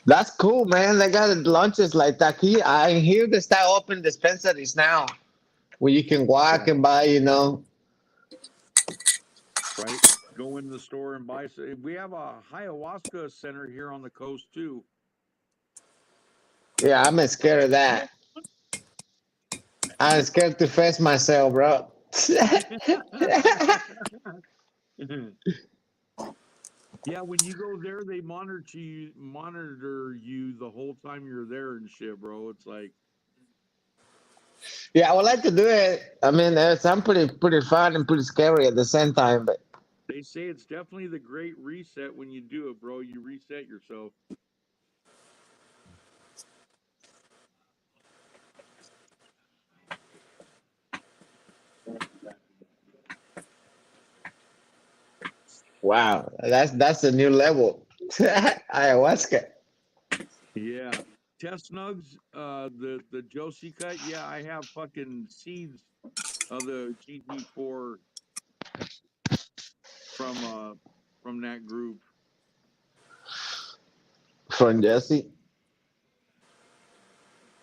Speaker 11: That's cool, man. They got lunches like that. I hear they start open dispensaries now, where you can walk and buy, you know.
Speaker 3: Right. Go in the store and buy. We have a ayahuasca center here on the coast too.
Speaker 11: Yeah, I'm scared of that. I'm scared to face myself, bro.
Speaker 3: Yeah, when you go there, they monitor you the whole time you're there and shit, bro. It's like,
Speaker 11: Yeah, I would like to do it. I mean, it's pretty fun and pretty scary at the same time. But
Speaker 3: they say it's definitely the great reset when you do it, bro. You reset yourself.
Speaker 11: wow, that's a new level. Ayahuasca.
Speaker 3: Yeah. Test nugs, the Josie cut. Yeah, I have fucking seeds of the GT4 from that group.
Speaker 11: From Jesse.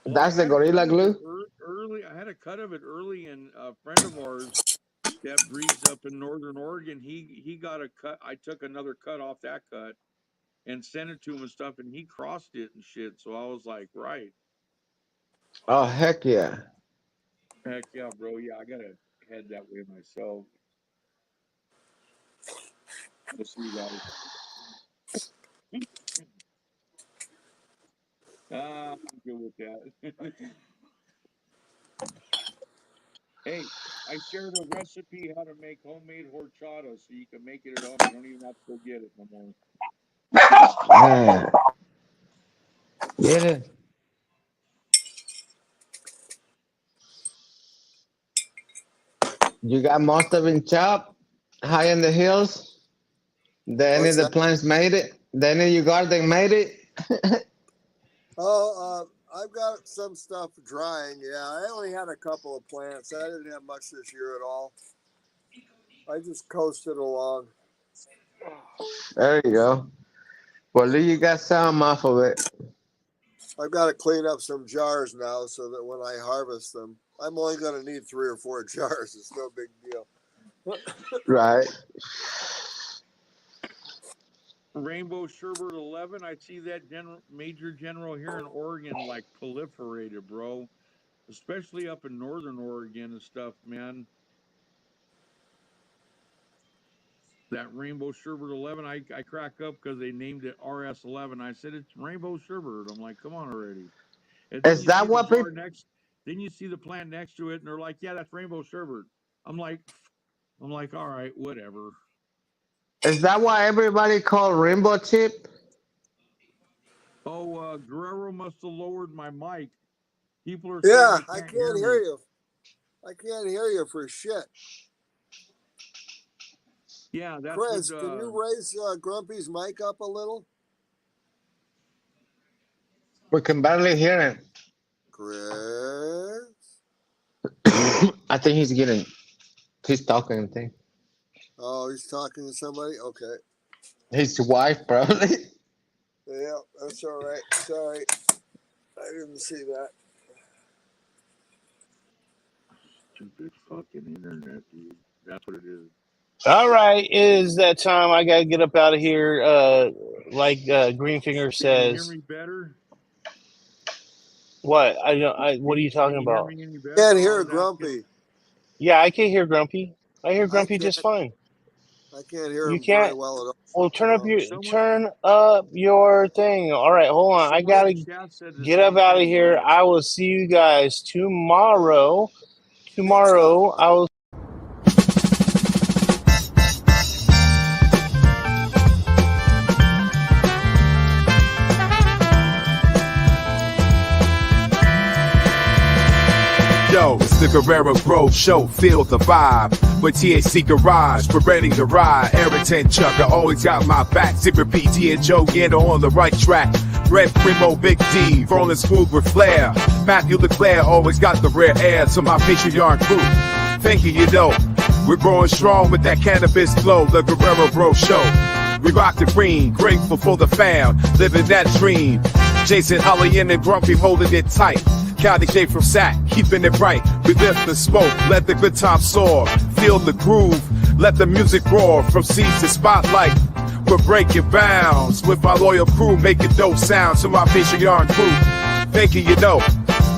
Speaker 3: Well,
Speaker 11: That's the Gorilla Glue?
Speaker 3: Early, I had a cut of it early, and a friend of ours that breeds up in Northern Oregon, he got a cut. I took another cut off that cut and sent it to him and stuff, and he crossed it and shit. So I was like, right.
Speaker 11: Oh, heck yeah.
Speaker 3: Heck yeah, bro. Yeah, I gotta head that way myself. Let's see, guys. I'm good with that. Hey, I shared a recipe how to make homemade horchata, so you can make it at home. You don't even have to go get it no more.
Speaker 11: Get it. You got most of it chopped, high in the hills. Any of the plants made it. Any of your garden made it.
Speaker 10: I've got some stuff drying. Yeah, I only had a couple of plants. I didn't have much this year at all. I just coasted along.
Speaker 11: There you go. Well, you got some off of it.
Speaker 10: I've got to clean up some jars now so that when I harvest them, I'm only going to need 3 or 4 jars. It's no big deal.
Speaker 11: Right.
Speaker 3: Rainbow Sherbet 11, I see that major general here in Oregon like proliferated, bro. Especially up in Northern Oregon and stuff, man. That Rainbow Sherbet 11, I crack up because they named it RS11. I said, it's Rainbow Sherbet. I'm like, come on already.
Speaker 11: Is that what people...
Speaker 3: Then you see the plant next to it, and they're like, yeah, that's Rainbow Sherbet. I'm like, all right, whatever.
Speaker 11: Is that why everybody called Rainbow Chip?
Speaker 3: Oh, Guerrero must have lowered my mic. People are
Speaker 10: saying I can't hear you. I can't hear you for shit.
Speaker 3: Yeah, that's
Speaker 10: Chris, can you raise Grumpy's mic up a little?
Speaker 11: We can barely hear him.
Speaker 10: Chris?
Speaker 11: I think he's talking, I think.
Speaker 10: Oh, he's talking to somebody? Okay.
Speaker 11: His wife, probably.
Speaker 10: Yeah, that's all right. Sorry. I didn't see that.
Speaker 3: Stupid fucking internet, dude. That's what it is.
Speaker 2: All right, it is that time. I gotta get up out of here. Like Greenfinger says.
Speaker 3: Can you hear me better?
Speaker 2: What? What are you talking about?
Speaker 10: Can't hear Grumpy.
Speaker 2: Yeah, I can hear Grumpy. I hear Grumpy just fine.
Speaker 10: I can't hear him very well at all.
Speaker 2: Well, turn up your thing. All right, hold on. I gotta get up out of here. I will see you guys tomorrow. Tomorrow, I will.
Speaker 4: Yo, it's the Guerrero Grove Show, feel the vibe. With THC Garage, we're ready to ride. Eric 10 Chucker always got my back. Zipper PT and Joe Yando on the right track. Red Primo, Big D, rolling smooth with flair. Matthew Leclerc always got the rare air to my Patreon crew. Thank you, we're growing strong with that cannabis flow, the Guerrero Grove Show. We rock the green, grateful for the fam, living that dream. Jason, Holly, and Grumpy holding it tight. Cali J from SAC, keeping it right. We lift the smoke, let the good times soar. feel the groove. Let the music roar from seeds to spotlight. We're breaking bounds with my loyal crew, making dope sounds to my Patreon crew. Thinking you know,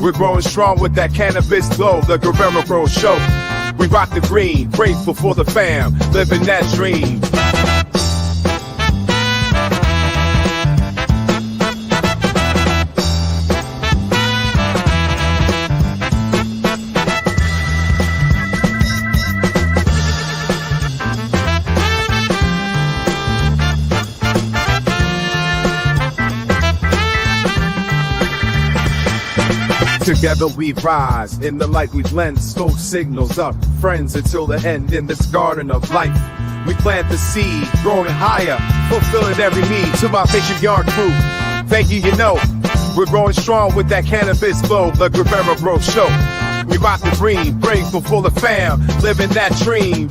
Speaker 4: we're growing strong with that cannabis glow, the Guerrero Grow Show. We rock the green, grateful for the fam, living that dream. Together we rise, in the light we blend, smoke signals up, friends until the end in this garden of life. We plant the seed, growing higher, fulfilling every need to my Patreon crew. Thank you, you know, we're growing strong with that cannabis flow, the Guerrero Grow Show. We rock the green, grateful for the fam, living that dream.